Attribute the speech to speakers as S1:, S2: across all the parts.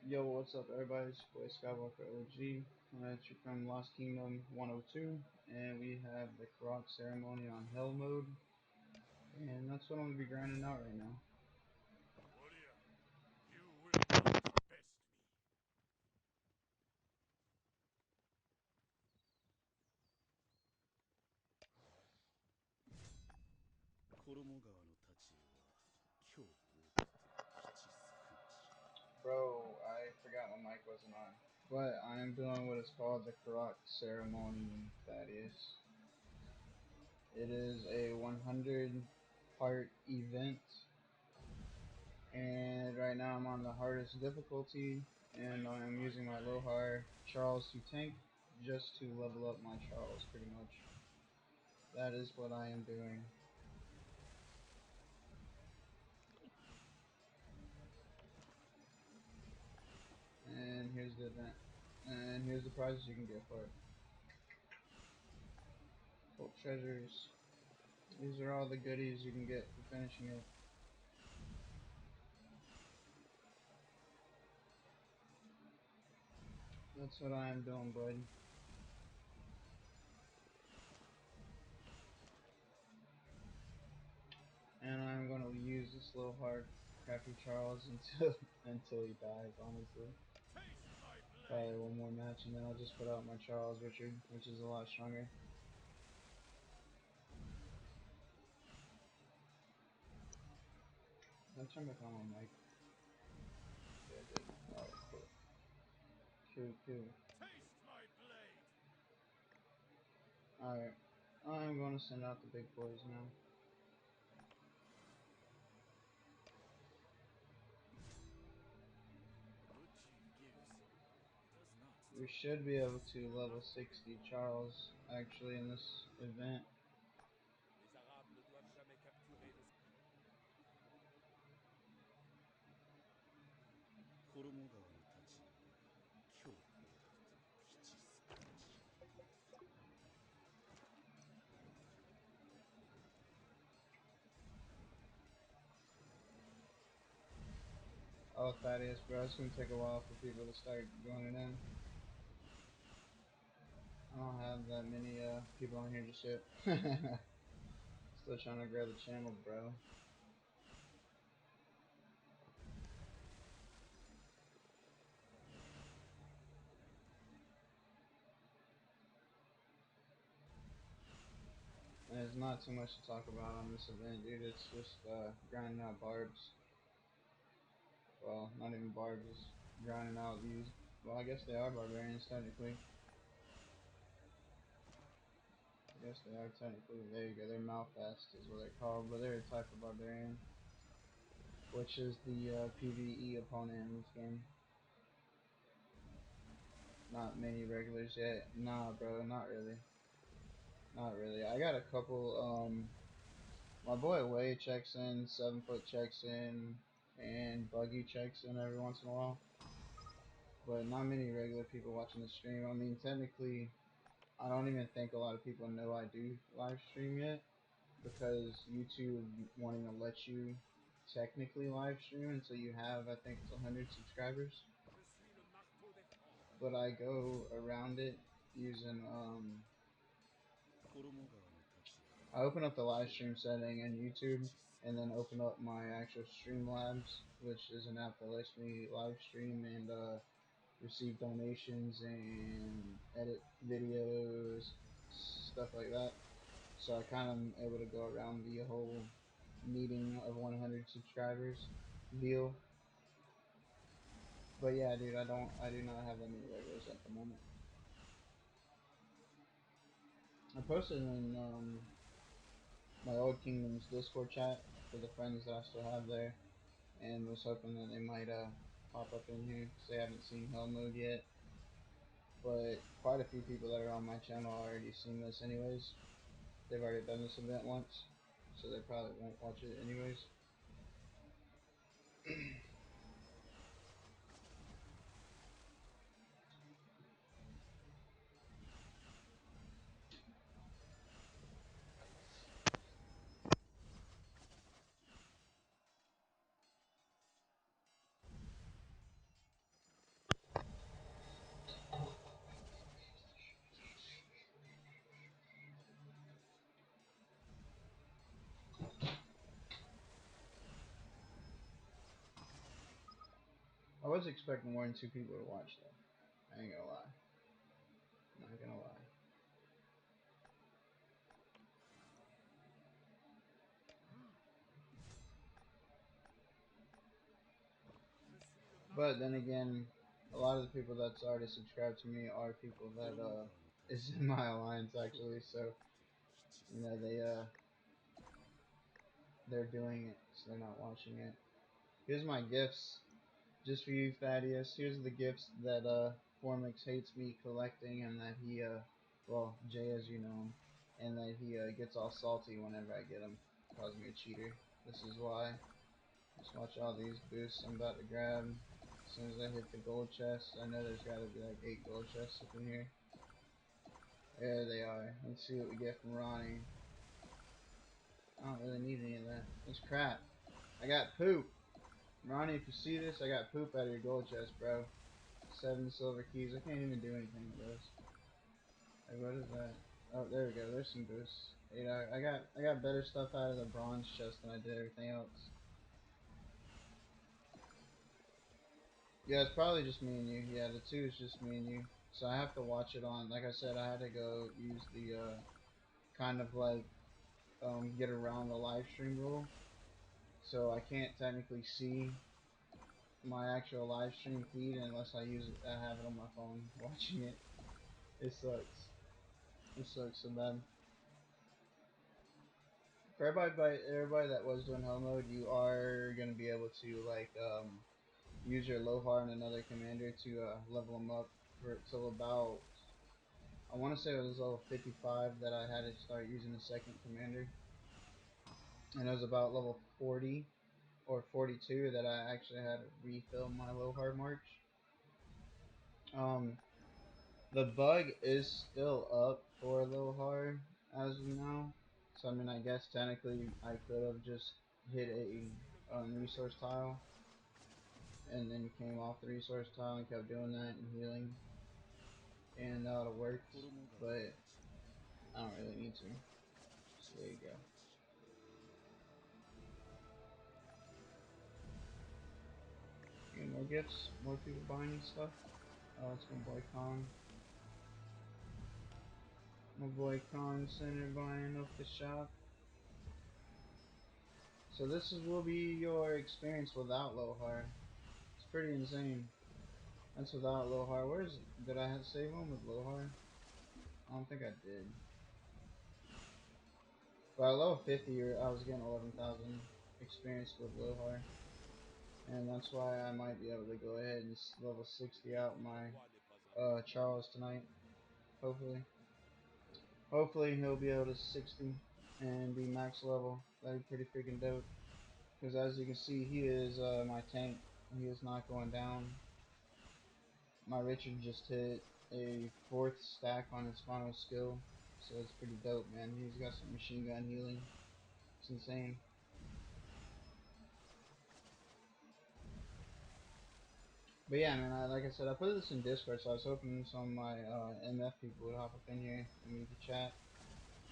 S1: Yo, what's up, everybody? It's your boy Skywalker OG, coming at you from Lost Kingdom 102, and we have the karauk ceremony on Hell mode, and that's what I'm gonna be grinding out right now.
S2: Warrior, you will not best me. 衣川の太刀は今日大吉少なし。
S1: Bro, I forgot my mic wasn't on, but I am doing what is called the karauk ceremony. That is, it is a 100 part event, and right now I'm on the hardest difficulty, and
S2: Taste
S1: I'm
S2: my
S1: using my
S2: blade.
S1: Lohar Charles to tank just to level up my Charles, pretty much. That is what I am doing. And here's the event. And here's the prizes you can get for it. Full treasures. These are all the goodies you can get for finishing it. That's what I am doing, bud. And I'm gonna use this little hard crappy Charles until he dies, honestly.
S2: Taste my
S1: Probably
S2: blade.
S1: one more match and then I'll just put out my Charles Richard, which is a lot stronger. I'll turn back on my mic. Yeah, I did. Alright, cool. Cool, cool.
S2: Taste my blade.
S1: Alright. I'm gonna send out the big boys now.
S2: Virtue gives, does not
S1: We
S2: take.
S1: should be able to
S2: Si le
S1: level
S2: marteau
S1: 60
S2: défend,
S1: Charles actually in this event.
S2: les Arabes ne doivent jamais capturer des. 衣川の太刀は今日高くて吉少なし。
S1: Oh, Thaddeus, bro, it's gonna take a while for people to start joining in. I don't have that many people on here just yet. Still trying to grow the channel, bro. And there's not too much to talk about on this event, dude. It's just grinding out barbs. Well, not even barbs, just grinding out these. Well, I guess they are barbarians technically. I guess they are technically. There you go. They're Malfast is what they're called, but they're a type of barbarian, which is the PVE opponent in this game. Not many regulars yet. Nah, bro, not really. Not really. I got a couple. My boy Way checks in, 7 Foot checks in, and Buggy checks in every once in a while. But not many regular people watching the stream. I mean, technically, I don't even think a lot of people know I do live stream yet because YouTube wanting to let you technically live stream until you have, I think it's 100 subscribers.
S2: Je suis le marteau défend.
S1: But I go around it using I open up the live stream setting in YouTube and then open up my actual Streamlabs, which is an app that lets me live stream and receive donations and edit videos, stuff like that. So I kind of am able to go around the whole needing of 100 subscribers deal. But yeah, dude, I do not have that many regulars at the moment. I posted in my old Kingdom's Discord chat for the friends that I still have there, and was hoping that they might pop up in here because they haven't seen Hell Mode yet. But quite a few people that are on my channel already seen this anyways. They've already done this event once, so they probably won't watch it anyways. was expecting more than 2 people to watch though. I ain't gonna lie. Not gonna lie. But then again, a lot of the people that's already subscribed to me are people that
S2: 衣川の立
S1: is
S2: 場
S1: in my
S2: は
S1: alliance
S2: 今日を
S1: actually.
S2: もっ
S1: So
S2: て七
S1: you
S2: 歳
S1: know they're doing it, so they're not watching it. Here's my gifts, just for you, Thaddeus. Here's the gifts that Formix hates me collecting, and that he well, Jay as you know him, and that he gets all salty whenever I get them. Calls me a cheater. This is why. Just watch all these boosts I'm about to grab. As soon as I hit the gold chest, I know there's got to be like 8 gold chests up in here. There they are. Let's see what we get from Ronnie. I don't really need any of that. That's crap. I got poop. Ronnie, if you see this, I got poop out of your gold chest, bro. 7 silver keys. I can't even do anything with those. Like, what is that? Oh, there we go. There's some boosts. I got better stuff out of the bronze chest than I did everything else. Yeah, it's probably just me and you. Yeah, the 2 is just me and you. So I have to watch it on. Like I said, I had to go use the kind of like get around the live stream rule. So I can't technically see my actual live stream feed unless I use it. I have it on my phone watching it. It sucks. It sucks so bad. For everybody that was doing hell mode, you are gonna be able to like use your Lohar and another commander to level them up for till about, I want to say it was level 55 that I had to start using the second commander, and it was about level 40 or 42 that I actually had to refill my Lohar march. Um, the bug is still up for Lohar as of now, so I mean I guess technically I could have just hit a resource tile and then came off the resource tile and kept doing that and healing, and that would have worked,
S2: 衣川の
S1: but
S2: 立場
S1: I don't really need to.
S2: 今日をもって
S1: So
S2: 七
S1: there you
S2: 歳
S1: go.
S2: にし
S1: Any more gifts? More people buying stuff? Oh, it's my boy Kong. My boy Kong Center buying up the shop. So this will be your experience without Lohar. It's pretty insane. That's without Lohar. Did I have save one with Lohar? I don't think I did. But at level 50, I was getting 11,000 experience with Lohar. And that's why I might be able to go ahead and level 60 out my Charles tonight. Hopefully. Hopefully he'll be able to 60 and be max level. That'd be pretty freaking dope. Because as you can see, he is my tank. He is not going down. My Richard just hit a 4th stack on his final skill. So it's pretty dope, man. He's got some machine gun healing. It's insane. But yeah, man, like I said, I put this in Discord, so I was hoping some of my MF people would hop up in here and we could chat.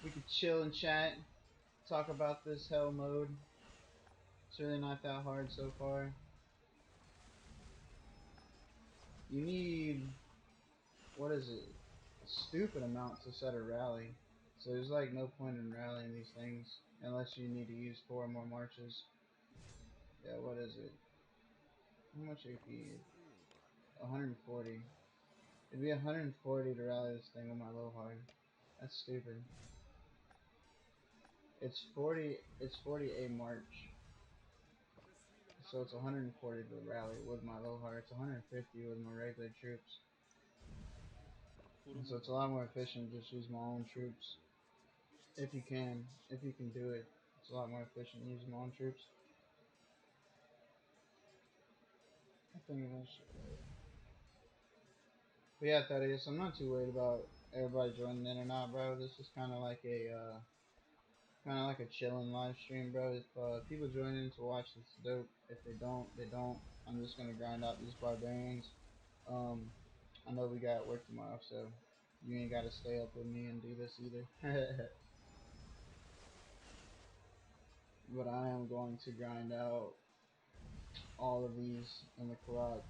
S1: We could chill and chat, talk about this hell mode. It's really not that hard so far. You need, what is it? A stupid amount to set a rally. So there's like no point in rallying these things unless you need to use 4 more marches. Yeah, what is it? How much AP?
S2: そういえば
S1: 140. It'd be 140 to rally this thing with my low hard. That's stupid. It's 40. It's 40 a march, so it's 140 to rally with my low hard. It's 150 with my regular troops, and so
S2: 衣
S1: it's a
S2: 川の
S1: lot more
S2: 立場
S1: efficient to just use my own
S2: 今日をも
S1: troops
S2: って七
S1: if you
S2: 歳
S1: can. If you can do it, it's a lot more efficient using my own troops. I think eventually. But yeah, that is. I'm not too worried about everybody joining in or not, bro. This is kind of like a chilling live stream, bro. If people join in to watch, it's dope. If they don't, they don't. I'm just gonna grind out these barbarians. Um, I know we got work tomorrow, so you ain't gotta stay up with me and do this either. But I am going to grind out all of these in the karauk.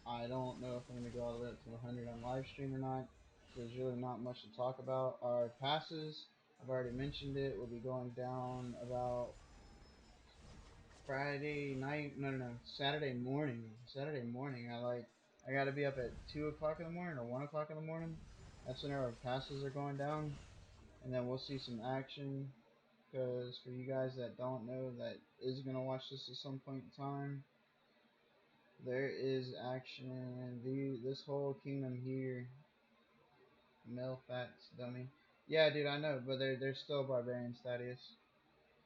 S1: I don't know if I'm gonna go all the way up to 100 on live stream or not. So there's really not much to talk about. Our passes, I've already mentioned it, will be going down about Friday night. No, no, no, Saturday morning. Saturday morning. I gotta be up at 2 o'clock in the morning or 1 o'clock in the morning. That's when our passes are going down, and then we'll see some action. Because for you guys that don't know, that is gonna watch this at some point in time, there is action. This whole kingdom here, male fats dummy. Yeah, dude, I know, but they're still barbarians, Thaddeus.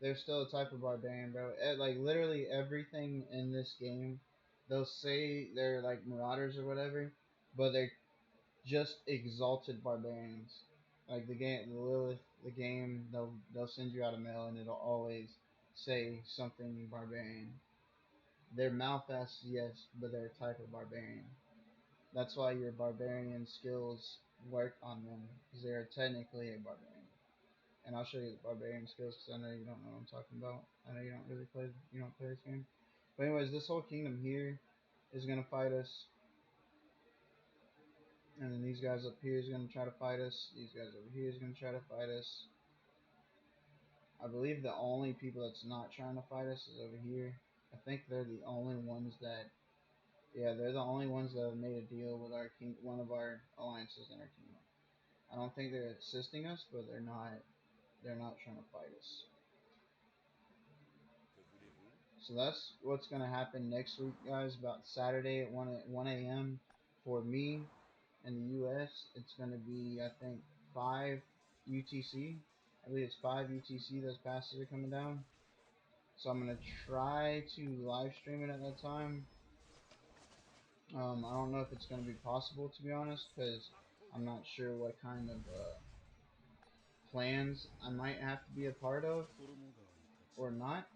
S1: They're still a type of barbarian, bro. Like literally everything in this game, they'll say they're like marauders or whatever, but they're just exalted barbarians. Like the game, the Lilith, the game, they'll send you out a mail and it'll always say something barbarian. They're Malfast, yes, but they're a type of barbarian. That's why your barbarian skills work on them, because they are technically a barbarian. And I'll show you the barbarian skills, because I know you don't know what I'm talking about. I know you don't play this game. But anyways, this whole kingdom here is gonna fight us, and then these guys up here is gonna try to fight us. These guys over here is gonna try to fight us. I believe the only people that's not trying to fight us is over here. I think they're the only ones that, yeah, they're the only ones that have made a deal with our king, one of our alliances in our kingdom. I don't think they're assisting us, but they're not trying to fight us.
S2: Que voulez-vous?
S1: So that's what's gonna happen next week, guys. About Saturday at 1 a.m. for me in the U.S. It's gonna be, I think, 5 UTC. I believe it's 5 UTC. Those passes are coming down. So I'm gonna try to live stream it at that time. I don't know if it's gonna be possible, to be honest, because I'm not sure what kind of plans I might have to be a part of
S2: 衣川の立
S1: or
S2: 場は
S1: not.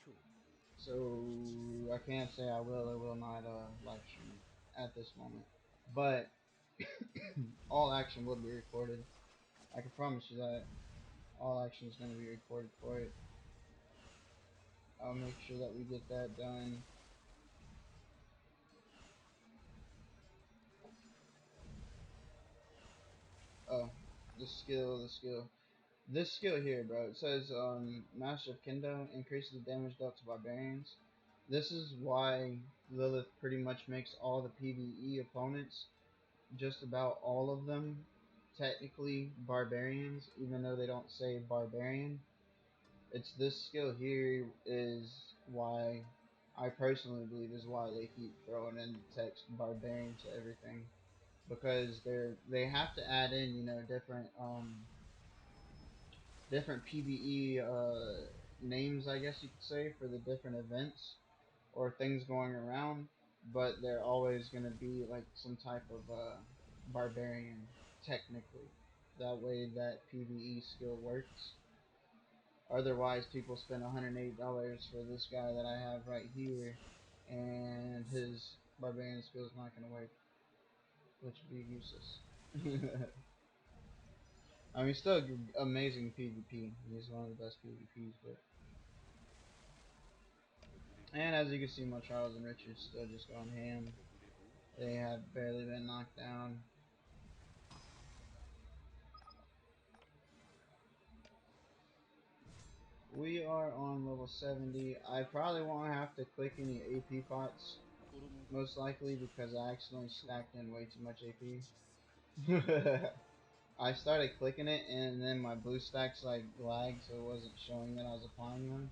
S2: 今日こう吉
S1: So I can't say I will or will not live stream it at this moment. But all action will be recorded. I can promise you that all action is going to be recorded for it. I'll make sure that we get that done. Oh, the skill. This skill here, bro. It says Master of Kendo increases the damage dealt to barbarians. This is why Lilith pretty much makes all the PvE opponents, just about all of them, technically barbarians, even though they don't say barbarian. It's this skill here is why I personally believe is why they keep throwing in the text barbarian to everything, because they have to add in, different PvE names, I guess you could say, for the different events or things going around, but they're always going to be like some type of barbarian, technically. That way, that PvE skill works. Otherwise, people spend $108 for this guy that I have right here, and his barbarian skill is not going to work, which would be useless. I mean, still amazing PvP. He's one of the best PvPs, but.
S2: Que voulez-vous?
S1: And as you can see, my Charles and Richards still just going ham.
S2: Que voulez-vous?
S1: They have barely been knocked down. We are on level 70. I probably won't have to click any AP pots,
S2: 衣川の
S1: most likely,
S2: 立場
S1: because
S2: は
S1: I accidentally
S2: 今日
S1: stacked in
S2: こ
S1: way
S2: う
S1: too much AP.
S2: 吉作
S1: I started clicking it and then my blue stacks like lagged, so it wasn't showing that I was applying them.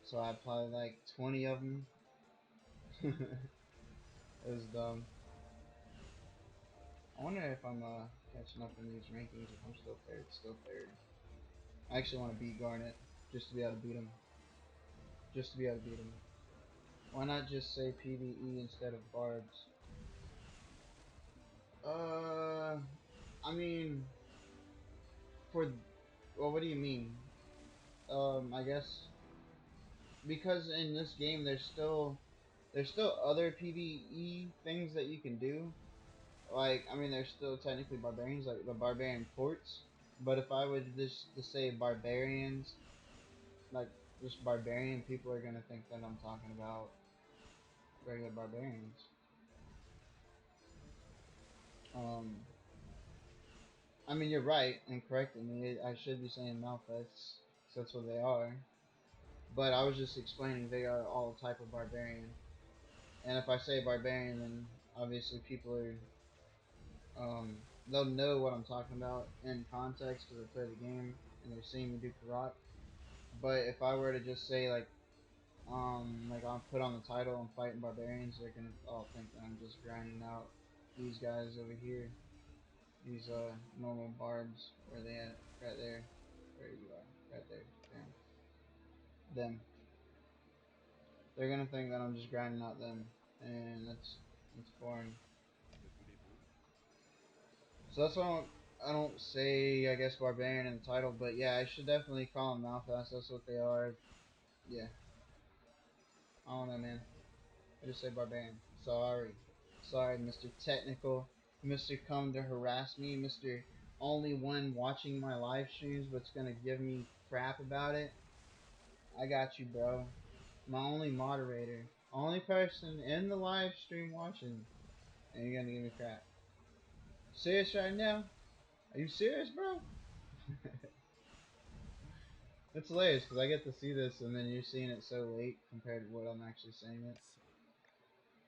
S1: So I applied like 20 of them. It was dumb. I wonder if I'm catching up in these rankings, if I'm still third. Still third. I actually want to beat Garnet just to be able to beat him. Just to be able to beat him. Why not just say PvE instead of Barbs? Uh, I mean, for well, what do you mean? I guess because in this game there's still other PvE things that you can do. Like, I mean, there's still technically barbarians, like the barbarian forts. But if I would just to say barbarians, like just barbarian, people are gonna think that I'm talking about regular barbarians. Um, I mean, you're right in correcting me. I should be saying Malphits, 'cause that's what they are. But I was just explaining they are all a type of barbarian. And if I say barbarian, then obviously people are they'll know what I'm talking about in context because they play the game and they're seeing me do karauk. But if I were to just say like I'll put on the title I'm fighting barbarians, they're gonna all think that I'm just grinding out these guys over here. These normal barbs. Where they at? Right there. There you are. Right there. Damn. Them. They're gonna think that I'm just grinding out them, and that's boring.
S2: レブレボ
S1: So that's why I don't say I guess barbarian in the title, but yeah, I should definitely call them Malphas. That's what they are. Yeah, I don't know, man. I just say barbarian. Sorry, Mr. Technical, Mr. Come to harass me, Mr. Only one watching my live streams, but's gonna give me crap about it. I got you, bro. My only moderator, only person in the live stream watching, and you're gonna give me crap. Serious right now? Are you serious, bro? It's hilarious because I get to see this and then you're seeing it so late compared to what I'm actually saying it.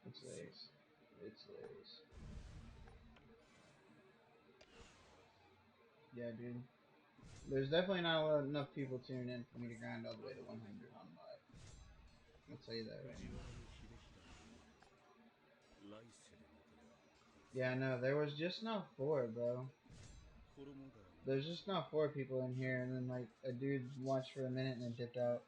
S2: さあ
S1: It's
S2: せよ
S1: hilarious. It's hilarious. Yeah, dude. There's definitely not enough people tuning in for me to grind all the way to 100 on live. I'll tell you that right
S2: 藤原
S1: now.
S2: の秀衡に生まれ来世でもはや風
S1: Yeah, no, there was just not four, bro.
S2: 衣川の
S1: There's
S2: 立
S1: just not four people in
S2: 今
S1: here, and then like a dude
S2: 日
S1: watched for a
S2: さ
S1: minute and then
S2: し
S1: dipped out.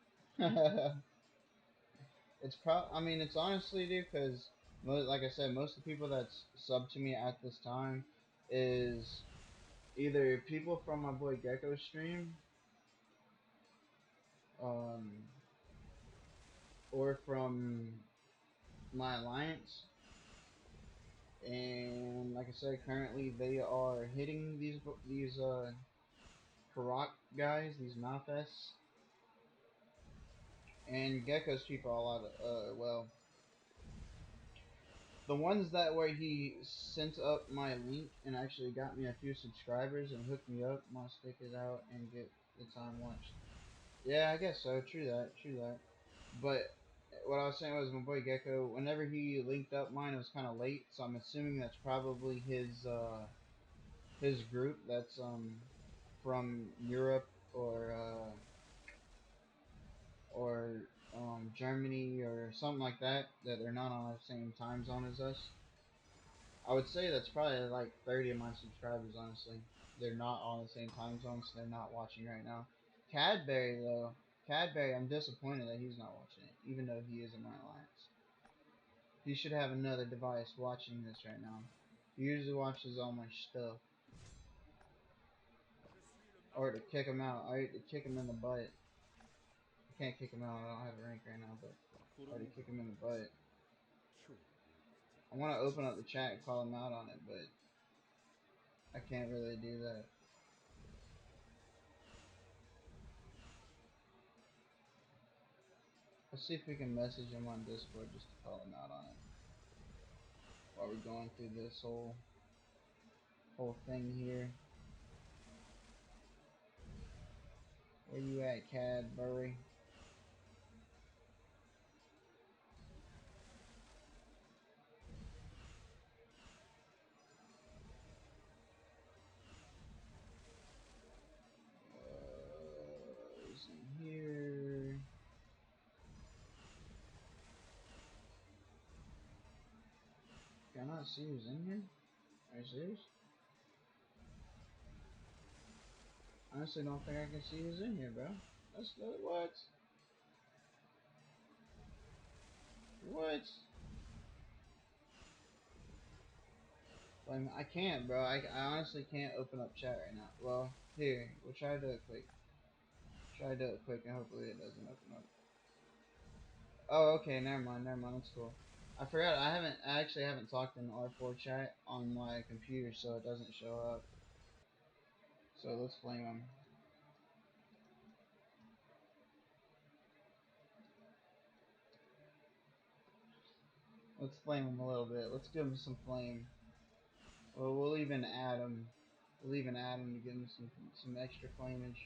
S1: I mean, it's honestly, dude, because like I said, most of the people that's sub to me at this time is either people from my boy Gecko's stream, um, or from my alliance. And like I said, currently they are hitting these Karak guys, these Malfests, and Gecko's people a lot. Well, the ones that where he sent up my link and actually got me a few subscribers and hooked me up, must stick it out and get the time watched. Yeah, I guess so. True that. True that. But what I was saying was my boy Gecko. Whenever he linked up mine, it was kind of late, so I'm assuming that's probably his group. That's from Europe or Germany or something like that. That they're not on the same time zone as us. I would say that's probably like 30 of my subscribers. Honestly, they're not on the same time zone, so they're not watching right now. Cadbury though, Cadbury, I'm disappointed that he's not watching it, even though he is in my alliance. He should have another device watching this right now. He usually watches all my stuff.
S2: Je suis le
S1: Or to
S2: maître
S1: kick him out. I
S2: Karauk
S1: hate to kick him in the butt. I can't kick him out. I don't have a rank right now, but
S2: 衣
S1: or to
S2: 川
S1: kick him in the
S2: の立
S1: butt.
S2: 今日多くて
S1: I want to
S2: 七
S1: open up the
S2: 歳
S1: chat
S2: の
S1: and call
S2: 日
S1: him out on it, but I can't really do that. Let's see if we can message him on Discord just to call him out on it while we're going through this whole thing here. Where you at, Cadbury? Is he here? Can I not see who's in here? Are you serious? I honestly don't think I can see who's in here, bro. That's what? What? Like, I can't, bro. I honestly can't open up chat right now. Well, here, we'll try to do it quick. Try to do it quick, and hopefully it doesn't open up. Oh, okay. Never mind. That's cool. I forgot. I actually haven't talked in R4 chat on my computer, so it doesn't show up. So let's flame him. Let's flame him a little bit. Let's give him some flame. Well, we'll even add him. We'll even add him to give him some extra flamage.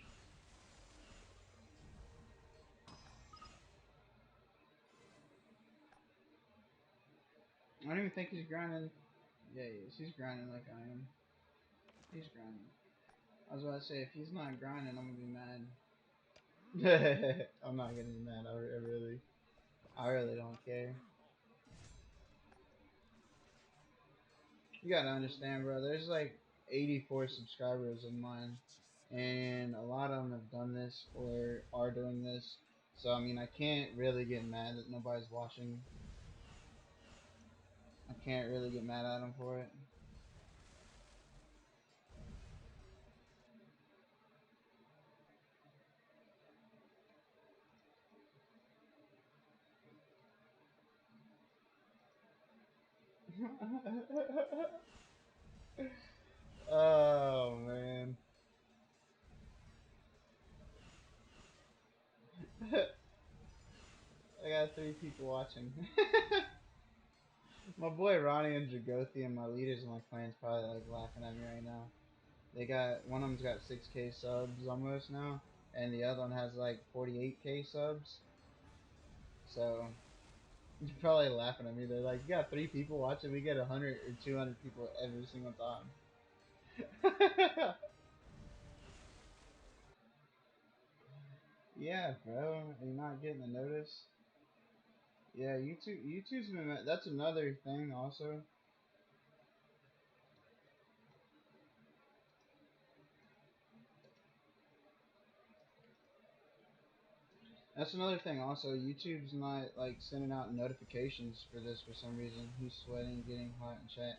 S1: I don't even think he's grinding. Yeah, he is. He's grinding like I am. He's grinding. I was about to say, if he's not grinding, I'm gonna be mad. I'm not gonna be mad. I really don't care. You gotta
S2: 心の
S1: understand,
S2: 声
S1: bro. There's like 84
S2: 今日こ
S1: subscribers
S2: こ
S1: of
S2: で
S1: mine,
S2: 吉さ
S1: and a lot of them have done this or are doing this. So I mean, I can't really get mad that nobody's watching. I can't really get mad at them for it. Oh man. I got 3 people watching. My boy Ronnie and Jagothi and my leaders in my clan's probably like laughing at me right now. They got one of them's got 6K subs almost now, and the other one has like 48K subs. So you're probably laughing at me. They're like, "You got 3 people watching. We get 100 or 200 people every single time." Yeah, bro. You're not getting the notice. Yeah, YouTube. YouTube's been. That's another thing also. That's another thing. Also, YouTube's not like sending out notifications for this for some reason. Who's sweating, getting hot in chat?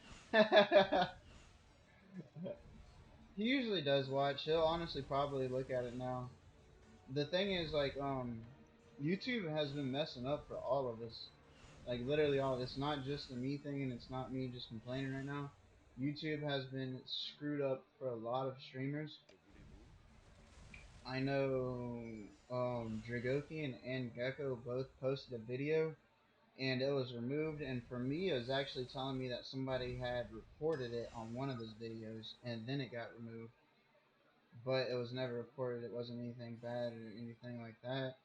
S1: He usually does watch. He'll honestly probably look at it now. The thing is, like, YouTube has been messing up for all of us. Like literally all. It's not just a me thing, and it's not me just complaining right now. YouTube has been screwed up for a lot of streamers.
S2: 小舟も
S1: I know Dragokian and Gecko both posted a video and it was removed. And for me, it was actually telling me that somebody had reported it on one of those videos and then it got removed. But it was never reported. It wasn't anything bad or anything like that.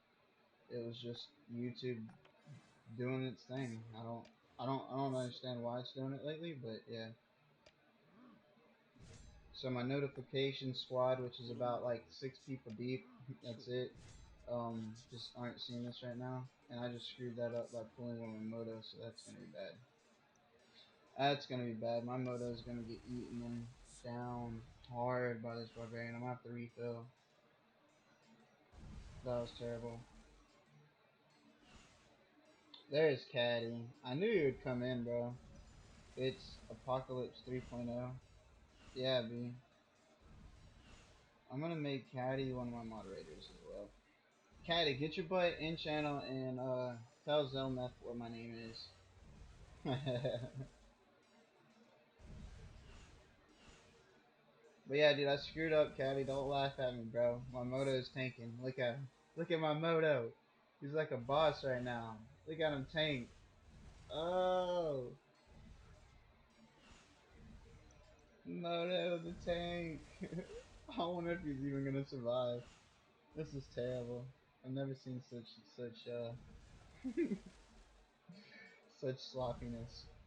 S1: It was just YouTube doing its
S2: 貴様
S1: thing. I
S2: こ
S1: don't
S2: そ
S1: understand why it's doing it lately, but yeah.
S2: うん
S1: So my notification squad, which is
S2: 心の
S1: about
S2: 声
S1: like 6 people deep,
S2: 今日
S1: that's it.
S2: ここで吉
S1: Just
S2: さ
S1: aren't seeing this right now, and I just screwed that up by pulling one of my motos, so that's gonna be
S2: せ
S1: bad. That's gonna be bad. My
S2: 貴
S1: moto
S2: 様
S1: is gonna get eaten
S2: こ
S1: and
S2: そ
S1: down hard by this barbarian. I'm gonna have to refill. That was terrible. There's Caddy. I knew he would come in, bro. It's Apocalypse 3.0. Yeah, B. I'm gonna make Caddy one of my moderators as well. Caddy, get your butt in channel and tell Zelmeth what my name is. But yeah, dude, I screwed up, Caddy. Don't laugh at me, bro. My moto is tanking. Look at him. Look at my moto. He's like a boss right now. Look at him tank. Oh, moto the tank. I wonder if he's even gonna survive. This is terrible. I've never seen such sloppiness.
S2: ささ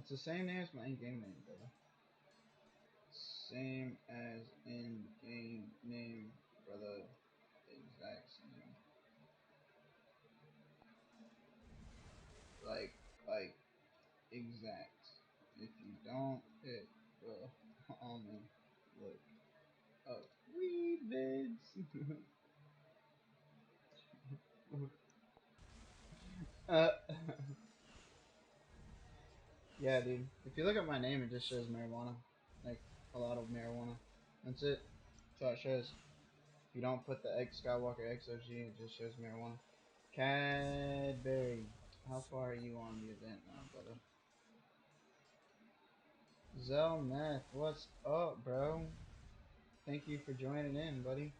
S1: It's the same name as my in-game name, brother. Same as in-game name, brother. Exact same. Like, like, exact. If you don't, it will only look up weed vids. uh, yeah, dude. If you look at my name, it just shows marijuana. Like, a lot of marijuana. That's it. That's all it shows. If you don't put the X Skywalker XOG, it just shows marijuana. Cadbury. How far are you on the event now, brother? Zelmeth, what's up, bro? Thank you for joining in, buddy.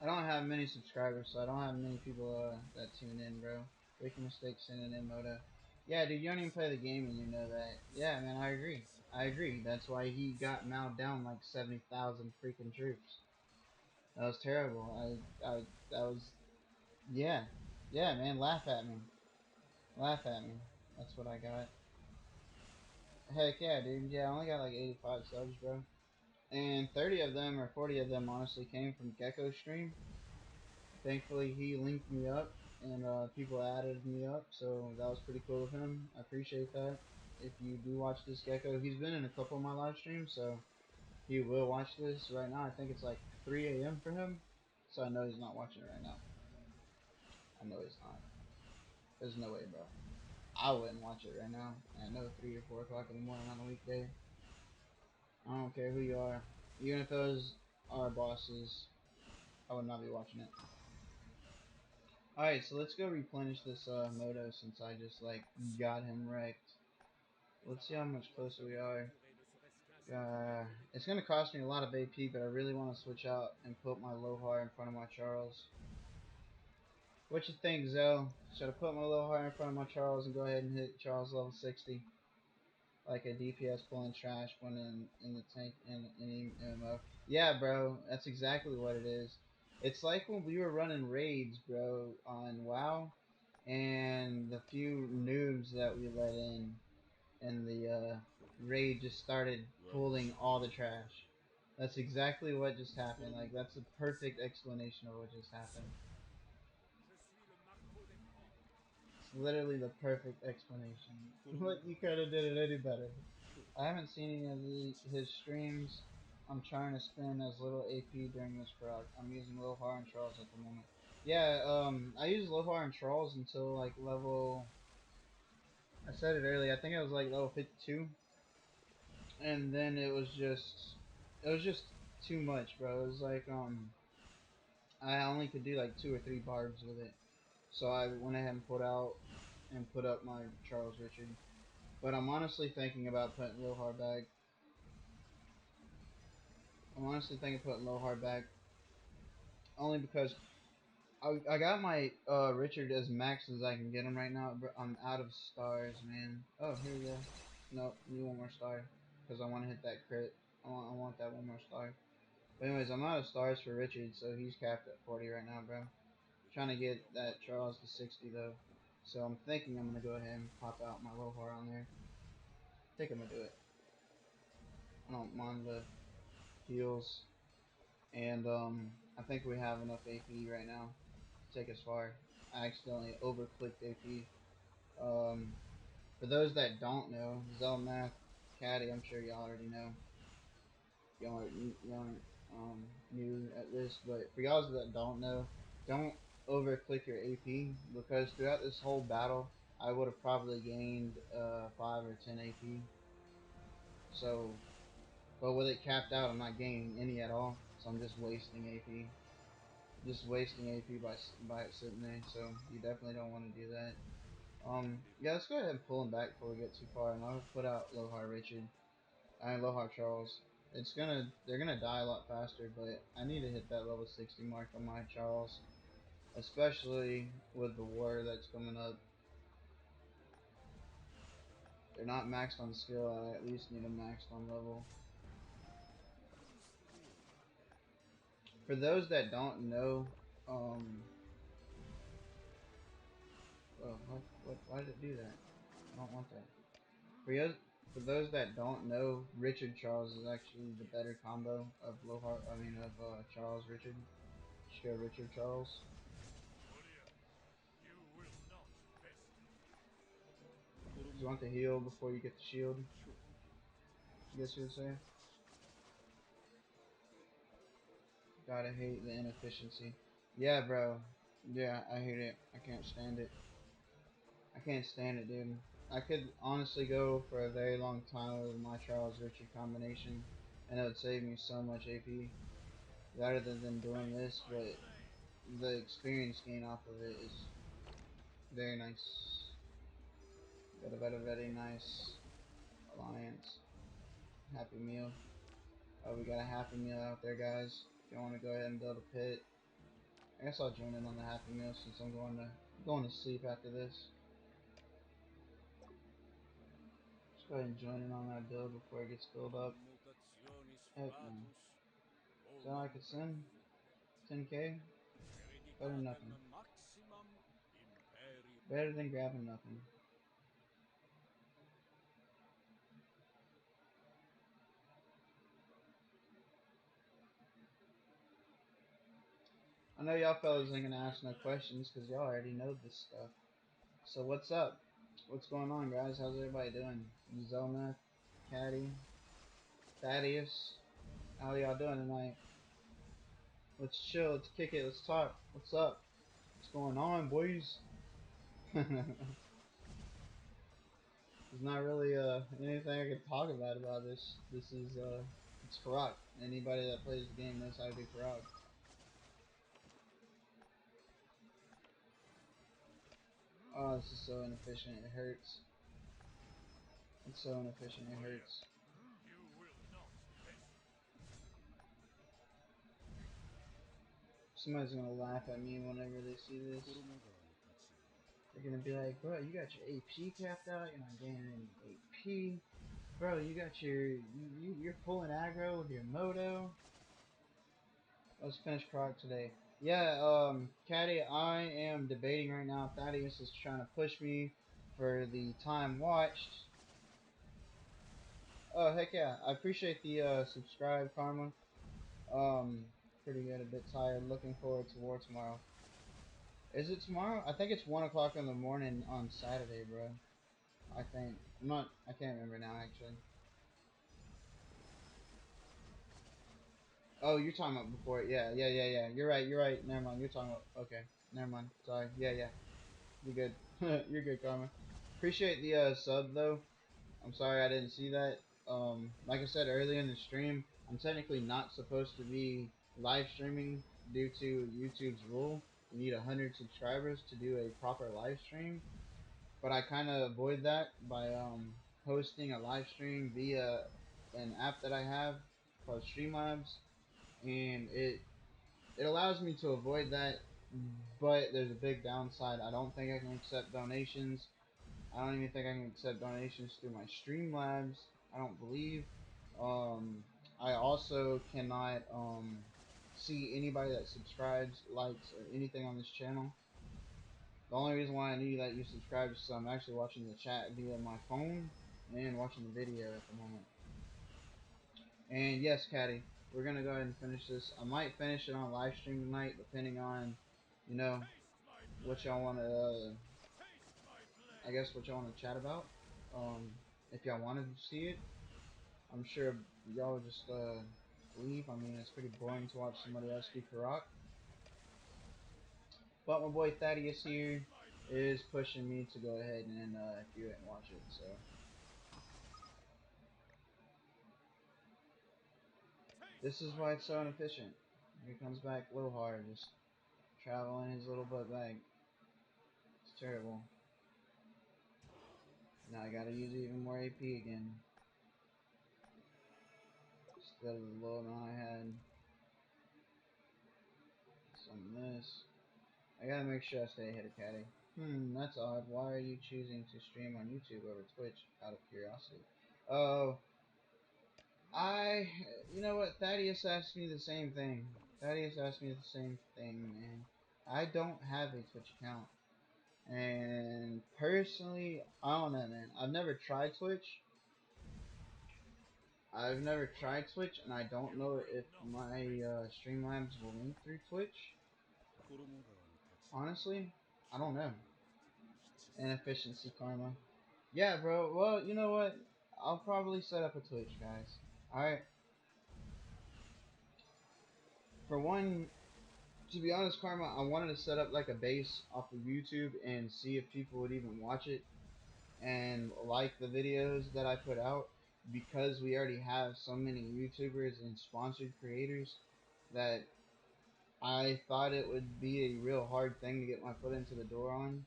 S1: I don't have many subscribers, so I don't have many people that tune in, bro. Make a mistake sending in Moto. Yeah, dude, you don't even play the game and you know that. Yeah, man, I agree. I agree. That's why he got mowed down like 70,000 freaking troops. That was terrible. That was, yeah. Yeah, man, laugh at me. Laugh at me. That's what I got. Heck yeah, dude. Yeah, I only got like 85 subs, bro. And 30 of them or 40 of them honestly came from Gecko's stream. Thankfully, he linked me up and people added me up, so that was pretty cool of him. I appreciate that. If you do watch this Gecko, he's been in a couple of my live streams, so he will watch this right now. I think it's like 3 a.m. for him, so I know he's not watching it right now. I know he's not. There's no way, bro. I wouldn't watch it right now. I know 3 or 4 o'clock in the morning on a weekday. I don't care who you are. Even if those are bosses, I would not be watching it. Alright, so let's go replenish this Moto since I just like got him wrecked. Let's see how much closer we are. It's gonna cost me a lot of AP, but I really want to switch out and put my Lohar in front of my Charles. What you think, Zoe? Should I put my Lohar in front of my Charles and go ahead and hit Charles level 60? Like a DPS pulling trash when in the tank in MMO. Yeah, bro, that's exactly what it is. It's like when we were running raids, bro, on WoW, and the few noobs that we let in, and the raid just started pulling all the trash. That's exactly what just happened. Like that's a perfect explanation of what just happened. It's literally the perfect explanation. But you could have did it any better. I haven't seen any of his streams. I'm trying to spend as little AP during this proc. I'm using Lohar and Charles at the moment. Yeah, I used Lohar and Charles until like level. I said it earlier. I think it was like level 52, and then it was just too much, bro. It was like I only could do like 2 or 3 barbs with it, so I went ahead and put up my Charles Richard. But I'm honestly thinking about putting Lohar back. I'm honestly thinking of putting Lohar back only because I got my Richard as max as I can get him right now, but I'm out of stars, man. Oh, here we go. Nope, need one more star because I want to hit that crit. I want that one more star. But anyways, I'm out of stars for Richard, so he's capped at 40 right now, bro. Trying to get that Charles to 60 though, so I'm thinking I'm gonna go ahead and pop out my Lohar on there. I think I'm gonna do it. I don't mind the heals, and I think we have enough AP right now to take us far. I accidentally overclicked AP. Um, for those that don't know, Zelmath, Caddy, I'm sure y'all already know. Y'all aren't new at this, but for y'all that don't know, don't overclick your AP because throughout this whole battle, I would have probably gained 5 or 10 AP. So, but with it capped out, I'm not gaining any at all. So I'm just wasting AP. Just wasting AP by it sitting there. So you definitely don't want to do that. Yeah, let's go ahead and pull him back before we get too far, and I'll put out Lohar Richard. I Aloha Charles. They're gonna die a lot faster, but I need to hit that level 60 mark on my Charles, especially with the war that's coming up. They're not maxed on skill. I at least need them maxed on level. For those that don't know, um, oh, why did it do that? I don't want that. For those, for those that don't know, Richard Charles is actually the better combo of Charles Richard. Just go Richard Charles. You want the heal before you get the shield? I guess you would say. Gotta hate the inefficiency. Yeah, bro. Yeah, I hate it. I can't stand it. I can't stand it, dude. I could honestly go for a very long time with my Charles Richard combination, and it would save me so much AP rather than doing this, but the experience gain off of it is very nice. Got a very nice alliance. Happy meal. Oh, we got a happy meal out there, guys. If you want to go ahead and build a pit, I guess I'll join in on the Happy Meal since I'm going to sleep after this. Let's go ahead and join in on that build before it gets filled up.
S2: 何もか違うにス
S1: Heck
S2: パー
S1: no.
S2: トし
S1: Is that all I could send? 10k? Better than nothing.
S2: maximum imperium.
S1: Better than grabbing nothing. I know y'all fellas ain't gonna ask no questions because y'all already know this stuff. So what's up? What's going on, guys? How's everybody doing? Zelma, Caddy, Thaddeus, how y'all doing tonight? Let's chill. Let's kick it. Let's talk. What's up? What's going on, boys? There's not really anything I can talk about this. This is it's karauk. Anybody that plays the game knows how to do karauk. Oh, this is so inefficient. It hurts. It's so inefficient. It hurts.
S2: You will not test me.
S1: Somebody's gonna laugh at me whenever they see this. They're gonna be like, bro, you got your AP capped out. You're not getting any AP. Bro, you got you're pulling aggro with your moto. Let's finish Croc today. Yeah, Caddy, I am debating right now. Thaddeus is trying to push me for the time watched. Oh, heck yeah. I appreciate the subscribe, Karma. Um, Pretty good. A bit tired. Looking forward to war tomorrow. Is it tomorrow? I think it's 1 o'clock in the morning on Saturday, bro. I think. I'm not. I can't remember now, actually. Oh, you're talking about before. Yeah, yeah, yeah, yeah. You're right. You're right. Never mind. You're talking about. Okay. Never mind. Sorry. Yeah, yeah. You're good. You're good, Karma. Appreciate the sub though. I'm sorry I didn't see that. Like I said earlier in the stream, I'm technically not supposed to be live streaming due to YouTube's rule. You need 100 subscribers to do a proper live stream. But I kind of avoid that by hosting a live stream via an app that I have called Streamlabs, and it allows me to avoid that. But there's a big downside. I don't think I can accept donations. I don't even think I can accept donations through my Streamlabs. I don't believe. Um, I also cannot see anybody that subscribes, likes, or anything on this channel. The only reason why I need that you subscribe is so I'm actually watching the chat via my phone and watching the video at the moment. And yes, Caddy, we're gonna go ahead and finish this. I might finish it on live stream tonight, depending on, you know,
S2: Taste my
S1: what
S2: blade.
S1: y'all want to.
S2: Taste my
S1: I
S2: blade.
S1: guess what y'all want to chat about. If y'all wanted to see it, I'm sure y'all would just leave. I mean, it's pretty boring to
S2: Taste
S1: watch
S2: my
S1: somebody else do
S2: blade.
S1: Karak. But my boy Thaddeus
S2: Taste
S1: here
S2: my blade.
S1: is pushing me to go ahead and do it and watch it. So
S2: Taste
S1: this is
S2: my
S1: why it's so
S2: blade.
S1: inefficient. Here comes back Lohar, just traveling his little butt back. It's terrible. Now I gotta use even more AP again. Instead of the low amount I had. Some of this. I gotta make sure I stay ahead of Caddy. That's odd. Why are you choosing to stream on YouTube over Twitch out of curiosity? Oh, you know what? Thaddeus asked me the same thing. Thaddeus asked me the same thing, man. I don't have a Twitch account. And personally, I don't know, man. I've never tried Twitch. And I don't
S2: You
S1: know
S2: will
S1: if
S2: not
S1: my
S2: test me.
S1: Streamlabs will link through Twitch. Honestly, I don't know. Inefficiency karma. Yeah, bro. Well, you know what? I'll probably set up a Twitch, guys. Alright. For one, to be honest, Karma, I wanted to set up like a base off of YouTube and see if people would even watch it and like the videos that I put out because we already have so many YouTubers and sponsored creators that I thought it would be a real hard thing to get my foot into the door on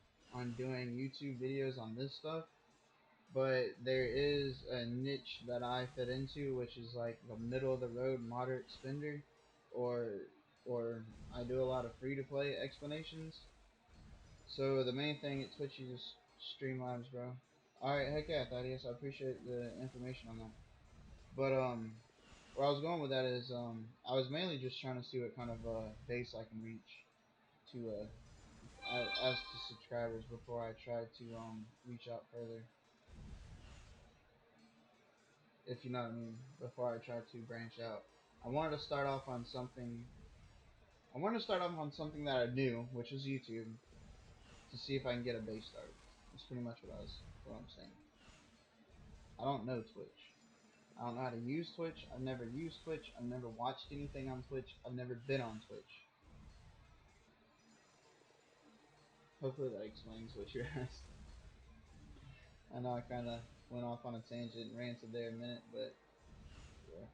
S1: doing YouTube videos on this stuff. But there is a niche that I fit into, which is like the middle of the road moderate spender, or or I do a lot of free to play explanations. So the main thing at Twitch, you just stream lives, bro. All right, heck yeah, Thaddeus. I appreciate the information on that. But where I was going with that is I was mainly just trying to see what kind of base I can reach to as to subscribers before I try to reach out further. If you know what I mean. Before I try to branch out, I wanted to start off on something. I wanted to start off on something that I knew, which was YouTube, to see if I can get a base started. That's pretty much what I'm saying. I don't know Twitch. I don't know how to use Twitch. I've never used Twitch. I've never watched anything on Twitch. I've never been on Twitch. Hopefully that explains what you're asking. I know I kind of went off on a tangent and ranted there a minute, but yeah.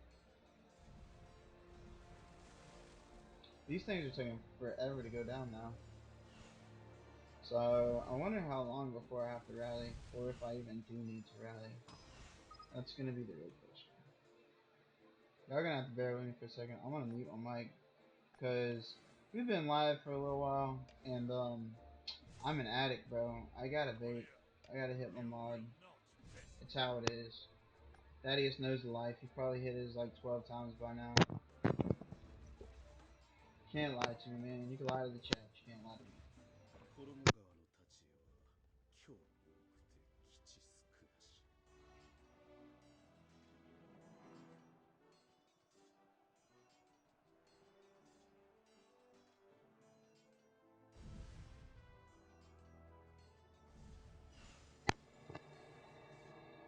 S1: These things are taking forever to go down now. So I wonder how long before I have to rally, or if I even do need to rally. That's gonna be the real question. Y'all gonna have to bear with me for a second. I'm gonna mute my mic because we've been live for a little while, and I'm an addict, bro. I gotta vape. I gotta hit my mod. It's how it is. Thaddeus knows the life. He probably hit his like 12 times by now. Can't lie to me, man. You can lie to the chat, but you can't lie to me.
S2: 衣川の太刀は今日多くて吉少なし。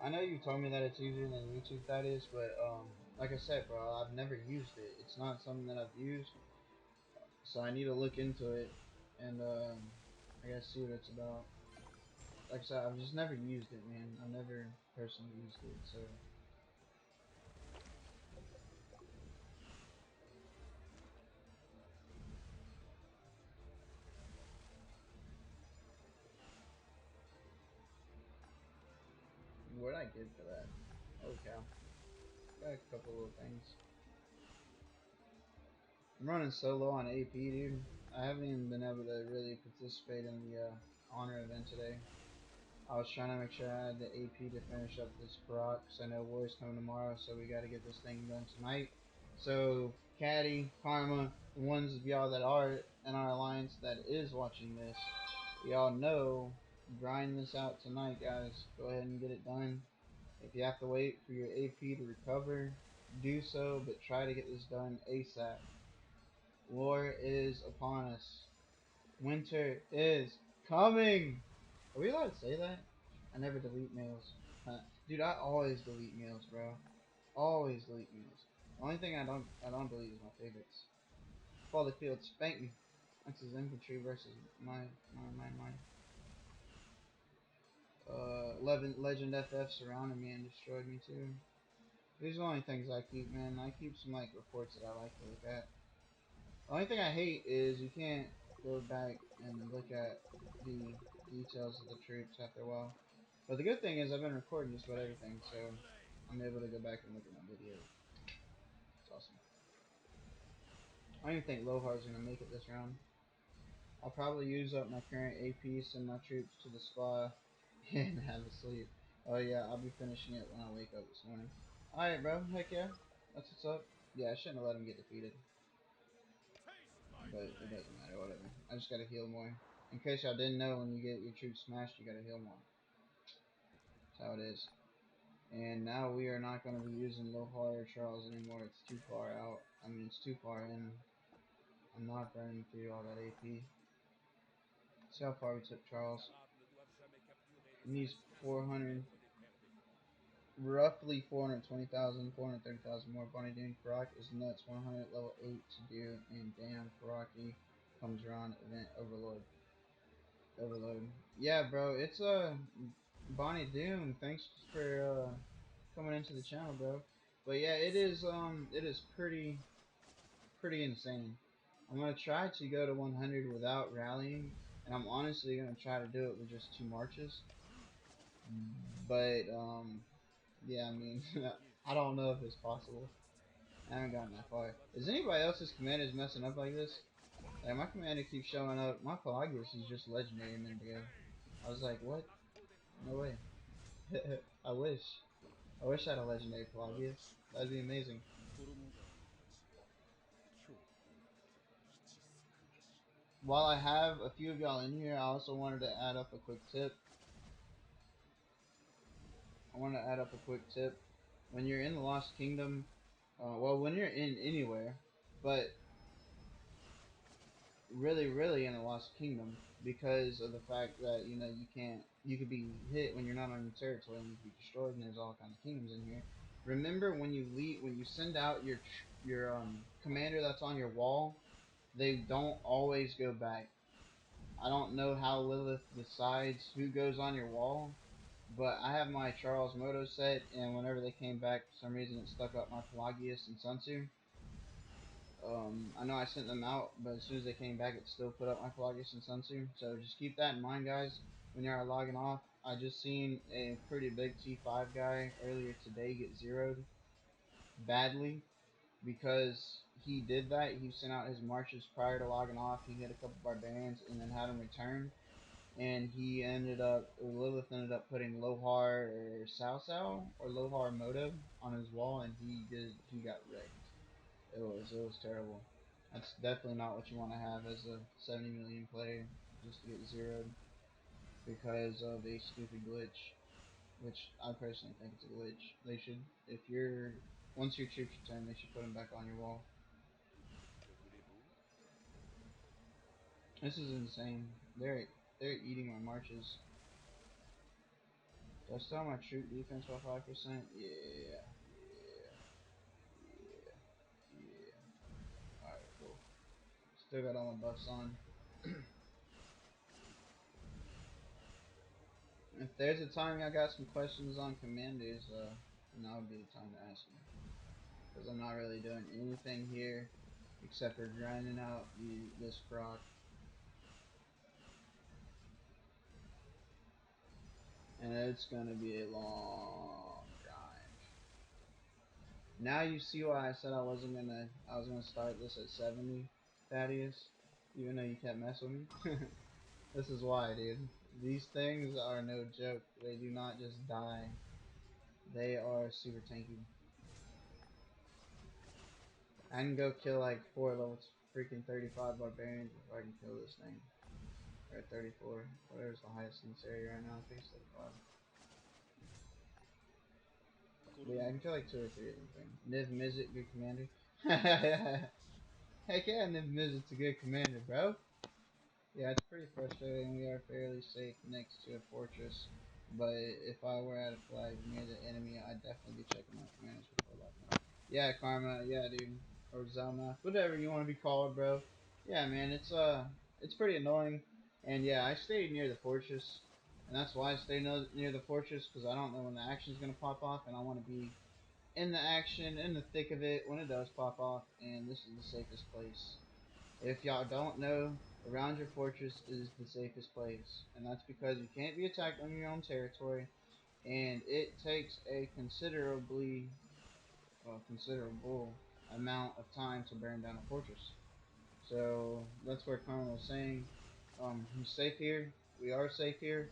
S1: I know you told me that it's easier than YouTube, that is, but like I said, bro, I've never used it. It's not something that I've used, so I need to look into it and I gotta see what it's about. Like I said, I've just never used it, man. I've never personally used it, so what'd I get for that? Holy cow! Got a couple little things. I'm running so low on AP, dude. I haven't even been able to really participate in the honor event today. I was trying to make sure I had the AP to finish up this karauk, because I know war's coming tomorrow, so we got to get this thing done tonight. So, Caddy, Karma, the ones of y'all that are in our alliance that is watching this, y'all know, grind this out tonight, guys. Go ahead and get it done. If you have to wait for your AP to recover, do so, but try to get this done ASAP. War is upon us. Winter is coming. Are we allowed to say that? I never delete mails. Dude, I always delete mails, bro. Always delete mails. The only thing I don't delete is my favorites. Fall the field, spank me. That's his infantry versus mine. 11 Legend FF surrounded me and destroyed me too. These are the only things I keep, man. I keep some like reports that I like to look at. The only thing I hate is you can't go back and look at the details of the troops after a while. But the good thing is I've been recording just about everything, so I'm able to go back and look at my video. It's awesome. I don't even think Lohar's gonna make it this round. I'll probably use up my current AP, send my troops to the spa, and have a sleep. Oh yeah, I'll be finishing it when I wake up this morning. Alright, bro. Heck yeah. That's what's up. Yeah, I shouldn't have let him get defeated. But it doesn't matter, whatever. I just gotta heal more. In case y'all didn't know, when you get your troops smashed, you gotta heal more. That's how it is. And now we are not going to be using Lohar or Charles anymore. It's too far out. I mean, it's too far in. I'm not burning through all that AP. See how far we took Charles. He needs 400, roughly 420,000, 430,000 more. Bonnie doing Karak is nuts. 100 level 8 to do. And damn, Karaki comes around event overload. Overload. Yeah, bro. It's Bonnie Doom. Thanks for coming into the channel, bro. But yeah, it is pretty insane. I'm gonna try to go to 100 without rallying, and I'm honestly gonna try to do it with just 2 marches. But yeah, I mean, I don't know if it's possible. I haven't gotten that far. Is anybody else's commanders messing up like this? Like my commander keeps showing up. My Pelagius is just legendary a minute ago. I was like, what? No way. I wish. I wish I had a legendary Pelagius. That'd be amazing.
S2: 衣川の立場今日もって吉少なし
S1: While I have a few of y'all in here, I also wanted to add up a quick tip. I want to add up a quick tip. When you're in the Lost Kingdom, well, when you're in anywhere, but really in the Lost Kingdom, because of the fact that you could be hit when you're not on your territory and you could be destroyed, and there's all kinds of kingdoms in here. Remember when you leave, when you send out your commander that's on your wall, they don't always go back. I don't know how Lilith decides who goes on your wall, but I have my Charles Moto set, and whenever they came back, for some reason it stuck up my Pelagius and Sun Tzu. I know I sent them out, but as soon as they came back, it still put up my Pelagius and Sun Tzu. So just keep that in mind, guys, when you are logging off. I just seen a pretty big T5 guy earlier today get zeroed badly because he did that. He sent out his marches prior to logging off. He hit a couple barbarians and then had them return. And Lilith ended up putting Lohar or Sao Sao or Lohar Moto on his wall, and he got wrecked. It was terrible. That's definitely not what you want to have as a 70 million player, just to get zeroed because of a stupid glitch. Which I personally think it's a glitch. They should, if you're once your troops return, they should put them back on your wall.
S2: ご無礼を
S1: This is insane. They're eating my marches. Do I still have my troop defense by 5%? Yeah, yeah. Alright, cool. Still got all my buffs on. If there's a time I got some questions on commanders, now would be the time to ask me. Because I'm not really doing anything here except for grinding out this proc. And it's gonna be a long grind. Now you see why I said I was gonna start this at 70, Thaddeus, even though you kept messing with me. This is why, dude. These things are no joke. They do not just die. They are super tanky. I can go kill like 4 level freaking 35 barbarians before I can kill this thing. Or 34. Whatever's the highest in this area right now. I think it's 35. But yeah, I can kill like 2 or 3 of them things. Niv Mizzet, good commander. Heck yeah, Niv Mizzet's a good commander, bro. Yeah, it's pretty frustrating. We are fairly safe next to a fortress, but if I were at a flag near the enemy, I'd definitely be checking my commanders before logging off. Yeah, Karma. Yeah, dude. Or Zelma. Whatever you want to be called, bro. Yeah, man. It's pretty annoying. And yeah, I stayed near the fortress, and that's why I stay near the fortress because I don't know when the action's gonna pop off, and I want to be in the action, in the thick of it when it does pop off. And this is the safest place. If y'all don't know, around your fortress is the safest place, and that's because you can't be attacked on your own territory, and it takes a considerable amount of time to burn down a fortress. So that's where Carmen was saying, he's safe here. We are safe here.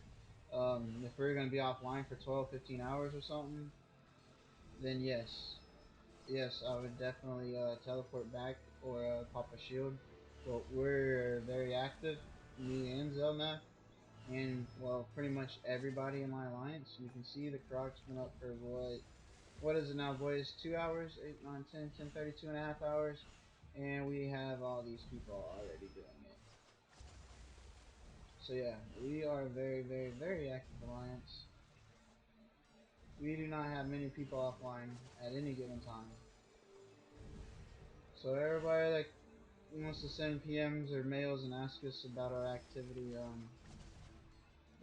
S1: If we're gonna be offline for 12, 15 hours or something, then yes, I would definitely teleport back or pop a shield. But we're very active, me and Zelna, and well, pretty much everybody in my alliance. You can see the Croc's been up for what is it now, boys? 2 hours, 8, 9, 10, 10, 32.5 hours, and we have all these people already doing it. So yeah, we are a very active alliance. We do not have many people offline at any given time. So everybody that wants to send PMs or mails and ask us about our activity,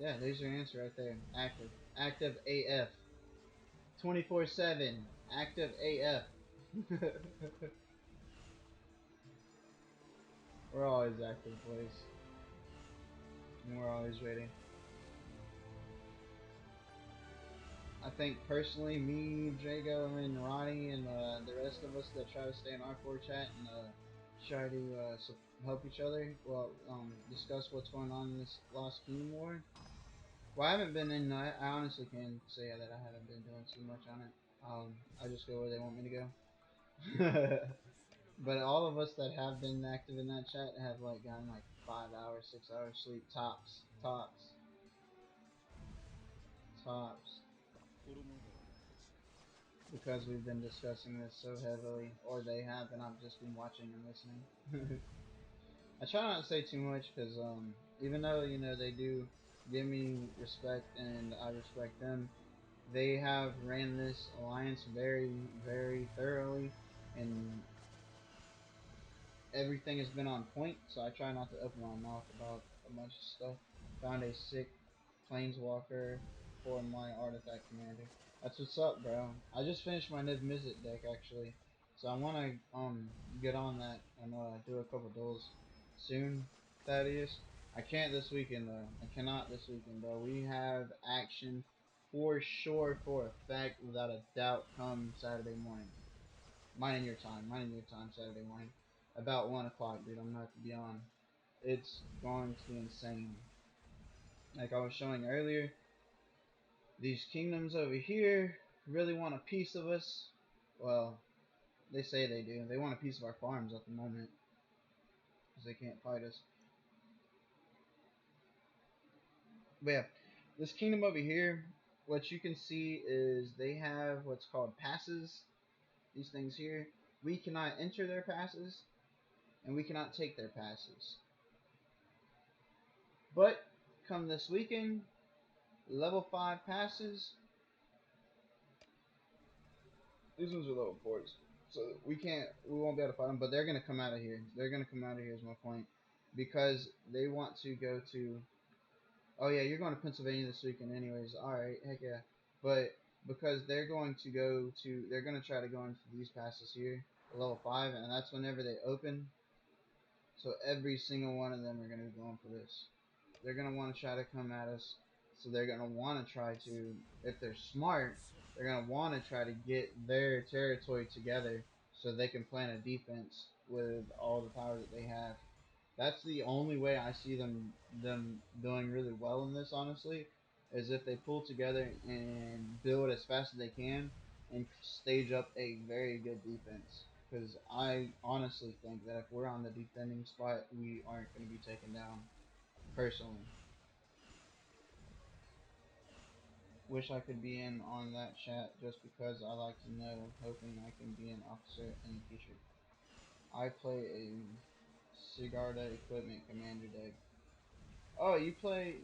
S1: yeah, there's your answer right there. Active. Active AF. 24/7. Active AF. We're always active, boys. And we're always ready. I I think personally, me, Jago, and Ronnie, and the rest of us that try to stay in our core chat and try to help each other, well, discuss what's going on in this Lost Kingdom War. Well, I haven't been in. I honestly can say that I haven't been doing too much on it. I just go where they want me to go. But all of us that have been active in that chat have like gotten like 5 hours, 6 hours sleep tops, tops, tops,
S2: 衣川の立場は
S1: because we've been discussing this so
S2: 小さ
S1: heavily,
S2: く
S1: or they have, and I've just been watching and listening. I try not to say too much because even though they do give me respect and I respect them, they have ran this alliance very, very thoroughly, and everything has been on point, so I try not to open my mouth about a bunch of stuff. Found a sick planeswalker for my artifact commander. That's what's up, bro. I just finished my Niv Mizzet deck actually, so I want to get on that and do a couple duels soon. Thaddeus, I can't this weekend though. I cannot this weekend though. We have action for sure, for a fact, without a doubt, come Saturday morning. Mine and your time. Mine and your time Saturday morning. About 1 o'clock, dude. I'm gonna have to be on. It's going to be insane. Like I was showing earlier, these kingdoms over here really want a piece of us. Well, they say they do. They want a piece of our farms at the moment because they can't fight us. But yeah, this kingdom over here, what you can see is they have what's called passes. These things here, we cannot enter their passes and we cannot take their passes. But come this weekend, level 5 passes. These ones are level 4s. So we won't be able to fight them, but they're going to come out of here. They're going to come out of here is my point. Because they want to go to, oh yeah, you're going to Pennsylvania this weekend anyways. Alright, heck yeah. But because they're going to try to go into these passes here, level 5, and that's whenever they open. So every single one of them are going to be going for this. They're going to want to try to come at us. So they're going to want to try to, if they're smart, they're going to want to try to get their territory together so they can plan a defense with all the power that they have. That's the only way I see them doing really well in this, honestly, is if they pull together and build as fast as they can and stage up a very good defense. Because I honestly think that if we're on the defending spot, we aren't going to be taken down. Personally, wish I could be in on that chat just because I like to know, hoping I can be an officer in the future. I play a Sigarda equipment commander deck. Oh, you play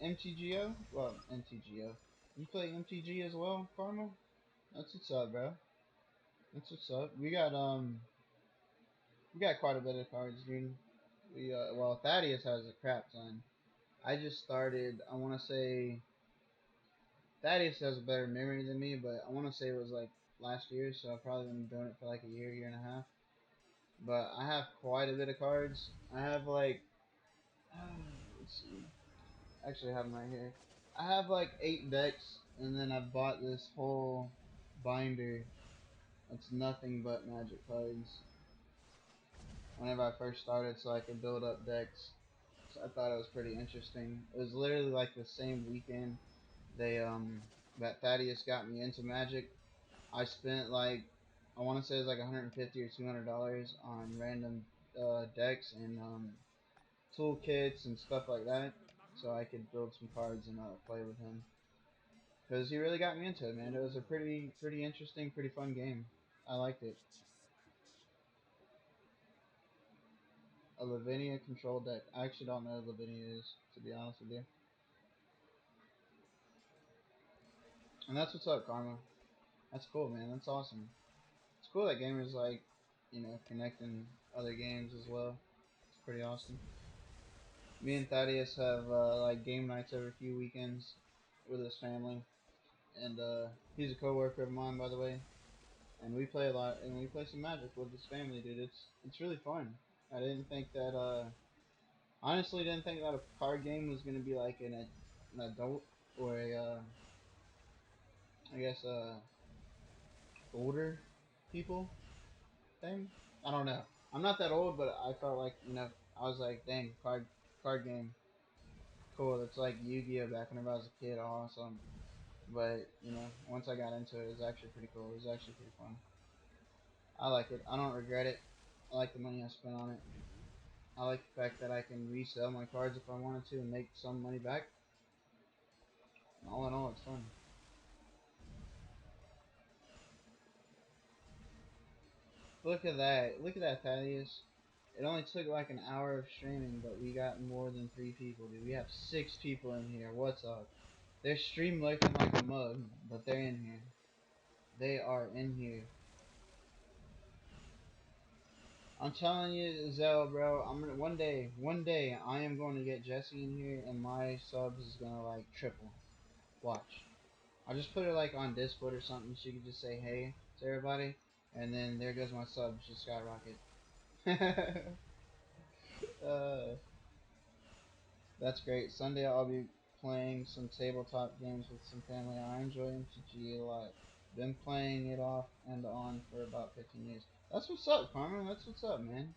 S1: MTGO? Well, MTGO. You play MTG as well, Karma? That's what's up, bro. That's what's up. We got quite a bit of cards, dude. Well, Thaddeus has a crap ton. I just started. I want to say Thaddeus has a better memory than me, but I want to say it was like last year, so I've probably been doing it for like a year, year and a half. But I have quite a bit of cards. I have like, let's see. Actually, I have them right here. I have like 8 decks, and then I bought this whole binder. It's nothing but magic cards. Whenever I first started, so I could build up decks. So I thought it was pretty interesting. It was literally like the same weekend they that Thaddeus got me into Magic. I spent like I want to say it was like 150 or $200 on random decks and toolkits and stuff like that, so I could build some cards and play with him. Because he really got me into it, man. It was a pretty interesting, pretty fun game. I liked it. A Lavinia control deck. I actually don't know what Lavinia is, to be honest with you. And that's what's up, Karma. That's cool, man. That's awesome. It's cool that gamers like, connecting other games as well. It's pretty awesome. Me and Thaddeus have like game nights every few weekends with his family, and he's a coworker of mine, by the way. And we play a lot, and we play some Magic with his family, dude. It's really fun. I didn't think that honestly didn't think that a card game was gonna be like an adult or a I guess older people thing. I don't know. I'm not that old, but I felt like I was like, dang, card game, cool. It's like Yu-Gi-Oh back when I was a kid, awesome. But once I got into it, it was actually pretty cool. It was actually pretty fun. I like it. I don't regret it. I like the money I spent on it. I like the fact that I can resell my cards if I wanted to and make some money back. All in all, it's fun. Look at that. Look at that, Thaddeus. It only took like an hour of streaming, but we got more than 3 people, dude. We have 6 people in here. What's up? They're stream lurking like a mug, but they're in here. They are in here. I'm telling you, Zell, bro. I'm gonna one day, I am going to get Jesse in here, and my subs is gonna like triple. Watch. I'll just put her like on Discord or something. She could just say hey to everybody, and then there goes my subs, just skyrocket. uh, that's great. Sunday I'll be playing some tabletop games with some family. I enjoy MTG a lot. Been playing it off and on for about 15 years. That's what's up, Carmen. That's what's up, man.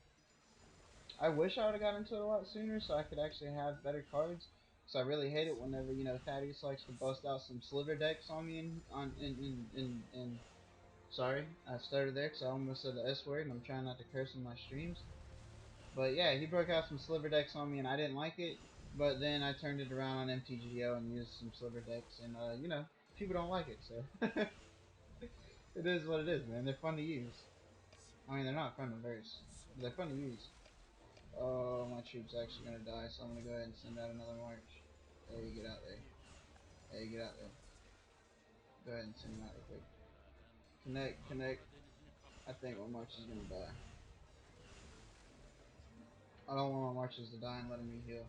S1: I wish I would have got into it a lot sooner so I could actually have better cards. Cause I really hate it whenever Thaddeus likes to bust out some sliver decks on me in sorry, I started there because I almost said the S word and I'm trying not to curse in my streams. But yeah, he broke out some sliver decks on me and I didn't like it. But then I turned it around on MTGO and used some sliver decks and people don't like it, so it is what it is, man. They're fun to use. I mean, they're not fun to verse, but they're fun to use. Oh, my troop's actually gonna die, so I'm gonna go ahead and send out another march. Hey, get out there. Hey, get out there. Go ahead and send him out real quick. Connect, connect. I think my march is gonna die. I don't want my marches to die and letting me heal,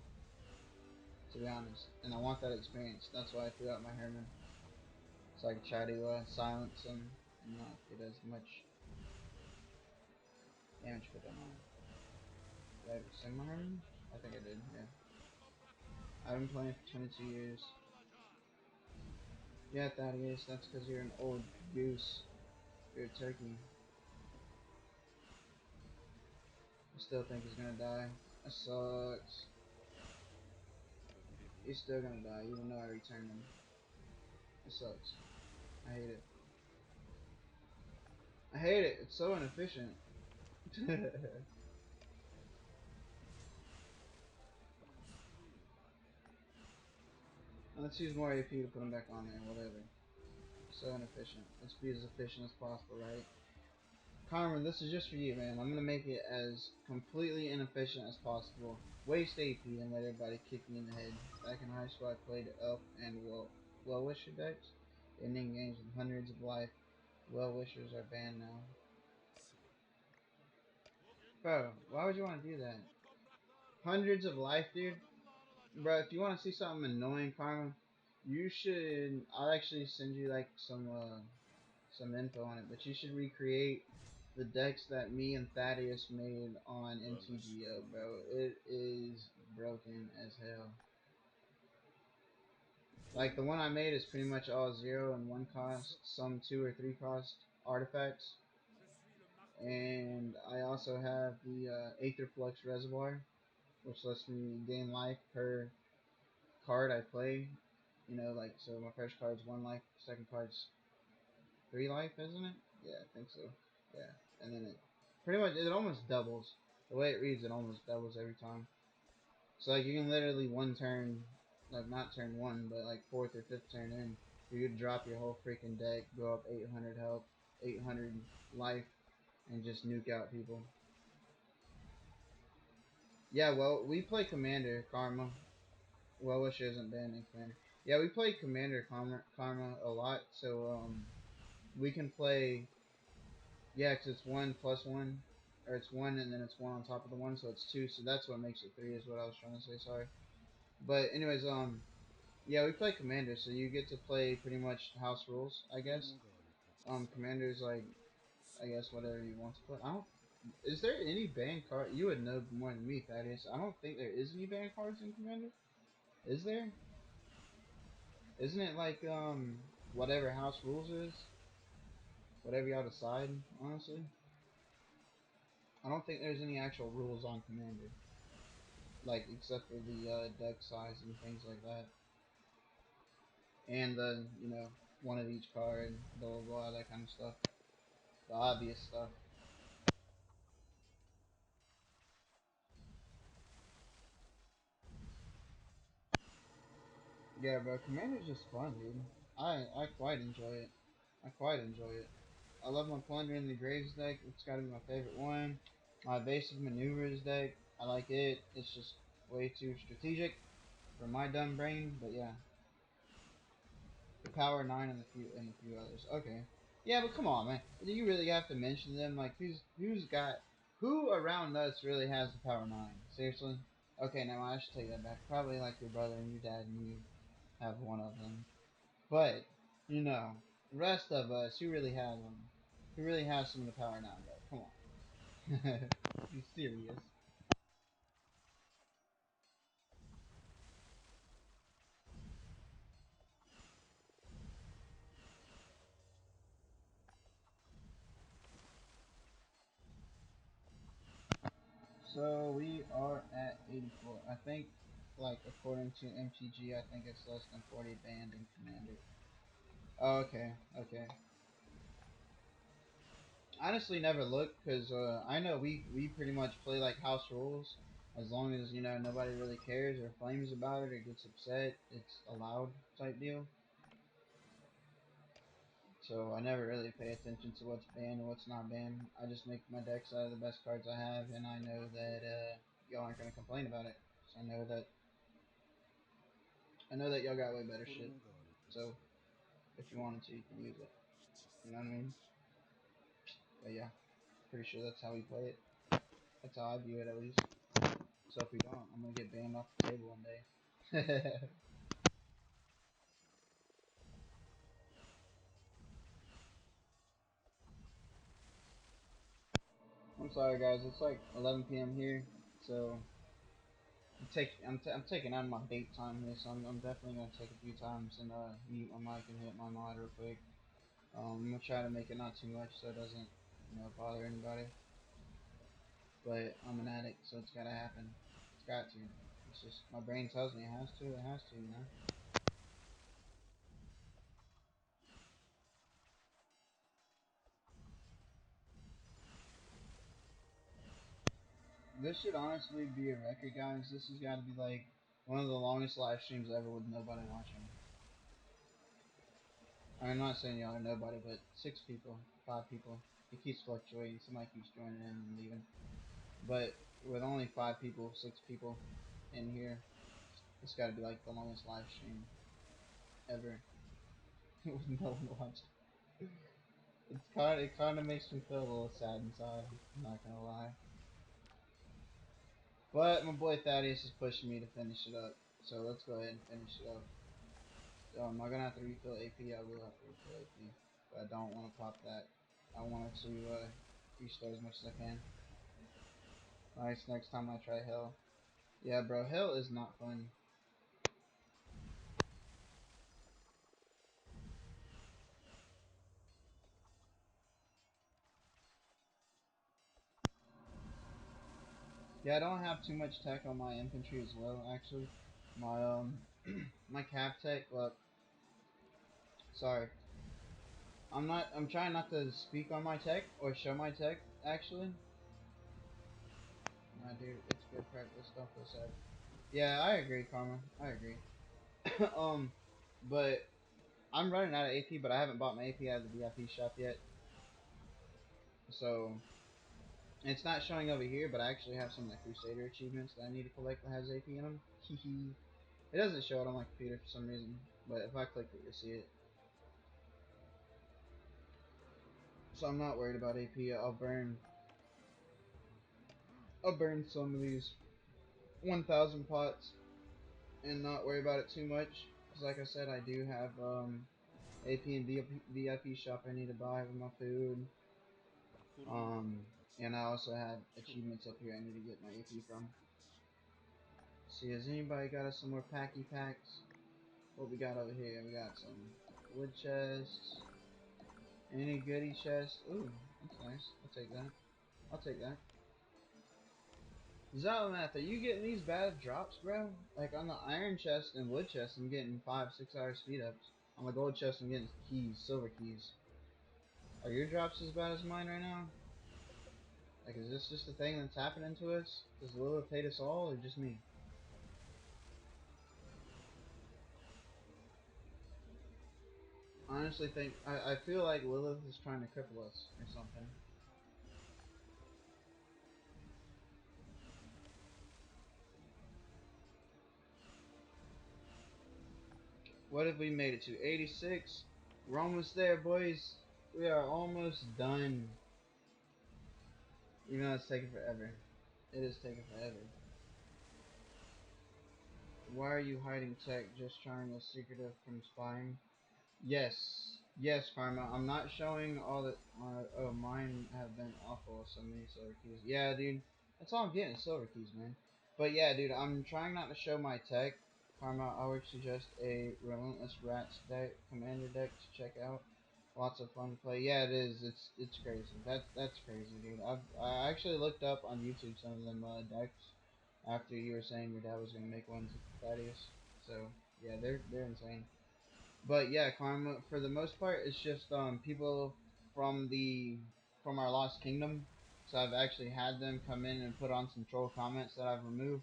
S1: to be honest. And I want that experience. That's why I threw out my Herman. So I could try to silence him and not get as much damage put on him. Did I send my Herman? I think I did, yeah. I've been playing for 22 years. Yeah, Thaddeus, that's because you're an old goose. You're a turkey. I still think he's gonna die. That sucks. He's still gonna die, even though I returned him. It sucks. I hate it. I hate it. It's so inefficient. Let's use more AP to put him back on there, whatever. So inefficient. Let's be as efficient as possible, right? Carmen, this is just for you, man. I'm gonna make it as completely inefficient as possible. Waste AP and let everybody kick me in the head. Back in high school, I played Elf and Well Wisher decks, ending games with hundreds of life. Well Wishers are banned now. Bro, why would you want to do that? Hundreds of life, dude. Bro, if you want to see something annoying, Karma, you should. I'll actually send you like some info on it, but you should recreate the decks that me and Thaddeus made on MTGO, bro. It is broken as hell. Like the one I made is pretty much all 0 and 1 cost, some 2 or 3 cost artifacts, and I also have the Aetherflux Reservoir, which lets me gain life per card I play. Like so my first card's 1 life, second card's 3 life, isn't it? Yeah, I think so. Yeah, and then it pretty much it almost doubles. The way it reads, it almost doubles every time. So like you can literally one turn, like not turn one, but like fourth or fifth turn in, you could drop your whole freaking deck, go up 800 health, 800 life, and just nuke out people. Yeah, well we play Commander Karma. Well, Wish isn't banned in Commander. Yeah, we play Commander Karma a lot, so we can play. Yeah, 'cause it's 1 plus 1, or it's 1 and then it's 1 on top of the 1, so it's 2. So that's what makes it 3, is what I was trying to say. Sorry, but anyways, yeah, we play Commander, so you get to play pretty much house rules, I guess. Commander's like, I guess whatever you want to play. I don't. Is there any banned card? You would know more than me, Thaddeus. I don't think there is any banned cards in Commander. Is there? Isn't it like whatever house rules is, whatever y'all decide. Honestly, I don't think there's any actual rules on Commander, like except for the deck size and things like that, and the one of each card, blah blah blah, that kind of stuff, the obvious stuff. Yeah, bro, Commander's just fun, dude. I quite enjoy it. I quite enjoy it. I love my Plunder in the Graves deck. It's got to be my favorite one. My Evasive Maneuvers deck. I like it. It's just way too strategic for my dumb brain. But yeah, the Power 9 and a few others. Okay. Yeah, but come on, man. Do you really have to mention them? Like, who around us really has the Power 9? Seriously? Okay, now I should take that back. Probably like your brother and your dad and you have one of them. But, the rest of us, who really has them? Who really has some of the Power 9, bro? Come on. Be serious. So we are at 84. I think, like, according to MTG, I think it's less than 40 banned in Commander. Oh, okay, okay. Honestly, never looked, because I know we pretty much play like house rules. As long as, nobody really cares or flames about it or gets upset, it's allowed type deal. So I never really pay attention to what's banned and what's not banned. I just make my decks out of the best cards I have, and I know that y'all aren't gonna complain about it. So I know that y'all got way better
S2: 衣
S1: shit.
S2: があるたち
S1: So
S2: は
S1: if you
S2: 今日
S1: wanted to,
S2: こ
S1: you can use
S2: こ
S1: it.
S2: で基地
S1: You
S2: す
S1: know what I
S2: る
S1: mean?
S2: としよう
S1: But yeah, pretty sure that's how we play it. That's how I view it at least. So if we don't, I'm gonna get banned off the table one day. I'm sorry guys, it's like 11 p.m. here, so I'm taking out my bait time here, so I'm definitely gonna take a few times and mute my mic and hit my mod real quick. I'm gonna try to make it not too much so it doesn't, bother anybody. But I'm an addict, so it's gotta happen. It's got to. It's just my brain tells me it has to. It has to. This should honestly be a record, guys. This has got to be like one of the longest live streams ever with nobody watching. I'm not saying y'all are nobody, but 6 people, 5 people. It keeps fluctuating. Somebody keeps joining in and leaving. But with only 5 people, 6 people in here, it's got to be like the longest live stream ever with no one watching. It kind of makes me feel a little sad inside. I'm not gonna lie. But my boy Thaddeus is pushing me to finish it up, so let's go ahead and finish it up. Am I gonna have to refill AP? I will have to refill AP, but I don't want to pop that. I want to restart as much as I can. Nice. Next time I try Hell. Yeah, bro, Hell is not fun. Yeah, I don't have too much tech on my infantry as well. Actually, my my cap tech. Well, sorry, I'm not. I'm trying not to speak on my tech or show my tech. Actually, nah, dude, it's good practice. Don't feel sad. Yeah, I agree, Karma. I agree. um, but I'm running out of AP, but I haven't bought my AP out of the VIP shop yet. So it's not showing over here, but I actually have some of the Crusader achievements that I need to collect that has AP in them. Hehe. It doesn't show it on my computer for some reason, but if I click it, you'll see it. So I'm not worried about AP. I'll burn some of these 1,000 pots and not worry about it too much. Because like I said, I do have AP and VIP shop I need to buy with my food.
S2: 衣がある
S1: Um,
S2: たち
S1: and
S2: は
S1: I also have
S2: 今日
S1: achievements
S2: こ
S1: up here I
S2: こ
S1: need to
S2: で
S1: get my
S2: 基地
S1: AP
S2: す
S1: from.
S2: るとしよ
S1: See, has anybody got us some more packy packs? What we got over here? We got some wood chests. Any goodie chest? Ooh, that's nice. I'll take that. I'll take that. Zalamath, are you getting these bad drops, bro? Like on the iron chest and wood chest, I'm getting 5-6 hour speed ups. On the gold chest, I'm getting keys, silver keys. Are your drops as bad as mine right now? Like, is this just a thing that's happening to us? Does Lilith hate us all, or just me? I honestly think I feel like Lilith is trying to cripple us or something. What have we made it to? 86. We're almost there, boys. We are almost done. Even though it's taking forever. It is taking forever. Why are you hiding tech? Just trying to secretive from spying? Yes. Yes, Karma. I'm not showing all the. Oh, mine have been awful. So many silver keys. Yeah, dude. That's all I'm getting is silver keys, man. But yeah, dude, I'm trying not to show my tech. Karma, I would suggest a Relentless Rats deck, Commander deck to check out. Lots of fun to play. Yeah, it is. It's crazy. That's crazy, dude. I actually looked up on YouTube some of them decks after you were saying your dad was gonna make ones with Thaddeus. So yeah, they're insane. But yeah, Karma for the most part it's just people from the from our Lost Kingdom. So I've actually had them come in and put on some troll comments that I've removed.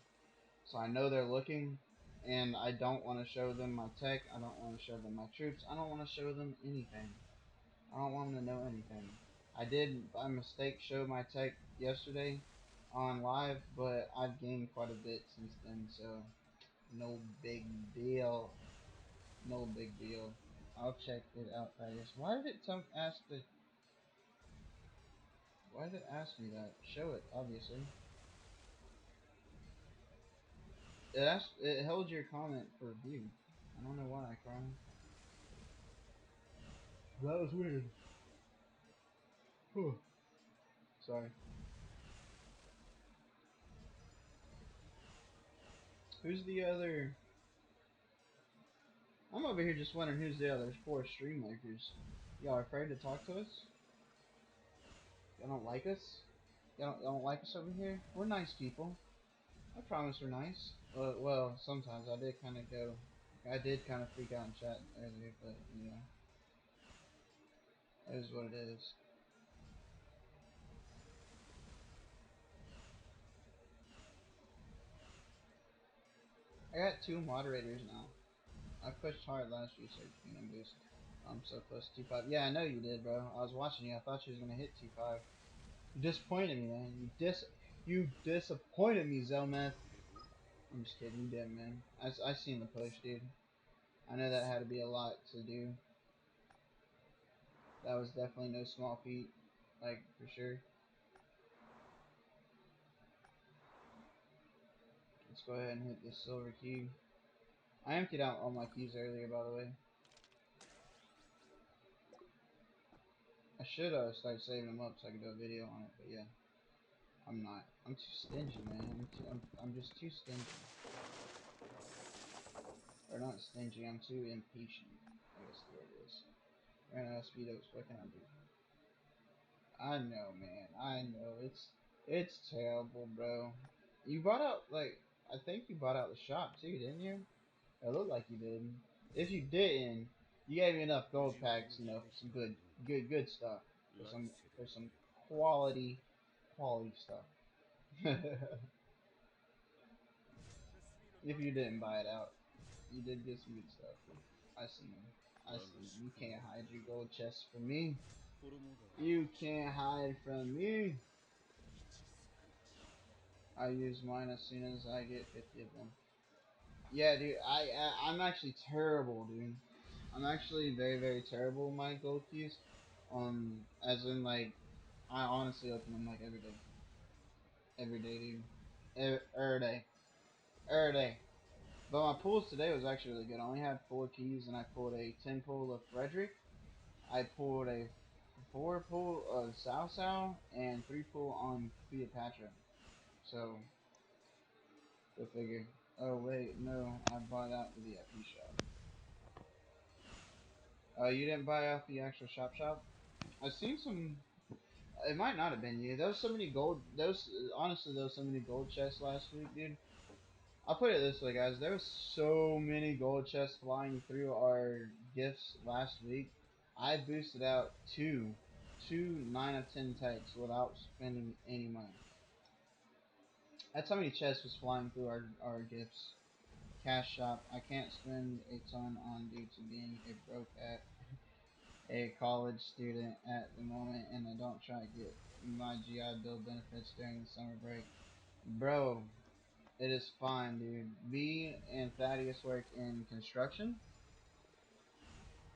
S1: So I know they're looking, and I don't want to show them my tech. I don't want to show them my troops. I don't want to show them anything. I don't want them to know anything. I did by mistake show my tech yesterday on live, but I've gained quite a bit since then, so no big deal. No big deal. I'll check it out, I guess. Why did it ask the? Why did it ask me that? Show it, obviously. It held your comment for view. I don't know why I cried. That was weird. Whew. Sorry. Who's the other? I'm over here just wondering who's the other four streammakers. Y'all afraid to talk to us? Y'all don't like us? Y'all don't like us over here? We're nice people. I promise we're nice. Well, sometimes I did kind of go. I did kind of freak out in chat earlier, but you know, it is what it is. I got 2 moderators now. I pushed hard last year, so Kingdom boost. I'm so close to T5. Yeah, I know you did, bro. I was watching you. I thought you was gonna hit T5. You disappointed me, man. You disappointed me, Zelmeth. I'm just kidding. You did, man. I seen the push, dude. I know that had to be a lot to do. That was definitely no small feat, like for sure. Let's go ahead and hit this silver key. I emptied out all my keys earlier, by the way. I should start saving them up so I can do a video on it, but yeah, I'm not. I'm too stingy, man. I'm just too stingy. Or not stingy. I'm too impatient. I guess the word is. Ran out of speed ups. What can I do? I know, man. I know. It's terrible, bro. You bought out like I think you bought out the shop too, didn't you? It looked like you did. If you didn't, you gave me enough gold packs, you know, for some good stuff. For some quality quality stuff. If you didn't buy it out, you did get some good stuff. I seen them. I seen them. You can't hide your gold chest from me. You can't hide from me. I use mine as soon as I get 50 of them. Yeah, dude. I'm actually terrible, dude. I'm actually very terrible with my gold keys. As in like, I honestly open them like every day, dude. Every day, every day. But my pulls today was actually really good. I only had 4 keys, and I pulled a 10 pull of Frederick. I pulled a 4 pull of Sao, and 3 pull on Cleopatra. So, go figure. Oh wait, no, I bought out the VIP shop. You didn't buy off the actual shop. I've seen some. It might not have been you. There was so many gold. Those honestly, there was so many gold chests last week, dude. I'll put it this way, guys. There was so many gold chests flying through our gifts last week. I boosted out two 9 of 10 techs without spending any money. That's how many chests was flying through our gifts. Cash shop. I can't spend a ton on due to being a broke at a college student at the moment, and I don't try to get my GI Bill benefits during the summer break. Bro, it is fine, dude. B and Thaddeus work in construction.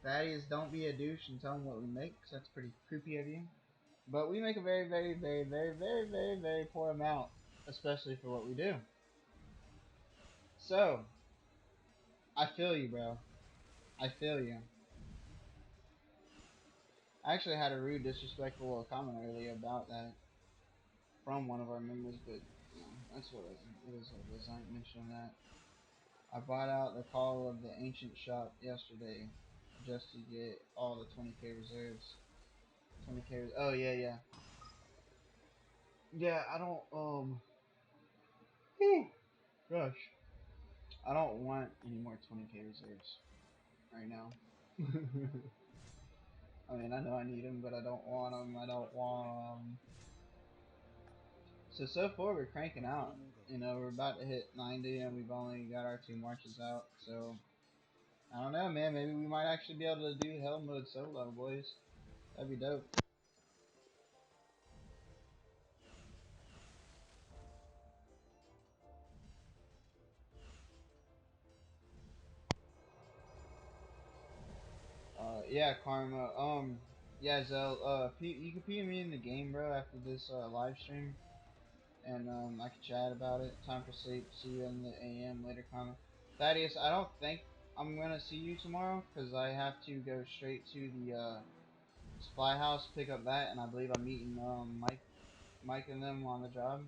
S1: Thaddeus, don't be a douche and tell him what we make, 'cause that's pretty creepy of you. But we make a very, very, very, very, very, very, very poor amount, especially for what we do. So, I feel you, bro. I feel you. I actually had a rude, disrespectful comment earlier about that from one of our members, but you know, that's what it is. What it is. I ain't mentioning that. I bought out the call of the ancient shop yesterday just to get all the 20k reserves. 20k. Oh yeah, yeah, yeah. I don't. Whew, gosh, I don't want any more 20k reserves right now. I mean, I know I need them, but I don't want them. I don't want them. So far we're cranking out. You know, we're about to hit 90, and we've only got our 2 marches out. So I don't know, man. Maybe we might actually be able to do hell mode solo, boys. That'd be dope. Yeah, Karma. Yeah, Zell. You can PM me in the game, bro, after this live stream, and I can chat about it. Time for sleep. See you in the AM later, Karma. Thaddeus, I don't think I'm gonna see you tomorrow because I have to go straight to the supply house, pick up that, and I believe I'm meeting Mike and them on the job.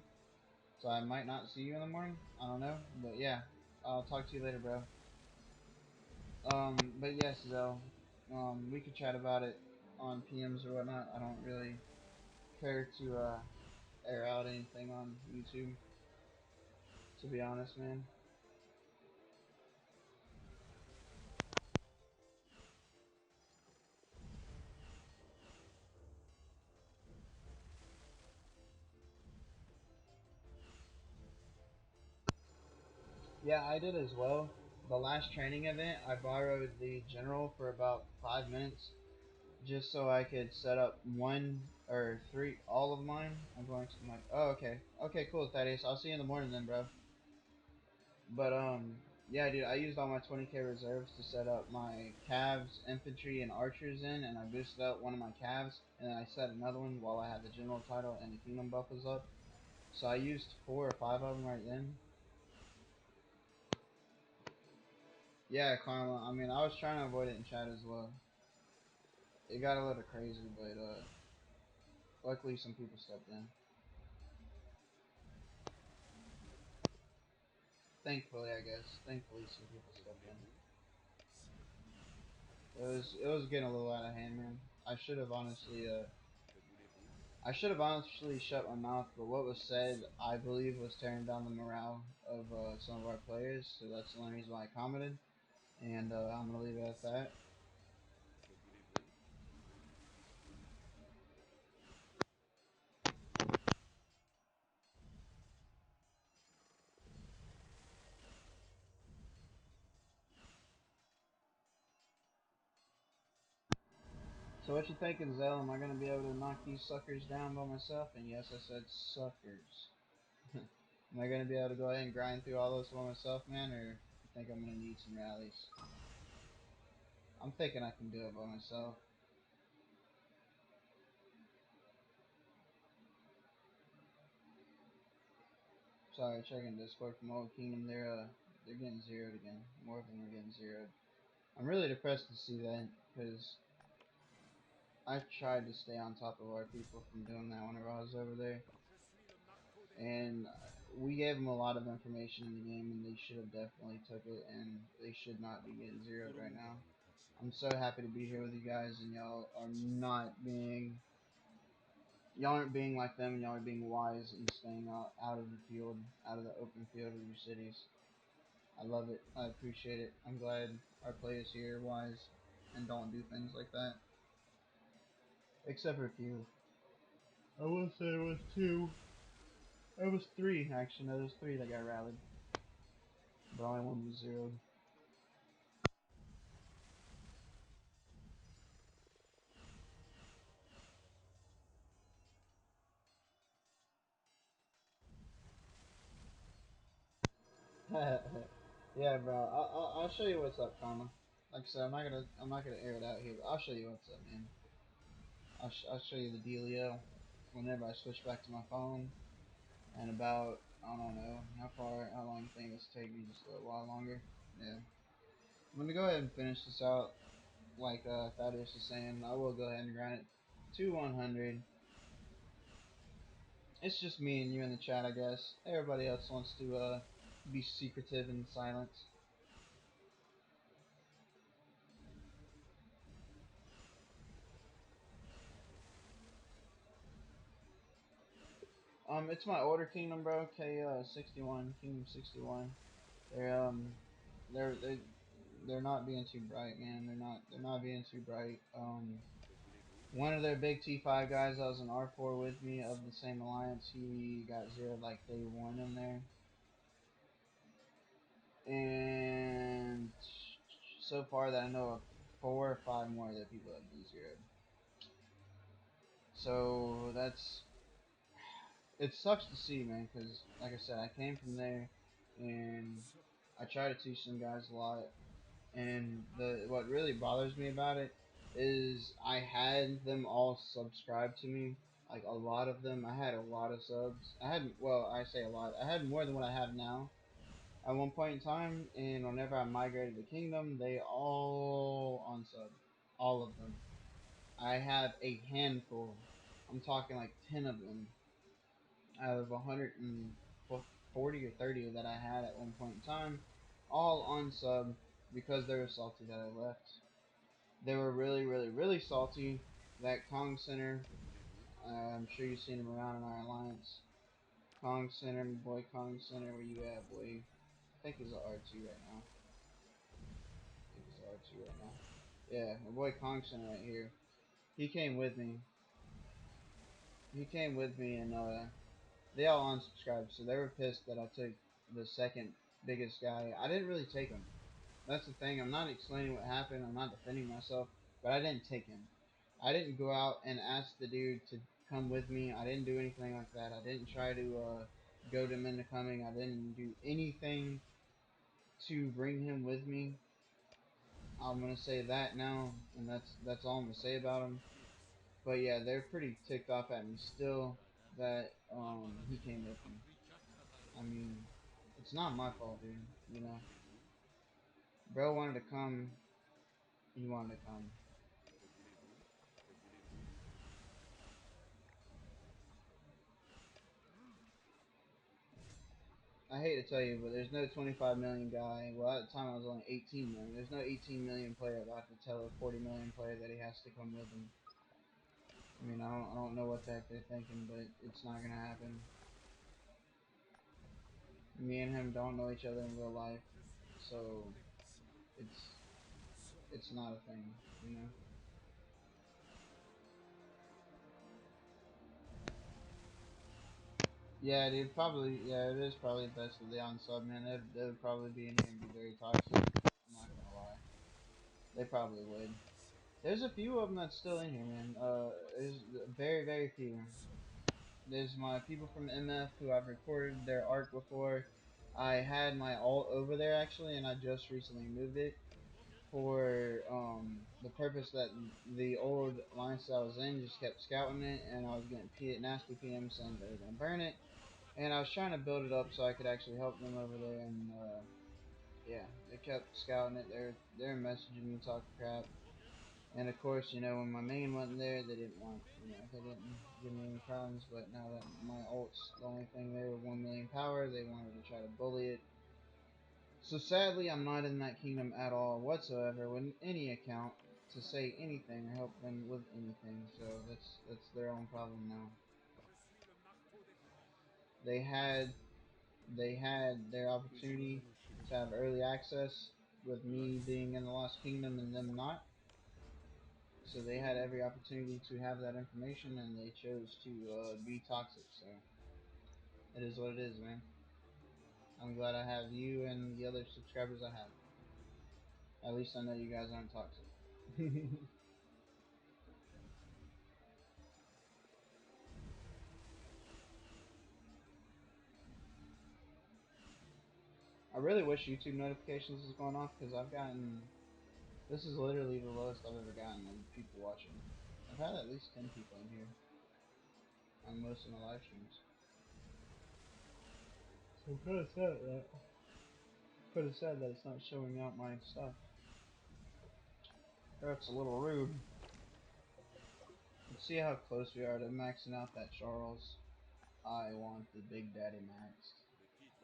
S1: So I might not see you in the morning. I don't know, but yeah, I'll talk to you later, bro. But yes, Zell. We could chat about it on PMs or whatnot. I don't really care to air out anything on YouTube, to be honest, man. Yeah, I did as well. The last training event, I borrowed the general for about 5 minutes just so I could set up one or three, all of mine. I'm going to my. Oh, okay. Okay, cool, Thaddeus. I'll see you in the morning then, bro. But yeah, dude, I used all my 20k reserves to set up my calves, infantry, and archers in, and I boosted out one of my calves, and then I set another one while I had the general title and the kingdom buff was up. So I used 4 or 5 of them right then. Yeah, Karma. I mean, I was trying to avoid it in chat as well. It got a little crazy, but luckily some people stepped in. Thankfully, I guess. Thankfully, some people stepped in. It was getting a little out of hand, man. I should have honestly I should have honestly shut my mouth, but what was said, I believe, was tearing down the morale of some of our players. So that's the only reason why I commented, and I'm gonna leave it at that. So what you thinking, Zell? Am I gonna be able to knock these suckers down by myself? And yes, I said suckers. Am I gonna be able to go ahead and grind through all those by myself, man, or you think I'm gonna need some rallies? I'm thinking I can do it by myself. Sorry, checking Discord from Old Kingdom. They're getting zeroed again. More of them are getting zeroed. I'm really depressed to see that because I tried to stay on top of our people from doing that whenever I was over there, and we gave them a lot of information in the game, and they should have definitely took it, and they should not be getting zeroed right now. I'm so happy to be here with you guys, and y'all aren't being like them. Y'all are being wise and staying out of the field, out of the open field of your cities. I love it. I appreciate it. I'm glad our players here are wise and don't do things like that. Except for a few. I will say it was two. It was three, actually. No, there was three that got rallied. But only one was zeroed. Yeah, bro. I'll show you what's up, Karma. Like I said, I'm not gonna air it out here, but I'll show you what's up, man. I'll show you the dealio whenever I switch back to my phone. And about, I don't know how long you think this will take me, just a little while longer. Yeah. I'm gonna go ahead and finish this out. Like Thaddeus is saying, I will go ahead and grind it to 100. It's just me and you in the chat, I guess. Everybody else wants to be secretive and silent. It's my older kingdom, bro. K 61, Kingdom 61. They're they're they they're not being too bright, man. They're not being too bright. One of their big T5 guys that was in R4 with me of the same alliance, he got zeroed like day one in there, and so far that I know of, 4 or 5 more of their people have been zeroed. So that's it sucks to see, man, because like I said, I came from there, and I try to teach some guys a lot. And the what really bothers me about it is I had them all subscribe to me, like a lot of them. I had a lot of subs. I say a lot. I had more than what I have now at one point in time. And whenever I migrated the kingdom, they all unsub, all of them. I have a handful. I'm talking like 10 of them out of 140 or 30 that I had at one point in time, all on sub because they were salty that I left. They were really, really, really salty. That Kong Center, I'm sure you've seen him around in our alliance. Kong Center, my boy Kong Center, where you at, boy? I think he's at R2 right now. I think he's at R2 right now. Yeah, my boy Kong Center right here. He came with me. He came with me, and they all unsubscribed, so they were pissed that I took the second biggest guy. I didn't really take him. That's the thing. I'm not explaining what happened. I'm not defending myself, but I didn't take him. I didn't go out and ask the dude to come with me. I didn't do anything like that. I didn't try to goad him into coming. I didn't do anything to bring him with me. I'm gonna say that now, and that's all I'm gonna say about him. But yeah, they're pretty ticked off at me still that he came with me. I mean, it's not my fault, dude. You know, bro wanted to come. He wanted to come. I hate to tell you, but there's no 25 million guy. Well, at the time I was only 18 million. There's no 18 million player about to tell a 40 million player that he has to come with him. I mean, I don't know what the heck they're thinking, but it's not gonna happen. Me and him don't know each other in real life, so it's it's not a thing, you know. Yeah, dude, probably. Yeah, it is probably best that they unsub, man. They'd probably be in here and be very toxic. I'm not gonna lie. They probably would. There's a few of them that's still in here, man. There's very, very few. There's my people from MF who I've recorded their arc before. I had my alt over there actually, and I just recently moved it for the purpose that the old alliance that I was in just kept scouting it, and I was getting nasty PMs saying they were gonna burn it, and I was trying to build it up so I could actually help them over there, and yeah, they kept scouting it. They're messaging me talking crap. And of course, when my main wasn't there, they didn't want, they didn't give me any problems. But now that my ult's the only thing there with 1 million power, they wanted to try to bully it. So sadly, I'm not in that kingdom at all whatsoever with any account to say anything or help them with anything. So that's their own problem now. They had they had their
S2: 藤原
S1: opportunity
S2: の秀
S1: to have early access with
S2: 来
S1: me
S2: 世
S1: being in the Lost Kingdom and them not. So they
S2: 子
S1: had
S2: 供
S1: every
S2: の
S1: opportunity to have that information, and they chose to
S2: 吉
S1: be
S2: さ
S1: toxic. So it is what it is, man. I'm glad I have you and the other subscribers I have. At least I know you guys aren't toxic. I really wish YouTube notifications was going off because I've gotten. This is literally the lowest I've ever gotten of people watching. I've had at least 10 people in here on most of my live streams. So I'm kind of sad that it's not showing out my stuff. That's a little rude. Let's see how close we are to maxing out that Charles. I want the Big Daddy maxed.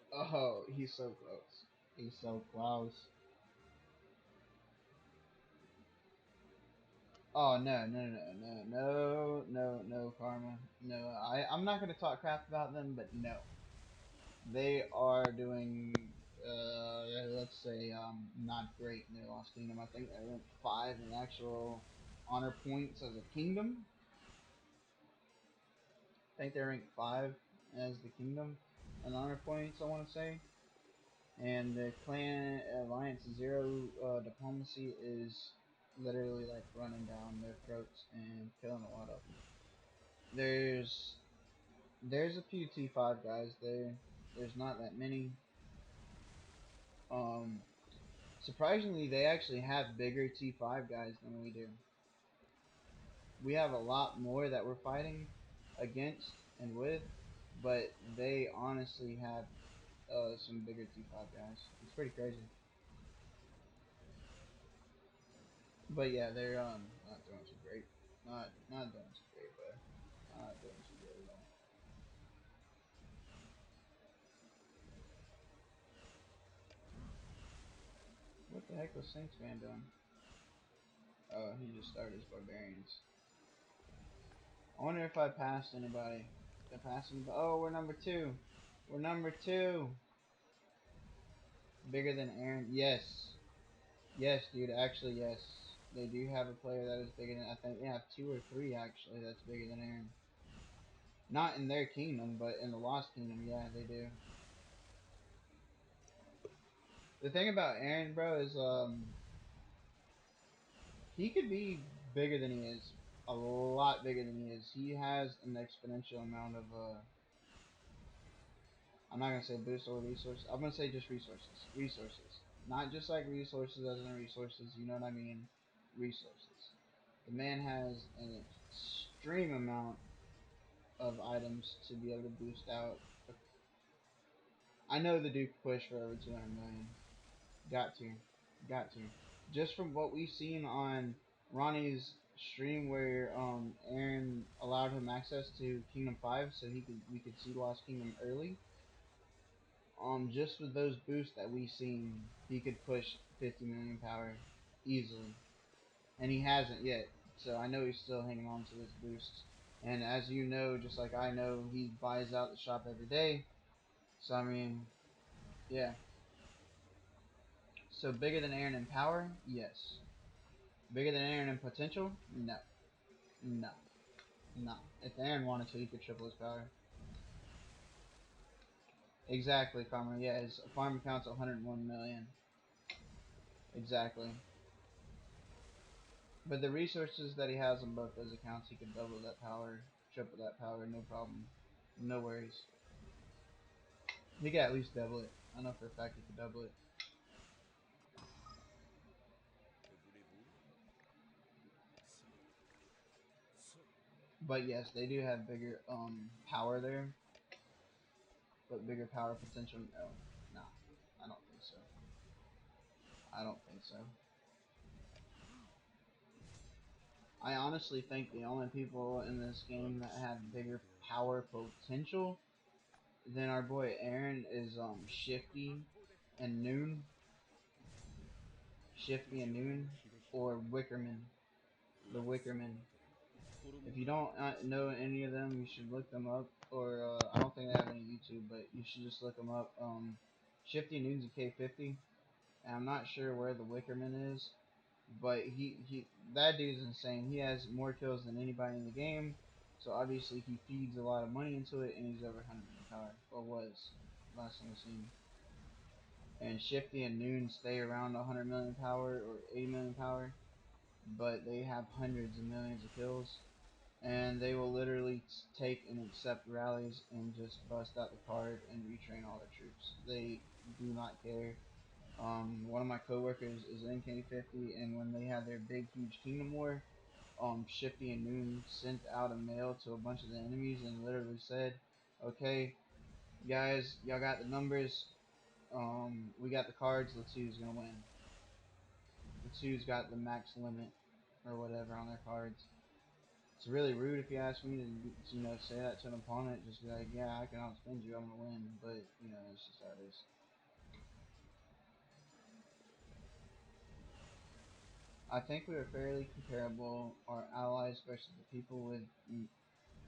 S2: レピーターの呼び
S1: Oh,
S2: 声が
S1: he's
S2: する
S1: so close. He's so close. Oh no, Karma. No, I'm not gonna talk crap about them, but no, they are doing let's say not great in their Lost Kingdom. I think they're ranked 5 in actual honor points as a kingdom. I think they're ranked 5 as the kingdom in honor points. I want to say. And the clan alliance zero diplomacy is literally like running down their throats and killing a lot of them. There's there's a few T5 guys there. There's not that many. Um, Surprisingly, they actually have bigger T5 guys than we do. We have a lot more that we're fighting against and with, but they honestly have some bigger T5 guys. It's pretty crazy. But yeah, they're not doing too great. Not doing too great, but not doing too great at all. What the heck was Saints Man doing? Oh, he just started his barbarians. I wonder if I passed anybody. Did I pass anybody? Oh, we're number 2. We're number 2. Bigger than Aaron? Yes. Yes, dude. Actually, yes. They do have a player that is bigger than. I think they have 2 or 3 actually. That's bigger than Aaron. Not in their kingdom, but in the Lost Kingdom, yeah, they do. The thing about Aaron, bro, is he could be bigger than he is. A lot bigger than he is. He has an exponential amount of I'm not gonna say boost or resources. I'm gonna say just resources. Resources. Not just like resources as in resources, you know what I mean? Resources. The man has an extreme amount of items to be able to boost out. I know the Duke push for over 200 million. Got to. Got to. Just from what we've seen on Ronnie's stream where Aaron allowed him access to Kingdom 5 so we could see Lost Kingdom early. Just with those boosts that we've seen, he could push 50 million power easily. And he hasn't yet. So I know he's still hanging on to this boost. And as you know, just like I know, he buys out the shop every day. So I mean, yeah. So bigger than Aaron in power? Yes. Bigger than Aaron in potential? No. No. No. If Aaron wanted to, he could triple his power. Exactly, Farmer. Yeah, his farm account's 101 million. Exactly. But the resources that he has on both those accounts, he could double that power, triple that power, no problem. No worries. He could at least double it. I know for a fact he could double it.
S2: Voulez-vous? Ça, ça.
S1: But yes, they do have bigger power there. But bigger power potential, no. No. I don't think so. I don't think so. I honestly think the only people in this game that
S2: 私
S1: have
S2: にま
S1: bigger
S2: である
S1: power potential than our boy Aaron is
S2: 私の
S1: Shifty
S2: 担当で
S1: and Noon, Shifty and
S2: 自分の
S1: Noon,
S2: 秀樹
S1: or Wickerman.
S2: は
S1: The
S2: 落差を
S1: Wickerman.
S2: もとに衣
S1: If you
S2: 川の
S1: don't
S2: 立
S1: know any of them, you should look them up. Or I don't think they have any YouTube, but you should just look them up. Shifty Noon's a K50, and I'm not sure where the Wickerman is, but he that dude's insane. He has more kills than anybody in the game, so obviously he feeds a lot of money into it, and he's over 100 million power, or was last time I seen. And Shifty and Noon stay around 100 million power or 80 million power, but they have hundreds of millions of kills, and they will literally take and accept rallies and just bust out the card and retrain all their troops. They do not care. One of my coworkers is in K50, and when they had their big, huge Kingdom War, Shifty and Noon sent out a mail to a bunch of the enemies and literally said, "Okay, guys, y'all got the numbers. We got the cards. Let's see who's gonna win. Let's see who's got the max limit or whatever on their cards." It's really rude if you ask me to, say that to an opponent. Just be like, "Yeah, I can outspend you. I'm gonna win," but it's just how it is. I think we are fairly comparable. Our allies versus the people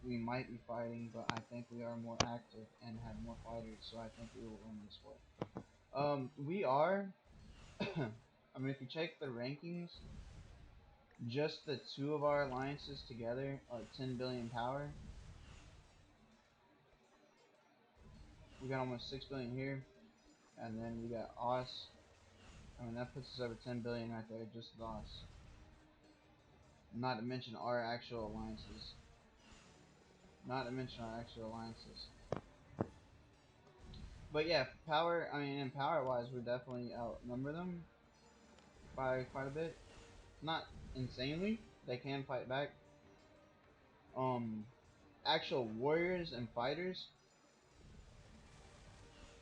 S1: we might be fighting, but I think we are more active and have more fighters, so I think we will win this war. We are. I mean, if you check the rankings, just the two of our alliances together are 10 billion power. We got almost 6 billion here, and then we got Os. I mean, that puts us over 10 billion right there, just with Os. Not to mention our actual alliances. Not to mention our actual alliances. But yeah, power. I mean, in power wise, we definitely outnumber them by quite a bit. Not insanely. They can fight back. Um, Actual warriors and fighters.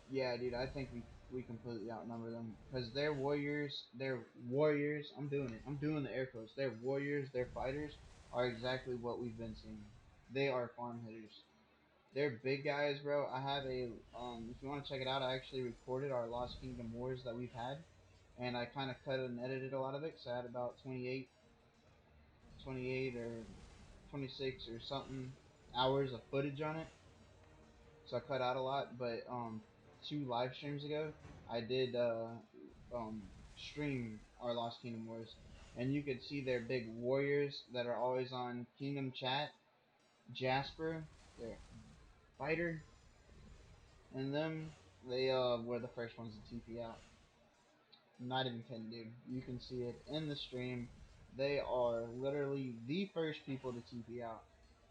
S1: Yeah, dude, I think we completely outnumber them because they're warriors. They're warriors. I'm doing it. I'm doing the air quotes. They're warriors. Their fighters are exactly what we've been seeing. They are farm hitters. They're big guys, bro. I have a If you want to check it out, I actually recorded our Lost Kingdom wars that we've had, and I kind of cut and edited a lot of it. So I had about 28 or 26 or something hours of footage on it. So I cut out a lot, but two live streams ago, I did stream our Lost Kingdom wars, and you could see their big warriors that are always on Kingdom chat. Jasper, their fighter, and them, they were the first ones to TP out. I'm not even kidding, dude. You can see it in the stream. They are literally the first people to TP out.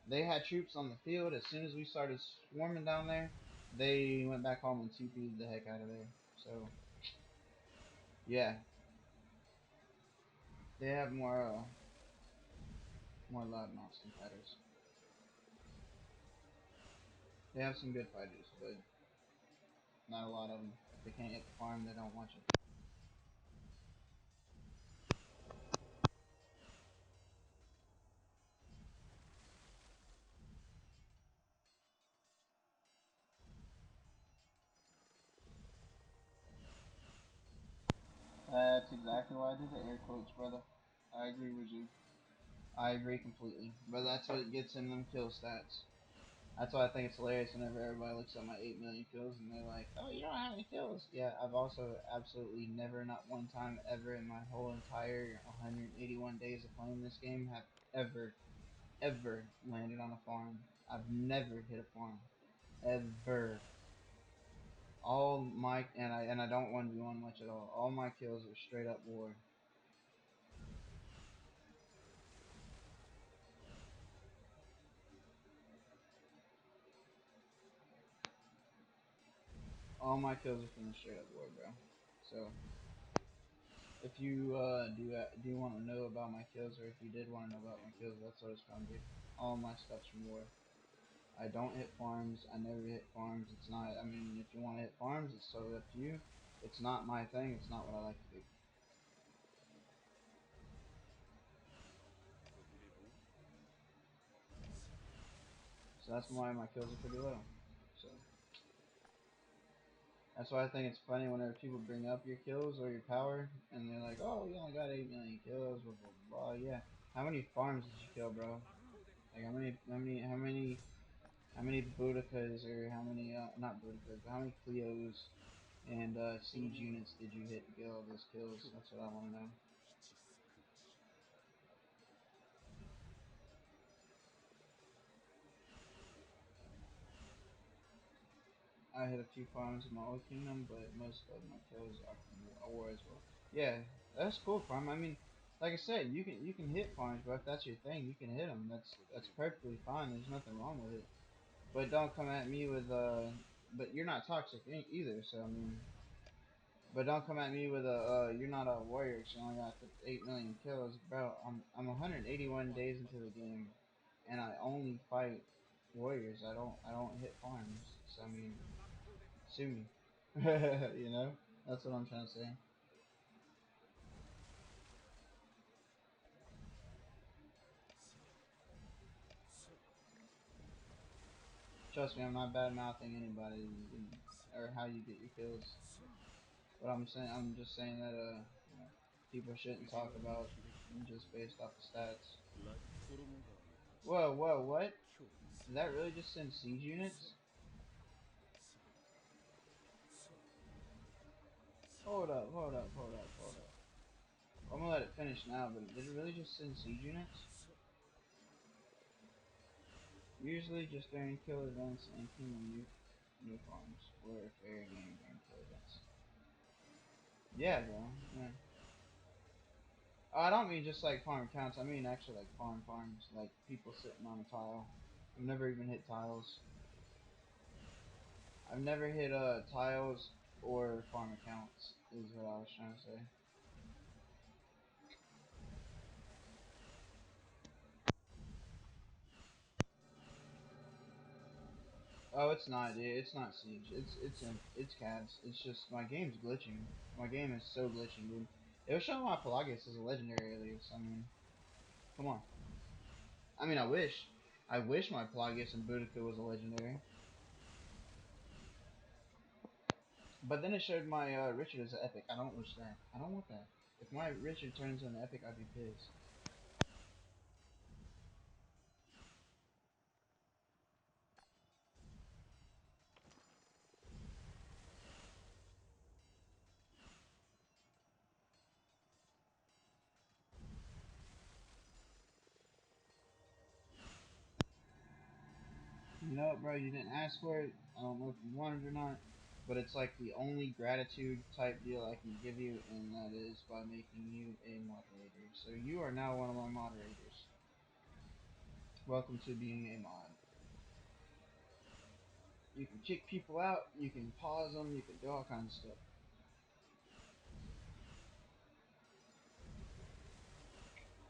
S1: They had troops on the field. As soon as we started swarming down there, they went back home and TP'd the heck out of there. So yeah, they have more loudmouths than fighters. They have some good fighters, but not a lot of them. If they can't hit the farm, they don't watch it. That's exactly why I did the air quotes, brother. I agree with you. I agree completely. But that's what gets him them kill stats. That's why I think it's hilarious whenever everybody looks at my 8 million kills and they're like, "Oh, you don't have any kills." Yeah, I've also absolutely never, not one time ever in my whole entire 181 days of playing this game, have ever landed on a farm. I've never hit a farm. Ever. All my and I don't 1v1 much at all. All my kills are straight up war. All my kills are from the straight up war, bro. So if you do want to know about my kills, or if you did want to know about my kills, that's what it's from, dude. All my stuff's from war. I don't hit farms. I never hit farms. It's not. I mean, if you want to hit farms, it's totally up to you. It's not my thing. It's not what I like to do.
S2: でもさ
S1: So that's
S2: そ
S1: why
S2: う
S1: my kills are pretty low. So That's why I think it's funny whenever people bring up your kills or your power, and they're like, "Oh, you only got 8 million kills." Blah blah blah. Yeah. How many farms did you kill, bro? Like how many Boudikas or how many not Boudikas, but how many Cleos and siege
S2: 衣が
S1: units did you hit to get all those kills?
S2: 今日
S1: That's what I want to know.
S2: 七すくうち
S1: I hit a few farms in my old kingdom, but most of my kills are from war as well. Yeah, that's cool, farm. I mean, like I said, you can hit farms, but if that's your thing, you can hit them. That's
S2: これで
S1: perfectly fine. There's nothing wrong with it. But don't come at me with But you're not toxic either, so I mean. But don't come at me with you're not a warrior 'cause you only got 8 million kills, bro. I'm 181 days into the game, and I only fight warriors. I don't hit farms. So I mean, sue me. You know, that's what I'm trying to say.
S2: さあさあ
S1: Trust me, I'm not bad mouthing anybody
S2: さ
S1: or
S2: あ
S1: how you get your kills.
S2: さあ
S1: But I'm just saying that you know, people shouldn't
S2: 藤原
S1: talk
S2: の
S1: about
S2: 秀樹が
S1: just based off the stats.
S2: 来衣川の立ち
S1: Whoa, whoa, what?
S2: 今日のせ
S1: Did that really just send siege
S2: さ
S1: units?
S2: あさあさあさ
S1: Hold
S2: あ
S1: up, hold up, hold up, hold
S2: さ
S1: up. I'm gonna let it finish now, but did it really just send siege units?
S2: あさあ
S1: Usually just during kill events and kingdom new farms were fair game during kill events. Yeah, bro. Yeah. I don't mean just like farm counts. I mean actually like farms, like people sitting on a tile. I've never even hit tiles. I've never hit tiles or farm accounts. Is what I was trying to say. Oh, it's not, dude. It's not siege. It's Cavs. It's just my game's glitching. My game is so glitching, dude. It was showing my Pelagius as a legendary earlier. So I mean, come on. I mean, I wish my Pelagius and Boudica was a legendary. But then it showed my Richard as an epic. I don't wish that. I don't want that. If my Richard turns into an epic, I'd be pissed. You know, bro, you didn't ask for it. I don't know if you wanted it or not. But it's like the only gratitude type deal I can give you, and that is by making you a moderator. So you are now one of my moderators. Welcome to being a mod. You can kick people out, you can pause them, you can do all kinds of stuff.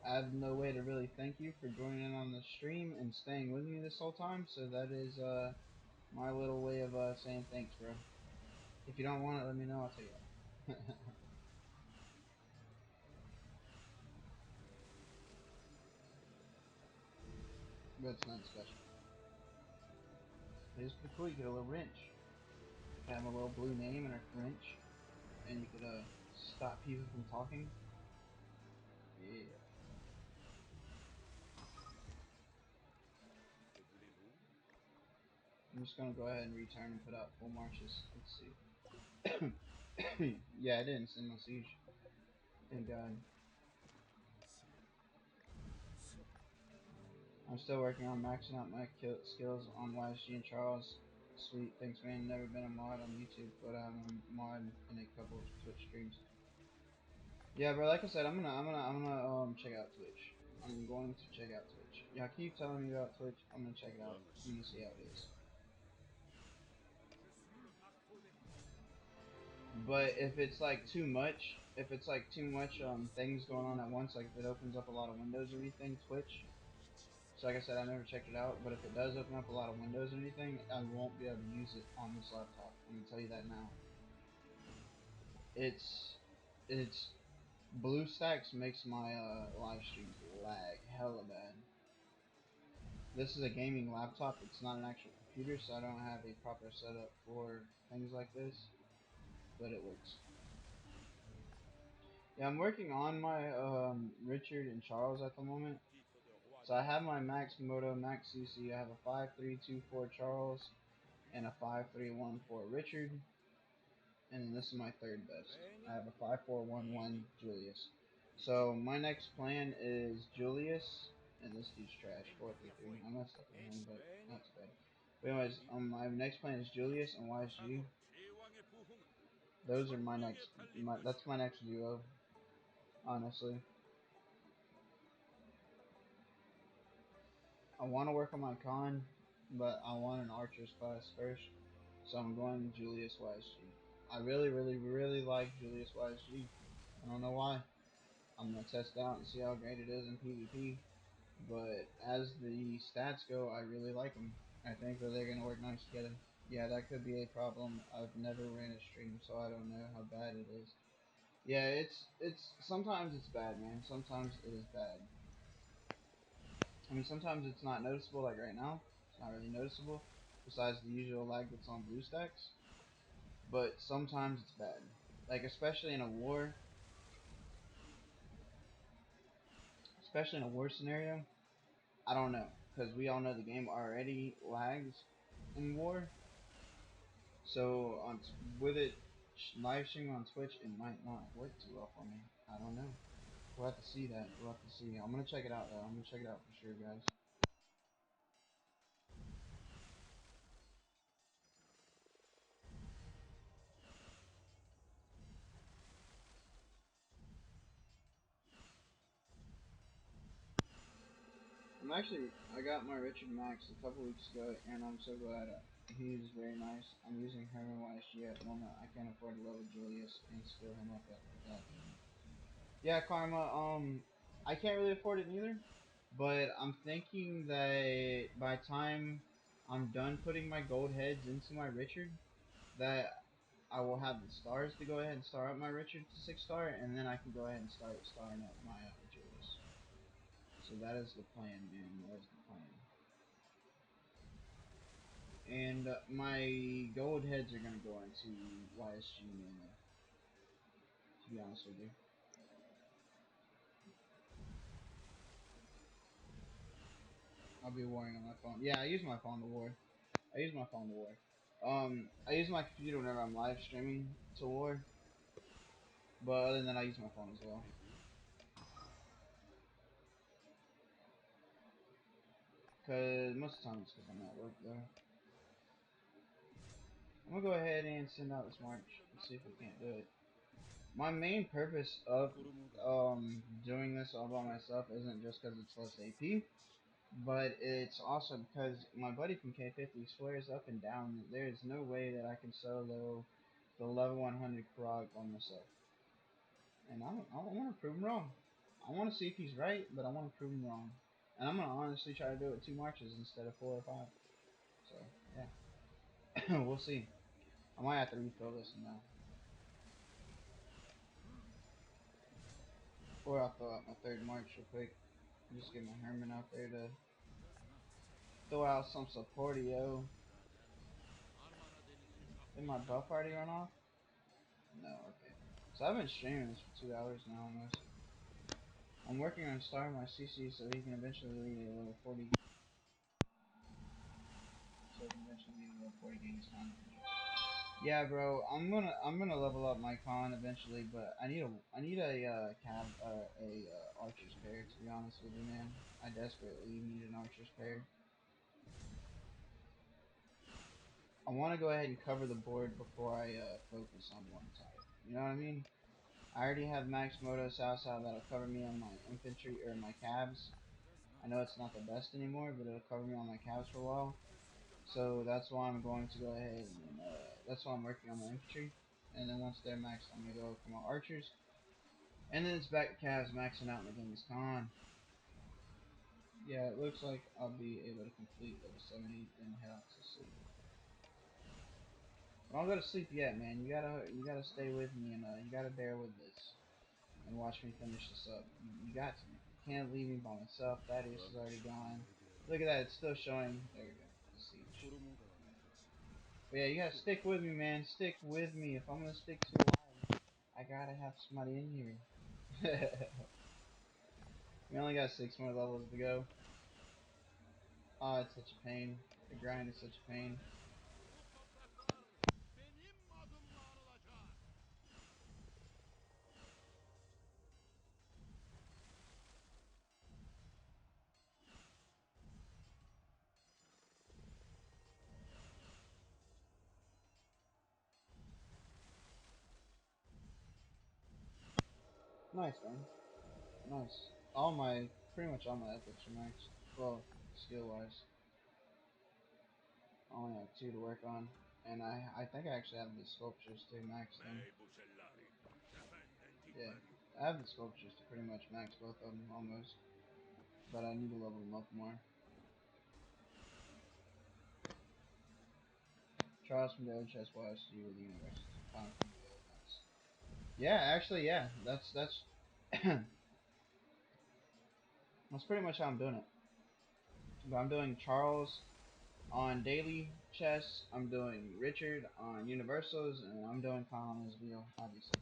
S1: I have no way to really thank you for joining on the stream and staying with me this whole time, so that is my little way of saying thanks, bro. If you don't want it, let me know. I'll take it. But it's nothing special. It is pretty cool. You get a little wrench. You can have a little blue name and a wrench, and you could stop people from talking. Yeah.
S2: 手ぶれを
S1: I'm just gonna go ahead and return and put out full marches. Let's see. Yeah, I didn't send my siege. Thank God.
S2: さあさあ
S1: I'm still working on maxing out my skills on YSG and Charles. Sweet, thanks man. Never been a mod on YouTube, but I'm a mod in a couple of Twitch streams. Yeah, bro. Like I said, I'm gonna check out Twitch. I'm going to check out Twitch. Y'all keep telling me about Twitch. I'm gonna check it out.
S2: 我が
S1: I'm
S2: 宿
S1: gonna see how
S2: 命
S1: it is.
S2: である
S1: But if it's like too much, if it's like too much things going on at once, like if it opens up a lot of windows or anything, Twitch.
S2: 七す
S1: So like I said, I never checked it out. But if it does open up a lot of windows or anything, I won't be able to use it on this laptop. I'm gonna tell you that now. It's BlueStacks makes my live streams lag hella bad. This is a gaming laptop. It's not an actual computer, so I don't have a proper setup for things like this. but it works. Yeah, I'm working on my Richard and Charles at the moment. So I have my Max Moto Max CC. I have a 5.324 Charles and a 5.314 Richard, and then this is my third best. I have a 5.411 Julius. So my next plan is Julius, and this dude's trash. 4.33. I messed up again, but not too bad. But anyways, my next plan is Julius and YSG. Those are my next. That's my next duo, honestly. I want to work on my con, but I want an archer's class first, so I'm going Julius YSG. I really, really, really like Julius YSG. I don't know why. I'm gonna test out and see how great it is in PvP. But as the stats go, I really like them. I think that they're gonna work nice together. Yeah, that could be a problem. I've never ran a stream, so I don't know how bad it is. Yeah, it's sometimes it's bad, man. Sometimes it is bad. I mean, sometimes it's not noticeable, like right now. It's not really noticeable, besides the usual lag that's on BlueStacks. But sometimes it's bad. Like, especially in a war scenario, I don't know. Because we all know the game already lags in war. So, with it live streaming on Twitch, it might not work too well for me. I don't know. We'll have to see that. We'll have to see. I'm gonna check it out though. I'm gonna check it out for sure, guys. I got my Richard Max a couple weeks ago, and I'm so glad. He's very nice. I'm using Herman YSG at the moment. I can't afford to level Julius and skill him up at that. Yeah, Karma. I can't really afford it neither, but I'm thinking that by time I'm done putting my gold heads into my Richard, that I will have the stars to go ahead and star up my Richard to 6 star, and then I can go ahead and start starring up my Julius. So that is the plan, man. That is the plan. And my gold heads are gonna go into YSG mainly. To be honest with you, I'll be warring on my phone. Yeah, I use my phone to war. I use my phone to war. I use my computer whenever I'm live streaming to war. But other than that, I use my phone as well. Cause most of the time it's because I'm at work though. I'm gonna go ahead and send out this march and see if we can't do it. My main purpose of doing this all by myself isn't just because it's less AP, but it's also because my buddy from K50 swears up and down that there is no way that I can solo the level 100 karauk by myself. And I want to prove him wrong. I want to see if he's right, but I want to prove him wrong. And I'm gonna honestly try to do it 2 marches instead of 4 or 5. So yeah, we'll see. I might have to refill this now, or I'll throw out my third march real quick. Just get my Herman out there to throw out some supportio. Did my buff already run off? No, okay. So I've been streaming this for 2 hours now almost. I'm working on starting my CC so he can eventually lead a level 40. So he can eventually lead a level 40 game this time. Yeah, bro. I'm gonna level up my con eventually, but I need a cab a archer's pair, to be honest with you, man. I desperately need an archer's pair. I want to go ahead and cover the board before I focus on one type. You know what I mean? I already have Max Moto Southside that'll cover me on my infantry or my cabs. I know it's not the best anymore, but it'll cover me on my cabs for a while. So that's why I'm going to go ahead and that's why I'm working on my infantry. And then once they're maxed, I'm gonna go for my archers. And then it's back to cabs maxing out my Genghis Khan. Yeah, it looks like I'll be able to complete level 70, then head out to sleep. But I'll go to sleep yet, man. You gotta stay with me and you gotta bear with this and watch me finish this up. You got to. You can't leave me by myself. Thaddeus is already gone. Look at that. It's still showing. There we go. The siege. But yeah, you gotta stick with me, man. Stick with me. If I'm gonna stick to live, I gotta have somebody in here. We only got 6 more levels to go. Oh, it's such a pain. The grind is such a pain.
S2: Bu topraklar benim adımla anılacak.
S1: Nice, man. Nice. Pretty much all my epics are maxed. Well, skill wise. I only have two to work on. And I think I actually have the sculptures to max them.
S2: Bey bu sellari. Efendim
S1: Yeah.
S2: tikmeri.
S1: I have the sculptures to pretty much max both of them almost. But I need to level them up more. Trials from the other chest wise to do with the universe. Final from the elements. Yeah, actually, yeah. That's that's pretty much how I'm doing it. But I'm doing Charles on daily chess. I'm doing Richard on universals, and I'm doing Kyle on his wheel, obviously.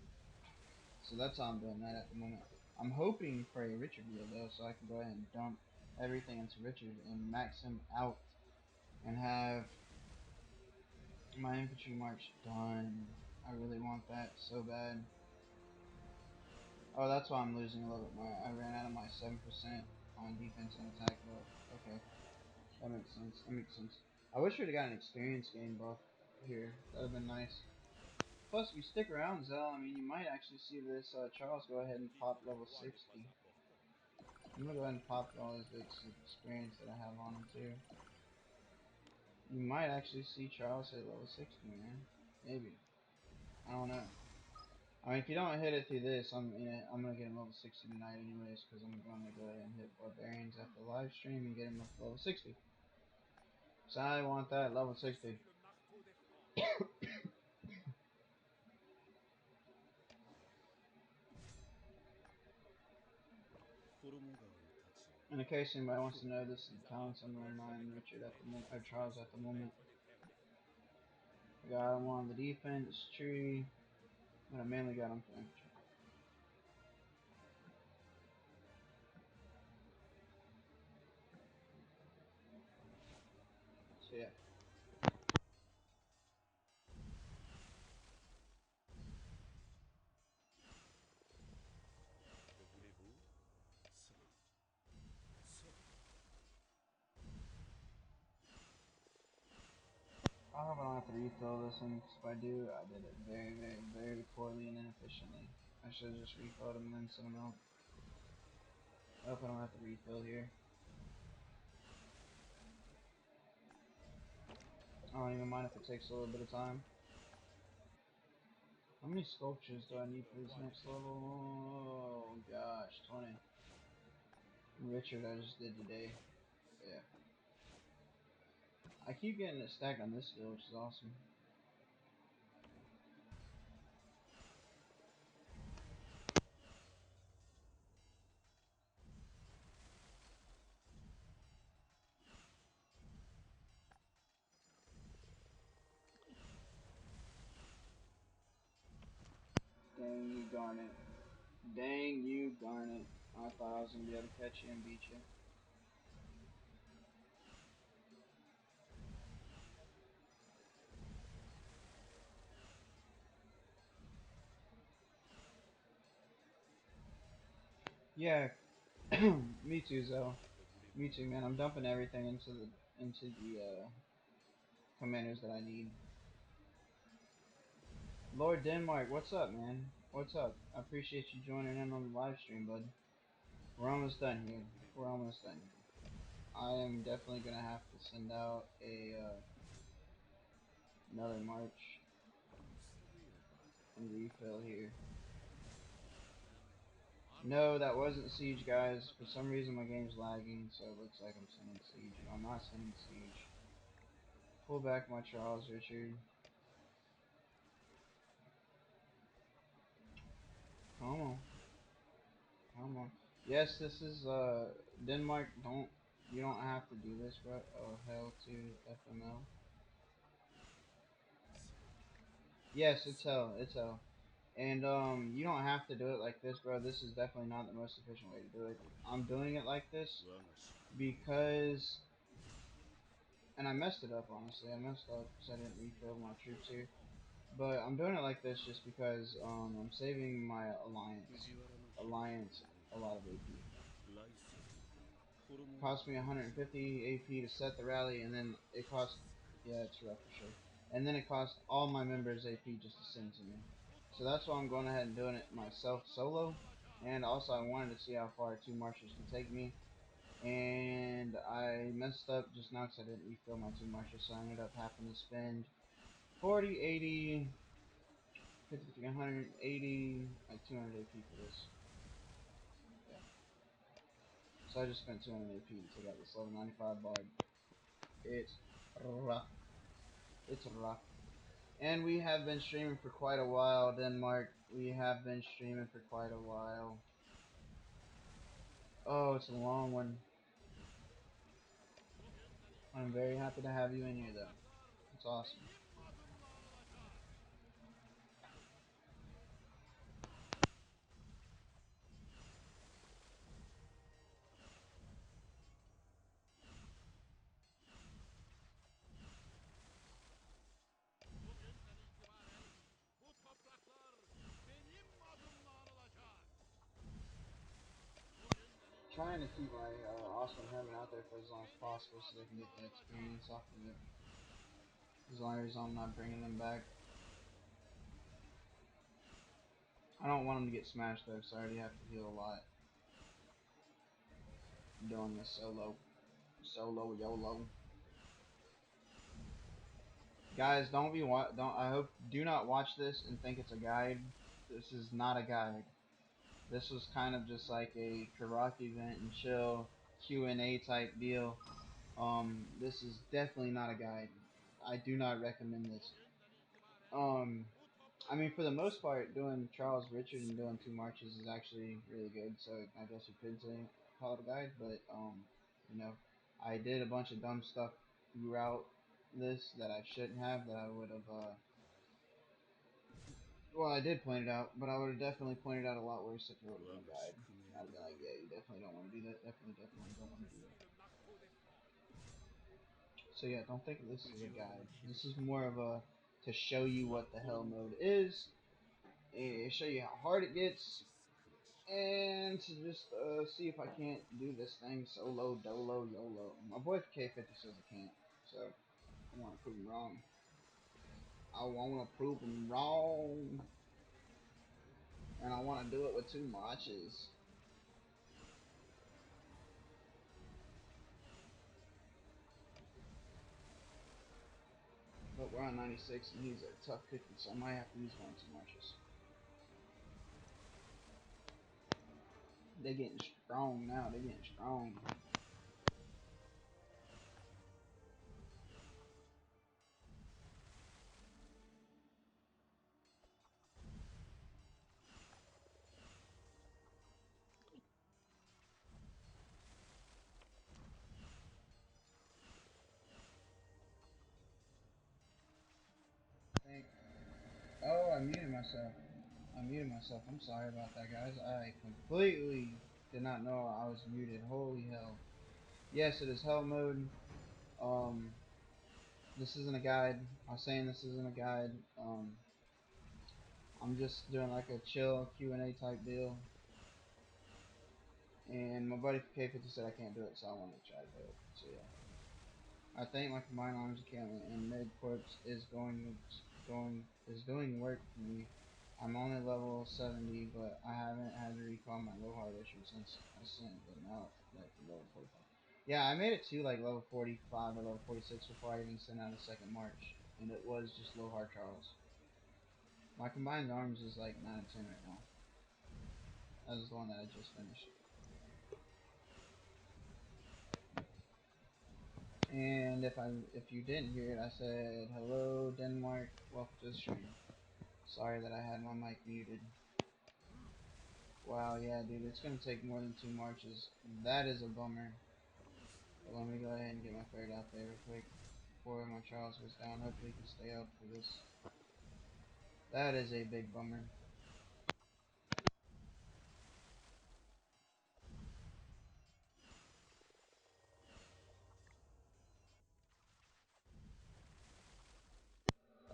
S1: So that's how I'm doing that at the moment. I'm hoping for a Richard wheel though, so I can go ahead and dump everything into Richard and max him out and have my infantry march done. I really want that so bad. Oh, that's why I'm losing a little bit more. I ran out of my 7% on defense and attack, but okay. That makes sense. That makes sense. I wish we'd have got an experience game buff here. That would have been nice. Plus, if you stick around, Zell, I mean, you might actually see this Charles go ahead and pop level 60. I'm gonna go ahead and pop all this experience that I have on him too. You might actually see Charles hit level 60, man. Maybe. I don't know. I mean, if you don't hit it through this, I'm gonna get him level 60 tonight anyways, because I'm gonna go ahead and hit Barbarians after the live stream and get him up to level 60. So I want that level 60. In case anybody wants to know, this is the talents I'm running mine Richard at the moment, or Charles at the moment. I got him on the defense tree, but I mainly got him for infantry. So yeah. I hope I don't have to refill this one, because if I do, I did it very, very, very poorly and inefficiently. I should have just refilled them and then sent them out. I hope I don't have to refill here. I don't even mind if it takes a little bit of time. How many sculptures do I need for this next level? Oh gosh, 20. Richard I just did today. Yeah. I keep getting it stacked on this skill, which is awesome. Dang you, Garnet. Dang you, Garnet. I thought I was gonna be able to catch you and beat you. Yeah, me too, Zo. Me too, man. I'm dumping everything into the commanders that I need. Lord Denmark, what's up, man? What's up? I appreciate you joining in on the live stream, bud. We're almost done here. We're almost done here. I am definitely gonna have to send out a another march and refill here. No, that wasn't Siege, guys. For some reason, my game's lagging, so it looks like I'm sending Siege. But I'm not sending Siege. Pull back my Charles, Richard. Come on. Come on. Yes, this is Denmark. You don't have to do this, bro. Oh hell to FML. Yes, it's hell. It's hell. And you don't have to do it like this, bro. This is definitely not the most efficient way to do it. I'm doing it like this
S2: 我が宿命は
S1: because, and I messed it up honestly. I messed up because I didn't refill my troops here. But I'm doing it like this just because I'm saving my
S2: 藤原の秀樹の
S1: alliance
S2: 思い
S1: a lot of AP.
S2: 来世に
S1: It
S2: 衣
S1: cost
S2: 川
S1: me
S2: の立場
S1: 150 AP to set the rally, and then it
S2: 打ち
S1: cost
S2: 尽く
S1: yeah,
S2: し
S1: it's rough for sure. And then it cost all my members AP just to send to me. So that's why I'm going ahead and doing it myself solo. And also I wanted to see how far two marshals could take me. And I messed up just now because I didn't refill my two marshals, so I ended up having to spend 40, 80, 50, 180, like 200 AP for this. Yeah. So I just spent 200 AP to take out this level 95 bard. It's rough. It's rough. And we have been streaming for quite a while, Denmark. We have been streaming for quite a while. Oh, it's a long one. I'm very happy to have you in here, though. It's awesome. Trying to keep my Osman Herman out there for as long as possible so they can get the experience off of it. As long as I'm not bringing them back. I don't want them to get smashed though, so I already have to heal a lot. I'm doing this solo. Solo YOLO. Guys, don't I hope do not watch this and think it's a guide. This is not a guide. This was kind of just like a karauk event and chill Q&A type deal. This is definitely not a guide. I do not recommend this. Um, I mean, for the most part, doing Charles Richard and doing two marches is actually really good. So I guess you could say call it a guide, but you know, I did a bunch of dumb stuff throughout this that I shouldn't have. That I would have. Well, I did point it out, but I would have definitely pointed out a lot worse if it would have
S2: 我
S1: been a
S2: が
S1: guide.
S2: 宿命
S1: I'd have
S2: で
S1: been
S2: あ
S1: like,
S2: る
S1: yeah, you definitely don't want to do that. Definitely don't want to do that. So yeah, don't think this is a
S2: 藤原の
S1: guide.
S2: 秀
S1: This
S2: 樹
S1: is
S2: の
S1: more
S2: 思
S1: of
S2: い
S1: a to show you what the hell
S2: 衣
S1: mode
S2: 川の立
S1: is,
S2: 場
S1: and
S2: 今
S1: show
S2: 日
S1: you how hard it
S2: 打ち
S1: gets,
S2: 尽くし
S1: and to just see if I can't do this thing solo, dolo, YOLO. My boy K50 says I can't, so I want to prove him wrong. I want to prove him wrong, and I want to do it with two matches. But we're on 96, and he's a tough cookie, so I might have to use one or two marches. They're getting strong now. They're getting strong. Oh, I muted myself. I muted myself. I'm sorry about that, guys. I completely did not know I was muted. Holy hell. Yes, it is hell mode. Um, this isn't a guide. I was saying this isn't a guide. I'm just doing like a chill Q&A type deal. And my buddy K50 said I can't do it, so I wanted to try to do it. So yeah. I think my combined arms account and med corps is doing work for me. I'm only level 70, but I haven't had to recall my low hard issue since I sent them out like level 45. Yeah, I made it to like level 45 or level 46 before I even sent out a second march, and it was just low hard Charles. My combined arms is like 9 and 10 right now. That was the one that I just finished. And if you didn't hear it, I said hello Denmark, welcome to the stream. Sorry that I had my mic muted. Wow, yeah, dude, it's gonna take more than two marches. That is a bummer. But let me go ahead and get my third out there real quick before my Charles goes down. Hopefully, he can stay up for this. That is a big bummer.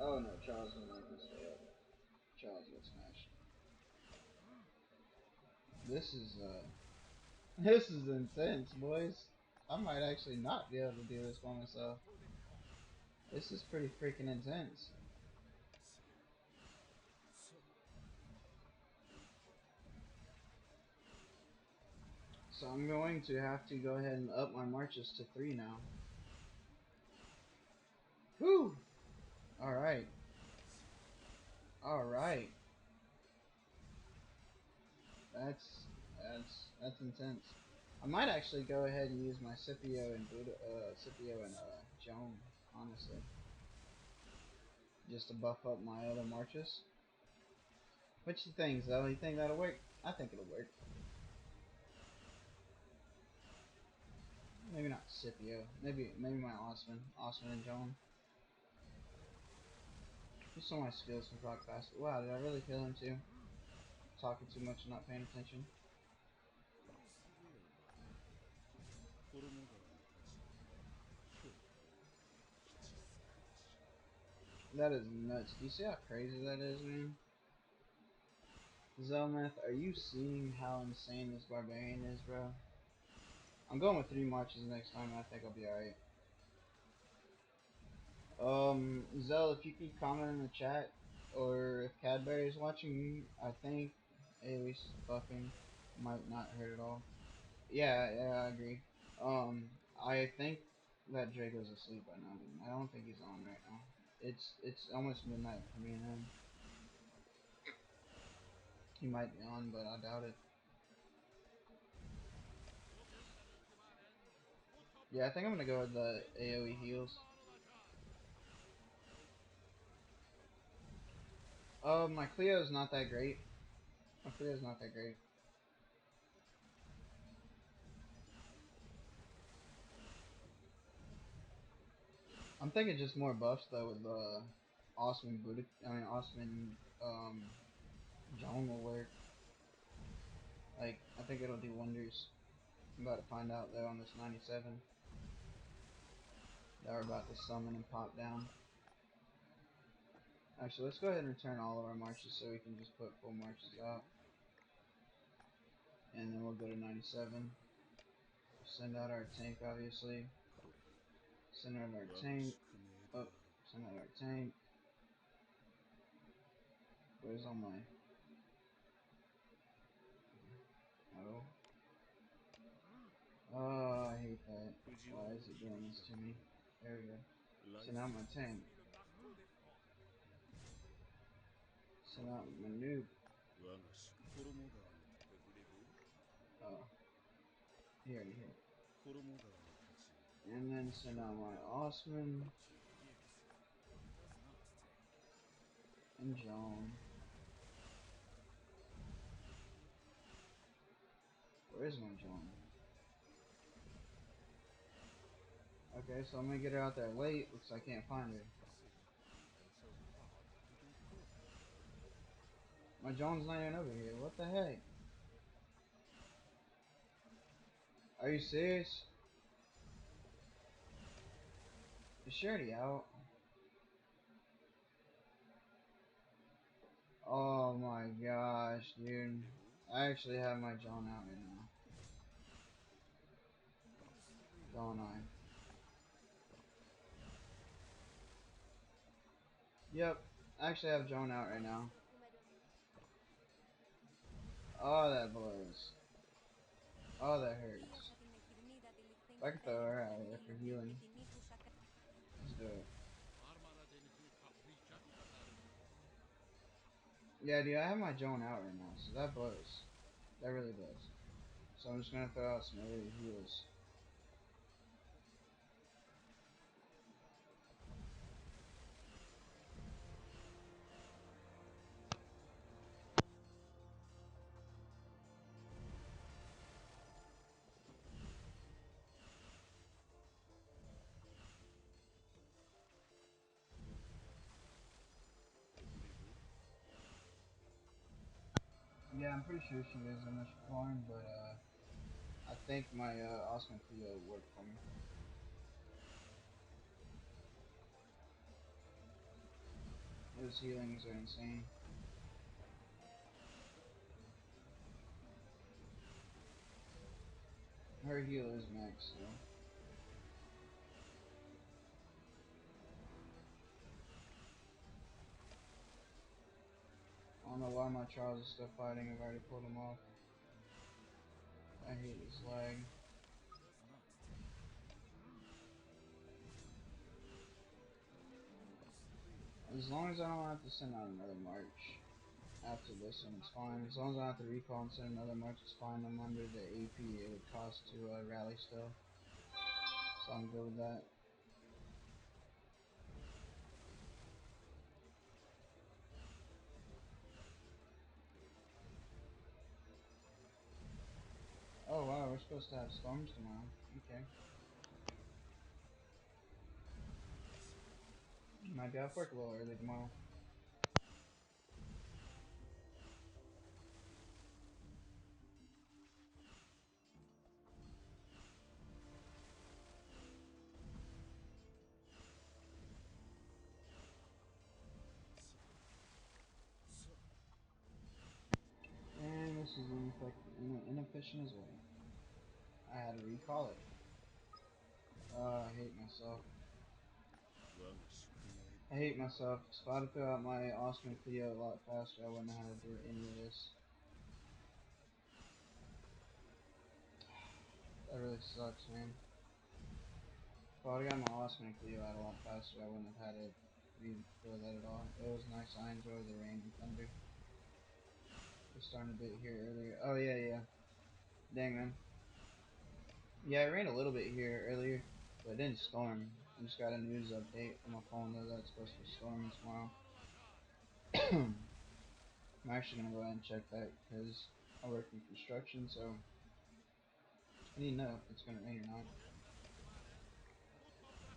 S1: Oh no, Charles didn't like this stay up. Charles got smashed. This is this is intense, boys. I might actually not be able to do this by myself. This is pretty freaking intense. So I'm going to have to go ahead and up my marches to 3 now. Whew! Alright. Alright. That's that's intense. I might actually go ahead and use my Scipio and Joan, honestly. Just to buff up my other marches. What you think, Zoe? You think that'll work? I think it'll work. Maybe not Scipio. Maybe my Osman and Joan. Just so my skills can proc faster. Wow, did I really kill him too? Talking too much and not paying attention. That is nuts. Do you see how crazy that is, man? Zelmeth, are you seeing how insane this barbarian is, bro? I'm going with 3 marches next time, and I think I'll be alright. Zell, if you could comment in the chat, or if Cadbury is watching, I think AoE's buffing might not hurt at all. Yeah, I agree. I think that Draco's asleep right now. I don't think he's on right now. It's almost midnight for me and him. He might be on, but I doubt it. Yeah, I think I'm gonna go with the AoE heals. My Cleo's not that great. My Cleo's not that great. I'm thinking just more buffs though with Osman Buddha. I mean Osman Joan will work. Like I think it'll do wonders. I'm about to find out though on this 97 that we're about to summon and pop down. Actually, let's go ahead and return all of our marches so we can just put full marches out, and then we'll go to 97. Send out our tank, obviously. Send out our tank. Oh, send out our tank. Where's all my? Oh. Oh, I hate that. Why is it doing this to me? There we go. Send out my tank. Send out my noob. Oh, he already hit. And then send out my Osman and John. Where's my John? Okay, so I'm gonna get her out there late. Looks like I can't find her. My John's not even over here. What the heck? Are you serious? Is she already out? Oh my gosh, dude. I actually have my John out right now. Don't I? Yep. I actually have Joan out right now. Oh, that blows. Oh, that hurts. If I could throw her out there for healing. Let's do it. Yeah, dude, I have my Joan out right now, so that blows. That really does. So I'm just gonna throw out some area heals. Yeah, I'm pretty sure she is in this form, but I think my Osman Cleo worked for me. Those healings are insane. Her heal is max, so I don't know why my Charles is still fighting. I've already pulled him off. I hate this lag. As long as I don't have to send out another march after this one, it's fine. As long as I don't have to recall and send another march, it's fine. I'm under the AP it would cost to rally still, so I'm good with that. Oh wow, we're supposed to have storms tomorrow. Okay. Might be off work a little early tomorrow. And this is inefficient as well. I had to recall it. I hate myself. I hate myself. If I had to fill out my Oscar and Cleo a lot faster, I wouldn't have had to do any of this. That really sucks, man. If I would have got my Oscar and Cleo out a lot faster, I wouldn't have had to refill that at all. It was nice. I enjoyed the rain and thunder. We're starting a bit here earlier. Oh, yeah, yeah. Dang, man. Yeah, it rained a little bit here earlier, but it didn't storm. I just got a news update on my phone that it's supposed to be storming tomorrow. I'm actually gonna go ahead and check that because I work in construction, so I need to know if it's gonna rain or not.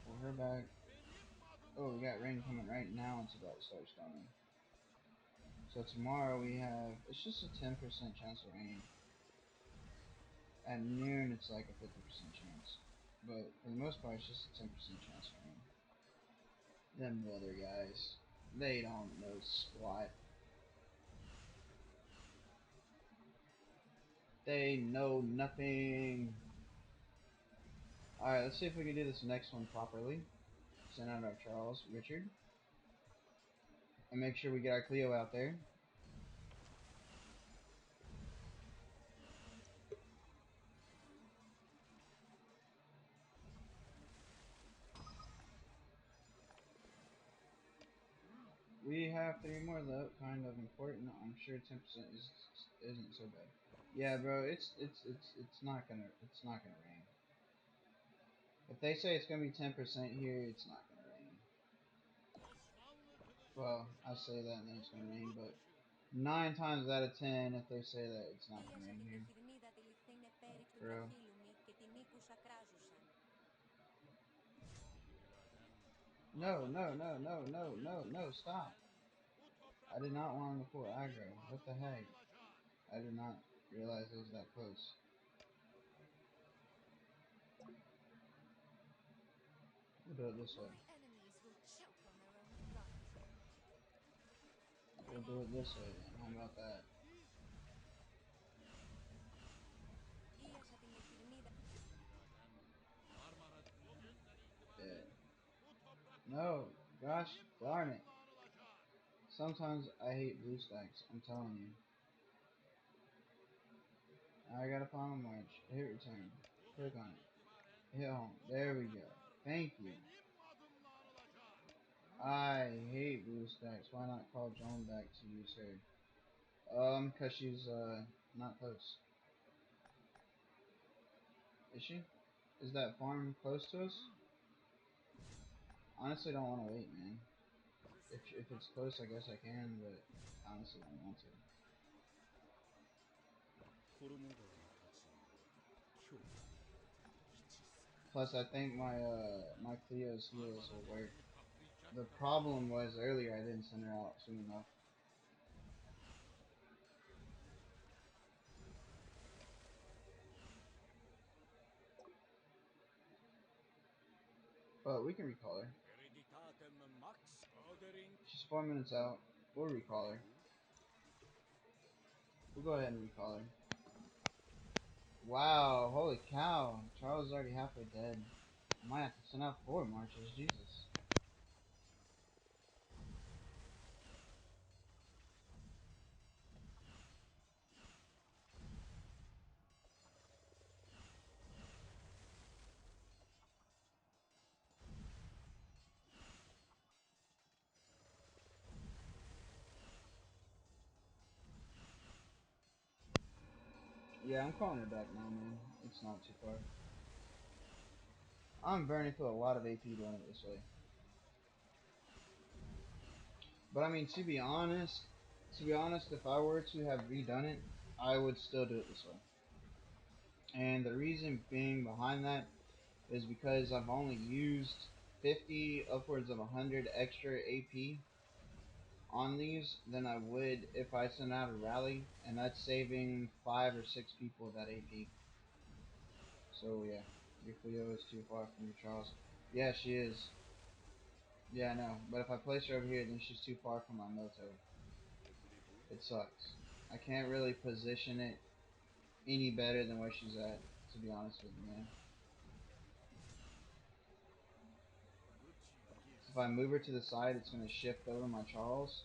S1: Pull her back. Oh, we got rain coming right now. It's about to start storming. So tomorrow we have, it's just a 10% chance of rain. At noon, it's like a 50% chance. But for the most part, it's just a 10% chance of rain. Them weather guys, they don't know squat. They know nothing. Alright, let's see if we can do this next one properly. Send out our Charles Richard. And make sure we get our Cleo out there. We have three more though, kind of important. I'm sure 10% isn't so bad. Yeah, bro, it's not gonna rain. If they say it's gonna be 10% here, it's not gonna rain. Well, I say that and then it's gonna rain, but 9 times out of 10, if they say that, it's not gonna rain here. Bro. No, no, no, no, no, no, no, stop. I did not want him to pull aggro. What the heck? I did not realize it was that close. We'll do it this way. We'll do it this way then. How about that? Yeah. No, gosh darn it. Sometimes I hate blue stacks. I'm telling you. I got a final march. Hit return. Click on it. Hit home. There we go. Thank you. I hate blue stacks. Why not call Joan back to use her? Cause she's not close. Is she? Is that farm close to us? Honestly, don't want to wait, man. If it's close, I guess I can, but honestly, don't want to. Plus, I think my Cleo's heals will work. The problem was earlier I didn't send her out soon enough. But we can recall her.
S2: Hereditatem max orderint.
S1: She's 4 minutes out. We'll recall her.
S2: Voulez-vous?
S1: We'll go ahead and recall her. Wow, holy cow. Charles is already halfway dead. I might have to send out 4 marches, Jesus. Yeah, I'm calling her back now, man. It's not too far. I'm burning through a lot of AP doing it this way. But I mean, to be honest, if I were to have redone it, I would still do it this way. And the reason being behind that is because I've only used 50, upwards of 100 extra AP on these than I would if I sent out a rally, and that's saving 5 or 6 people of that AP. So yeah, your Cleo is too far from your Charles. Yeah, she is. Yeah, I know. But if I place her over here, then she's too far from my military.
S2: Que voulez-vous?
S1: It sucks. I can't really position it any better than where she's at, to be honest with you, man.
S2: Veux-tu
S1: If I move
S2: guérir?
S1: her to the side, it's going to shift over my Charles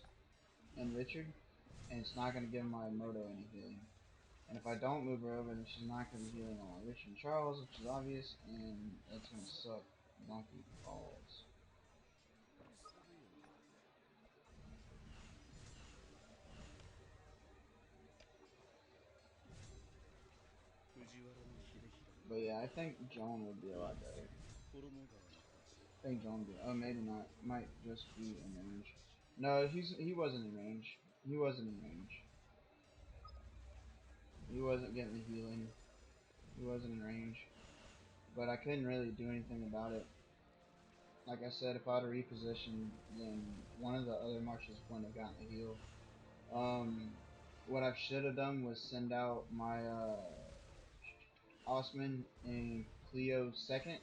S1: and Richard, and it's not going to give my Moto any healing. And if I don't move her over, then she's not going to be healing on my Richard and Charles, which is obvious, and that's going to suck donkey balls. But yeah, I think Joan would be a lot better. I think Joan would be. Oh, maybe not. Might just be in range. No, he wasn't in range. He wasn't in range. He wasn't getting the healing. He wasn't in range. But I couldn't really do anything about it. Like I said, if I'd have repositioned, then one of the other marshals wouldn't have gotten the heal. Um, what I should have done was send out my Osman and Cleo second,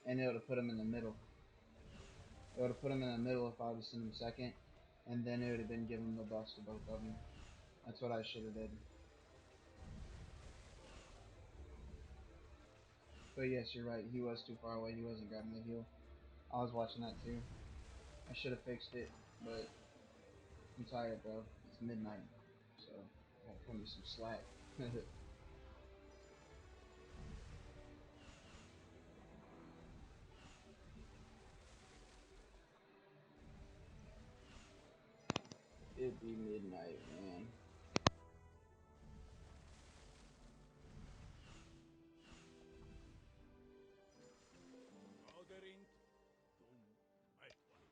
S1: and it would have put him in the middle. It would have put him in the middle if I would have sent him second, and then it would have been giving the buffs to both of them. That's what I should have did. But yes, you're right. He was too far away. He wasn't grabbing the heal. I was watching that too. I should have fixed it, but I'm tired, bro. It's midnight, so I gotta cut me some slack. It'd be midnight, man.
S2: Orderint. Dum aequant.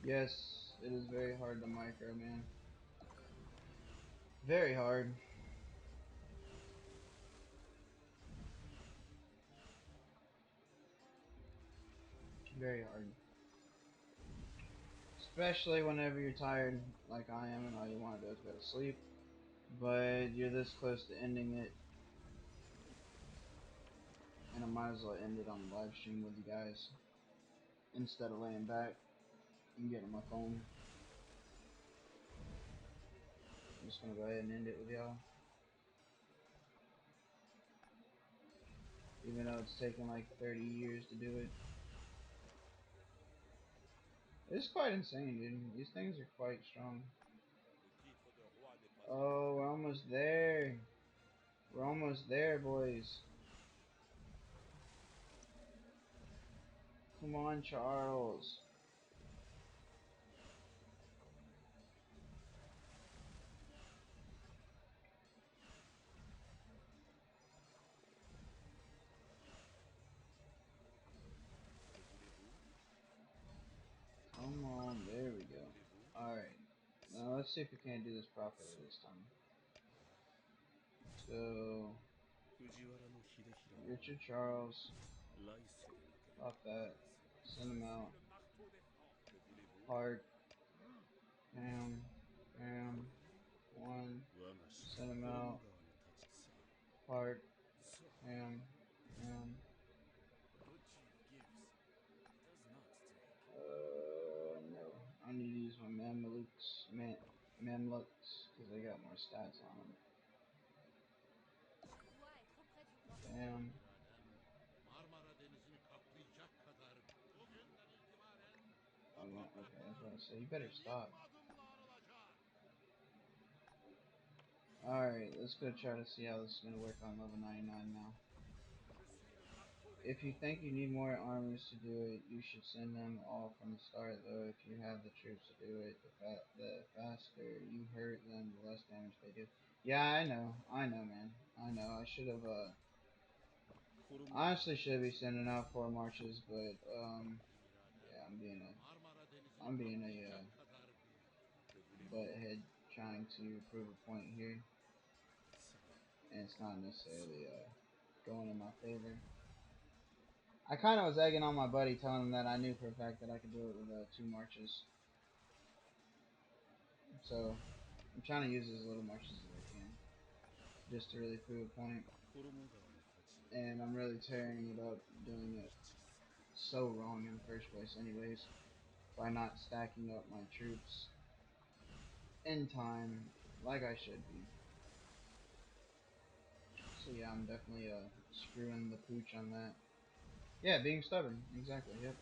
S1: Yes, it is very hard to micro, man. Very hard. Very hard. Especially whenever you're tired, like I am, and all you want to do is go to sleep. But you're this close to ending it, and I might as well end it on the live stream with you guys instead of laying back and getting my phone. I'm just gonna go ahead and end it with y'all, even though it's taken like 30 years to do it. It's quite insane, dude. These things are quite strong.
S2: Le titre de roi n'est pas
S1: Oh, we're almost there. We're almost there, boys. Come on, Charles.
S2: Que voulez-vous?
S1: Come on, there we
S2: Que
S1: go.
S2: voulez-vous?
S1: Alright, now let's see if we can't do this properly this time. So,
S2: Que
S1: Richard Charles.
S2: 来世でなければ
S1: Off that.
S2: 今世
S1: Send him
S2: 娘
S1: out.
S2: の納豆で
S1: Park. Bam. Bam. One.
S2: 我が師
S1: Send him
S2: 衣川
S1: out.
S2: の立ちさあ
S1: Park.
S2: さあ
S1: Bam. Bam.
S2: What you gives does not take.
S1: No. I need to use my Mamluks, because they got more stats on them.
S3: Je dois être auprès du roi.
S1: Bam.
S4: İradem Marmara Denizi'ni kaplayacak kadar bugünden itibaren
S1: Oh, no. Okay,
S4: topraklar
S1: that's what I said. You better stop.
S4: benim adımla anılacak.
S1: Alright, let's go try to see how this is going to work on level 99 now.
S2: 娘の納豆で
S1: If you think you need more armies to do it, you should send them all from the start, though. If you have the troops to do it, the faster you hurt them, the less damage they do. Yeah, I know, man. I know. I should have,
S2: 衣川
S1: honestly should be sending out 4 marches, but,
S4: İradem
S1: yeah,
S4: Marmara Denizi'ni
S1: I'm being a,
S4: kaplayacak kadar büyük.
S2: Le voulez-vous
S1: butthead trying to prove a point here,
S2: さあ
S1: and it's not necessarily, going in my favor. I kind of was egging on my buddy, telling him that I knew for a fact that I could do it with 2 marches. So I'm trying to use as little marches as I can, just to really prove a point.
S2: 衣川の立ち
S1: And I'm really tearing it up, doing it
S2: 吉さ
S1: so wrong in the first place, anyways, by not stacking up my troops in time like I should be. So yeah, I'm definitely screwing the pooch on that. Yeah, being stubborn. Exactly. Yep.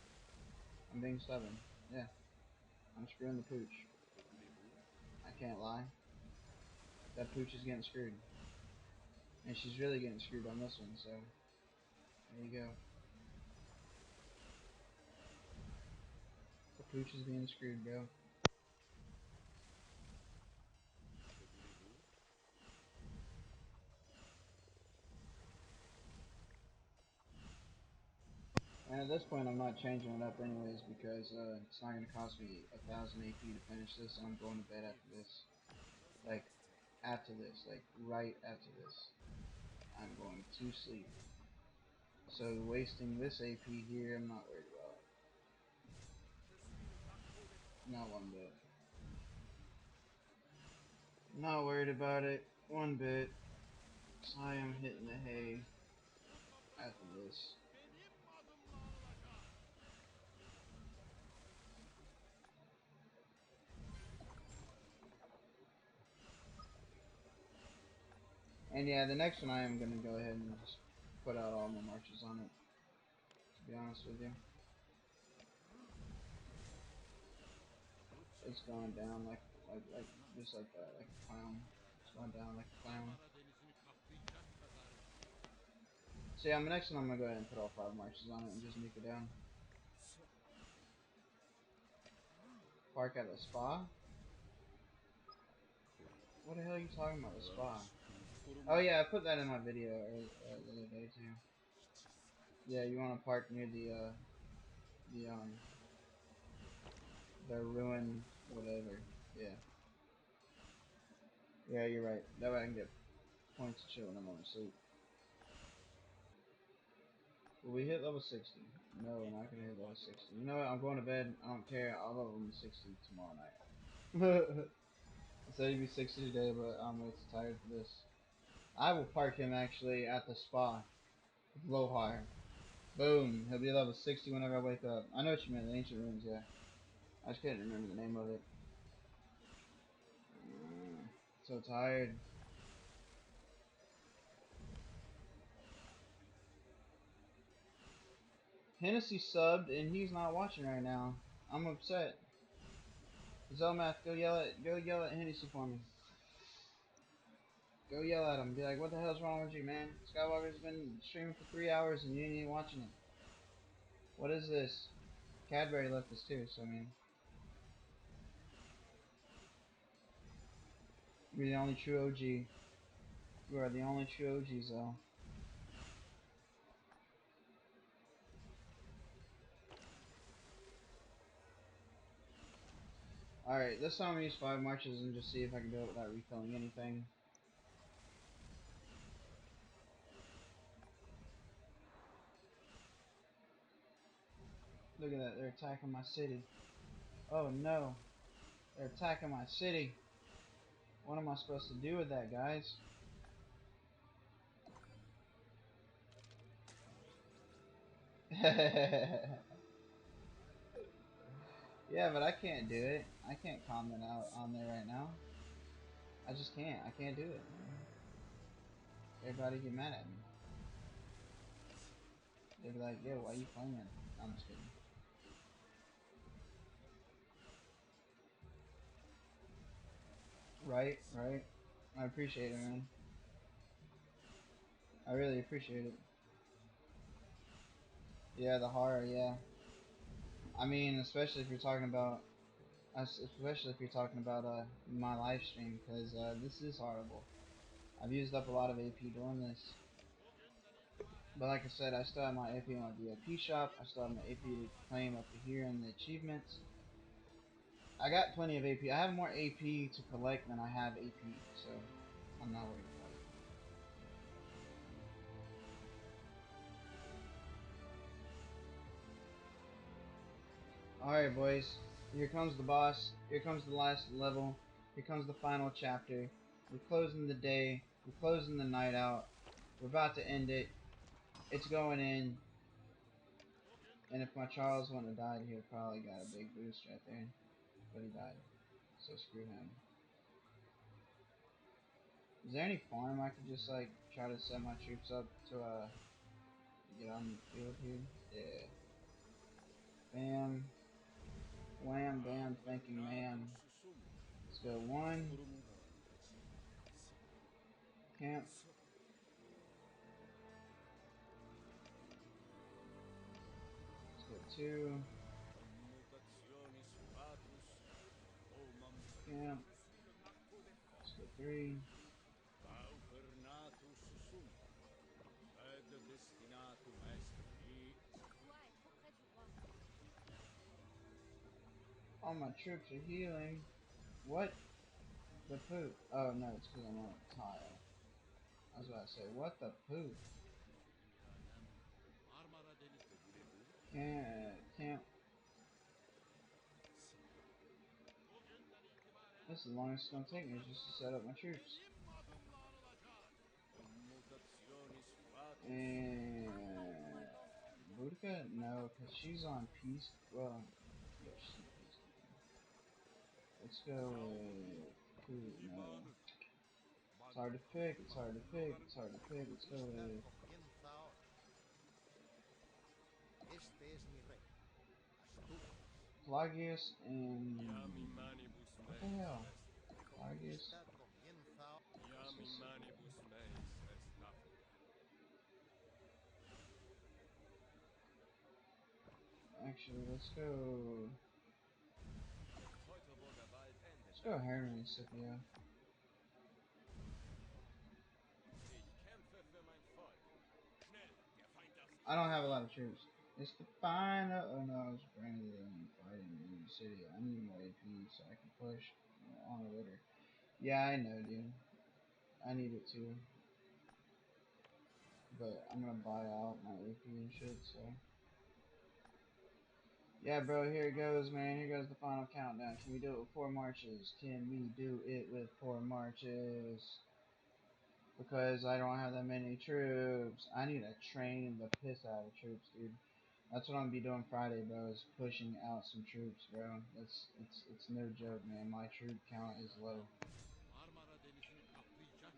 S1: I'm being stubborn. Yeah. I'm screwing the pooch.
S2: Le voulez-vous
S1: I can't lie. That pooch is getting screwed. And she's really getting screwed on this one, so there you go. The pooch is being screwed, bro.
S2: Le voulez-vous
S1: And at this point, I'm not changing it up anyways because it's not going to cost me 1,000 AP to finish this, and I'm going to bed after
S2: gives
S1: this.
S2: does
S1: Like,
S2: not take.
S1: after this. Like, right after this. I'm going to sleep. So wasting this AP here, I'm not worried about.
S2: 娘の納豆で
S1: Not one bit. Not worried about it one bit. I am hitting the hay
S4: Bu
S1: after
S4: topraklar
S1: this.
S4: benim adımla anılacak.
S1: And yeah, the next one I am going to go ahead and just put out all my marches on it, to be honest with you.
S2: What you
S1: It's going down
S2: gives
S1: like
S2: does not
S1: just like that,
S2: take.
S1: like a clown. It's
S4: İradem
S1: going down like a clown.
S4: Marmara Denizi'ni kaplayacak kadar büyük.
S1: So yeah, my next one I'm gonna go ahead and put all 5 marches on it and just nuke it down.
S2: さあ
S1: Park at a spa?
S2: これ
S1: What the hell are you talking about? A
S2: は我が
S1: spa?
S2: 主君衣
S1: Oh
S2: 川
S1: yeah, I
S2: の
S1: put that in my video the other day too.
S2: 吉さ
S1: Yeah, you want to park near the the ruin whatever. Yeah. Yeah, you're right. That way I can get points to chill when I'm going to sleep. Will we hit level 60? No, we're not gonna hit level 60. You know what? I'm going to bed. I don't care. I'll level him to 60 tomorrow night. I said he'd be 60 today, but I'm way too tired for this. I will park him actually at the spa with Lohar. Boom. He'll be level 60 whenever I wake up. I know what you meant. The ancient ruins, yeah. I just couldn't remember the name of it. So tired. Hennessy subbed and he's not watching right now. I'm upset. Zelmath, go yell at Hennessy for me. Go yell at him. Be like, what the hell's wrong with you, man? Skywalker's been streaming for 3 hours and you ain't even watching it. What is this? Cadbury left us too, so I mean, you're the only true OG. You are the only true OGs, though. Alright, this time I'm gonna use 5 marches and just see if I can do it without refilling anything. Look at that. They're attacking my city. Oh no. They're attacking my city. What am I supposed to do with that, guys? Yeah, but I can't do it. I can't comment out on there right now. I just can't. I can't do it. Everybody get mad at me. They'd be like, yo, why you playing? No, I'm just kidding. Right, right. I appreciate it, man. I really appreciate it. Yeah, the horror, yeah. I mean, especially if you're talking about, especially if you're talking about my live stream, because this is horrible. I've used up a lot of AP doing this. But like I said, I still have my AP in my VIP shop. I still have my AP to claim up to here in the achievements. I got plenty of AP. I have more AP to collect than I have AP, so I'm not worried about it. Alright, boys. Here comes the boss. Here comes the last level. Here comes the final chapter. We're closing the day. We're closing the night out. We're about to end it. It's going in. And if my Charles wouldn't have died, he would probably got a big boost right there. But he died. So screw him. Is there any farm I could just like try to set my troops up to get on the field here? Yeah. Bam. Wham bam thank you ma'am. Let's go one. Camp. Let's go two. Camp. Let's go three.
S3: Je dois être auprès du roi.
S1: All my troops are healing. What? The poop. Oh no, it's because I'm on a tile. I was about to say, what the poop? Camp. This is the longest it's gonna take me just to set up my troops. And Boudica? No, because she's on peace. Well, yeah, she's on peace. Let's go with who? No. It's hard to pick. It's hard to pick. It's hard to pick. Let's go with Pelagius and what the hell? Pelagius. Let's go Sylvia. Actually, let's go. Let's go Herman and Scipio. I don't have a lot of troops. It's the final. Oh no, it's Brandon fighting in the city. I need more AP so I can push on a litter. Yeah, I know, dude. I need it too. But I'm gonna buy out my AP and shit, so. Yeah, bro, here it goes, man. Here goes the final countdown. Can we do it with 4 marches? Can we do it with 4 marches? Because I don't have that many troops. I need to train the piss out of troops, dude. That's what I'm gonna be doing Friday, bro. Is pushing out some troops, bro. It's no joke, man. My troop count is low.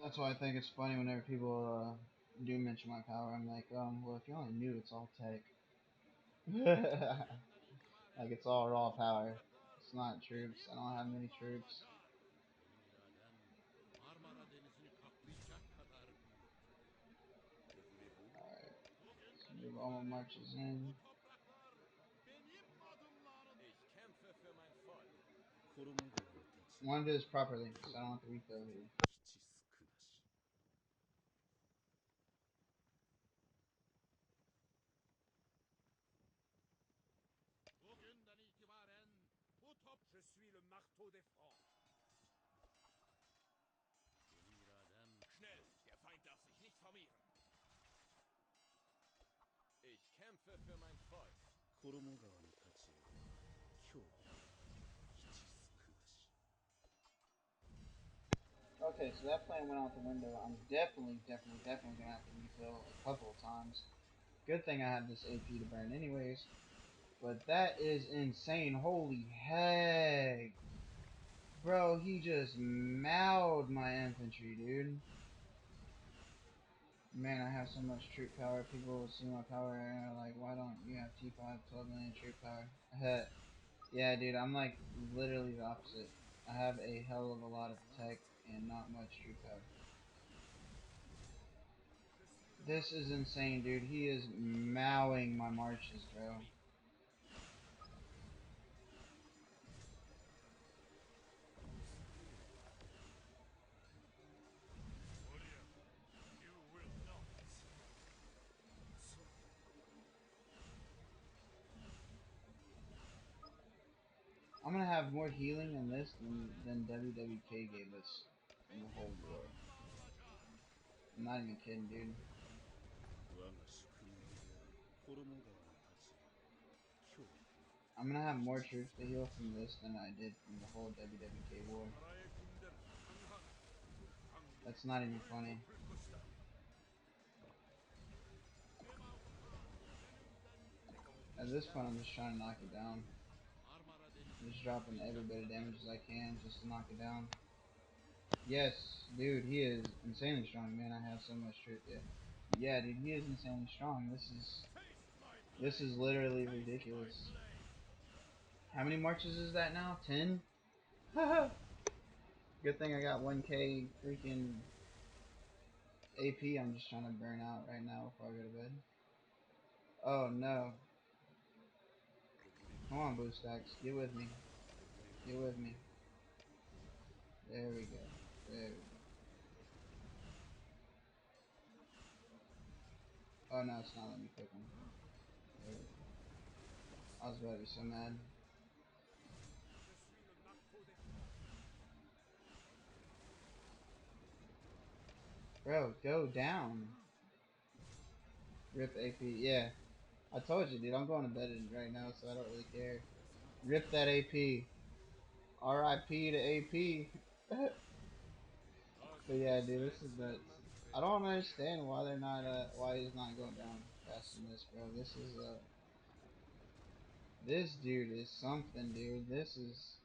S1: That's why I think it's funny whenever people do mention my power. I'm like, well, if you only knew, it's all tech. Like it's all raw power. It's not troops. I don't have many troops. Alright, let's move all my marches in. I want to do this properly, so I don't have to refill here.
S4: Je suis le marteau des Francs. Schnell, der Feind darf sich nicht formieren.
S1: Okay, so that plan went out the window. I'm definitely gonna have to refill a couple of times. Good thing I have this AP to burn anyways. But that is insane. Holy heck. Bro, he just mauled my infantry, dude. Man, I have so much troop power. People will see my power and are like, why don't you have T5, 12 million troop power? Yeah, dude, I'm like literally the opposite. I have a hell of a lot of tech and not much troop power. This is insane, dude. He is mowing my marches, bro.
S2: Warrior, you will not.
S1: I'm gonna have more healing in this than WWK gave us in the whole war. I'm not even kidding, dude.
S2: 我が宿命である衣川の立場は今日も
S1: I'm gonna have more troops to heal from this than I did from the whole WWK war.
S2: 払え組んでる三藩藩を
S1: That's not even
S2: 呪いと
S1: funny.
S2: ぶっ越した
S1: At this point, I'm just trying to knock it down. I'm just dropping every bit of damage as I can just to knock it down. Yes, dude, he is insanely strong, man. I have so much truth. Yeah, dude, he is insanely strong. This is literally ridiculous. How many marches is that now? 10? Good thing I got 1k freaking AP. I'm just trying to burn out right now before I go to bed. Oh no. Come on, Boo Stacks. Get with me. Get with me. There we go. There we go. Oh no, it's not letting me cook him. There we go. I was about to be so mad. Bro, go down. Rip AP. Yeah. I told you, dude. I'm going to bed right now, so I don't really care. Rip that AP. RIP to AP. But yeah, dude, this is nuts. I don't understand why they're not why he's not going down faster than this, bro. This dude is something, dude. This is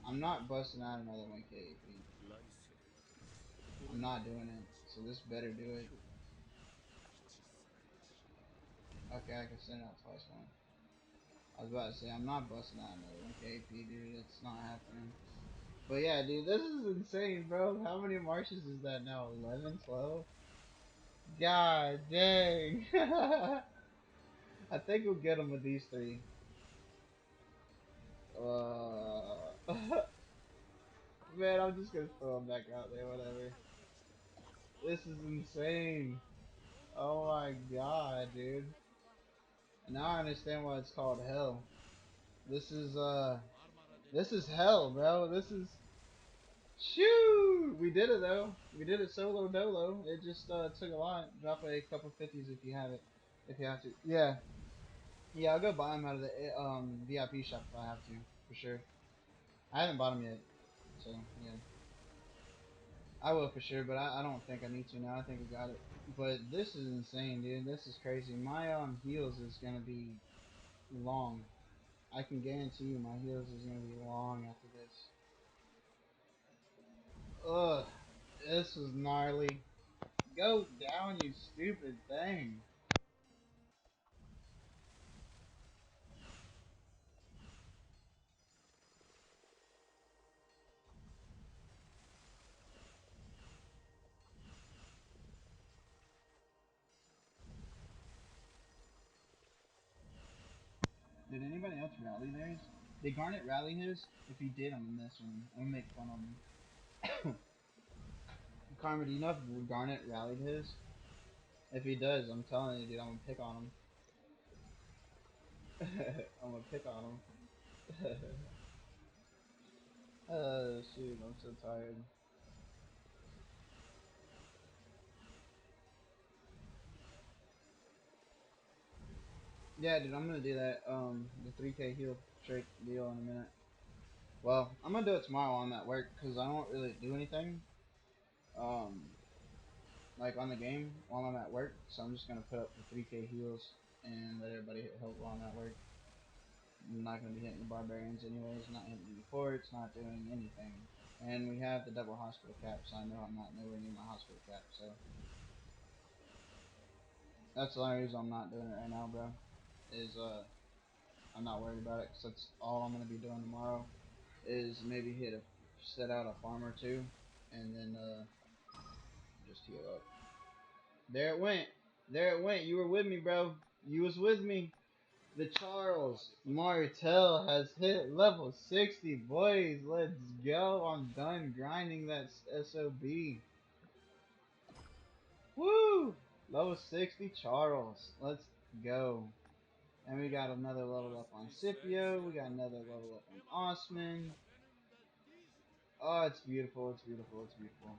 S1: I'm not busting out another 1k AP.
S2: 来世でなければ
S1: I'm
S2: 衣
S1: not
S2: 川の
S1: doing it.
S2: 立
S1: So
S2: 場は
S1: this better do it.
S2: 今日も吉坂じ
S1: Okay, I can send it out twice now. I was about to say I'm not busting out another 1k AP, dude. It's not happening. But yeah, dude, this is insane, bro. How many marches is that now? 11, 12? God dang. I think we'll get him with these three. Man, I'm just gonna throw him back out there, whatever. This is insane. Oh my god, dude. And now I understand why it's called hell. This is this is hell, bro. This is shoo. We did it though. We did it solo dolo. It just took a lot. Drop a couple 50s if you have it. If you have to. Yeah. Yeah, I'll go buy them out of the VIP shop if I have to, for sure. I haven't bought them yet, so yeah. I will for sure, but I don't think I need to now. I think we got it. But this is insane, dude. This is crazy. My heals is gonna be long. I can guarantee you my heals is gonna be long after this. Ugh, this was gnarly. Go down, you stupid thing. Did anybody else rally theirs? Did Garnet rally his? If he did, I'm gonna miss one. I'm gonna make fun of him. Karma, do you know if Garnet rallied his? If he does, I'm telling you, dude, I'm gonna pick on him. I'm gonna pick on him. Shoot, I'm so tired. Yeah, dude, I'm gonna do that, the 3k heal trick deal in a minute. Well, I'm gonna do it tomorrow while I'm at work, because I don't really do anything. um, like on the game while I'm at work. So I'm just gonna put up the 3K heals and let everybody hit help while I'm at work. I'm not gonna be hitting the barbarians anyways. Not hitting any forts. Not doing anything. And we have the double hospital cap, so I know I'm not nowhere near my hospital cap. So that's the only reason I'm not doing it right now, bro. Is I'm not worried about it because that's all I'm gonna be doing tomorrow. Is maybe set out a farm or two, and then just heal up. There it went. There it went. You were with me, bro. You was with me. The Charles Martel has hit level 60, boys. Let's go. I'm done grinding that SOB. Woo! Level 60 Charles. Let's go. And we got another level up on Scipio. We got another level up on Osman. Oh, it's beautiful. It's beautiful. It's beautiful.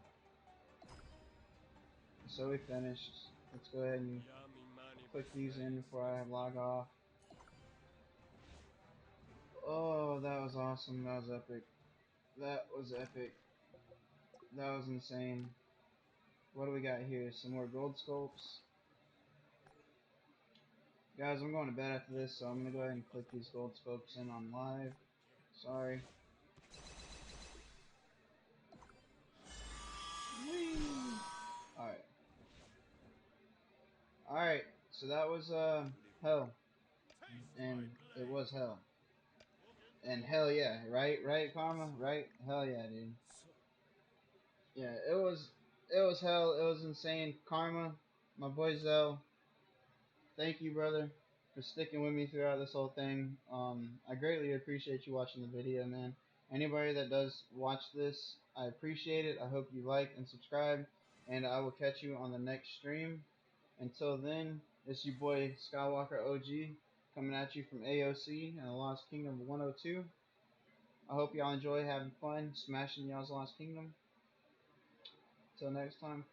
S1: So we finished. Let's go ahead and click these in before I log off. Oh, that was awesome. That was epic. That was epic. That was insane. What do we got here? Some more gold sculpts. Guys, I'm going to bed after this, so I'm going to go ahead and click these gold sculpts in on live. Sorry. Alright. Alright, so that was hell. And it was hell. And hell yeah, right? Right, Karma? Right? Hell yeah, dude. Yeah, it was hell. It was insane. Karma, my boy Zell, thank you, brother, for sticking with me throughout this whole thing. I greatly appreciate you watching the video, man. Anybody that does watch this, I appreciate it. I hope you like and subscribe, and I will catch you on the next stream. Until then, it's your boy Skywalker OG coming at you from AOC and the Lost Kingdom of 102. I hope y'all enjoy having fun smashing y'all's Lost Kingdom. Till next time.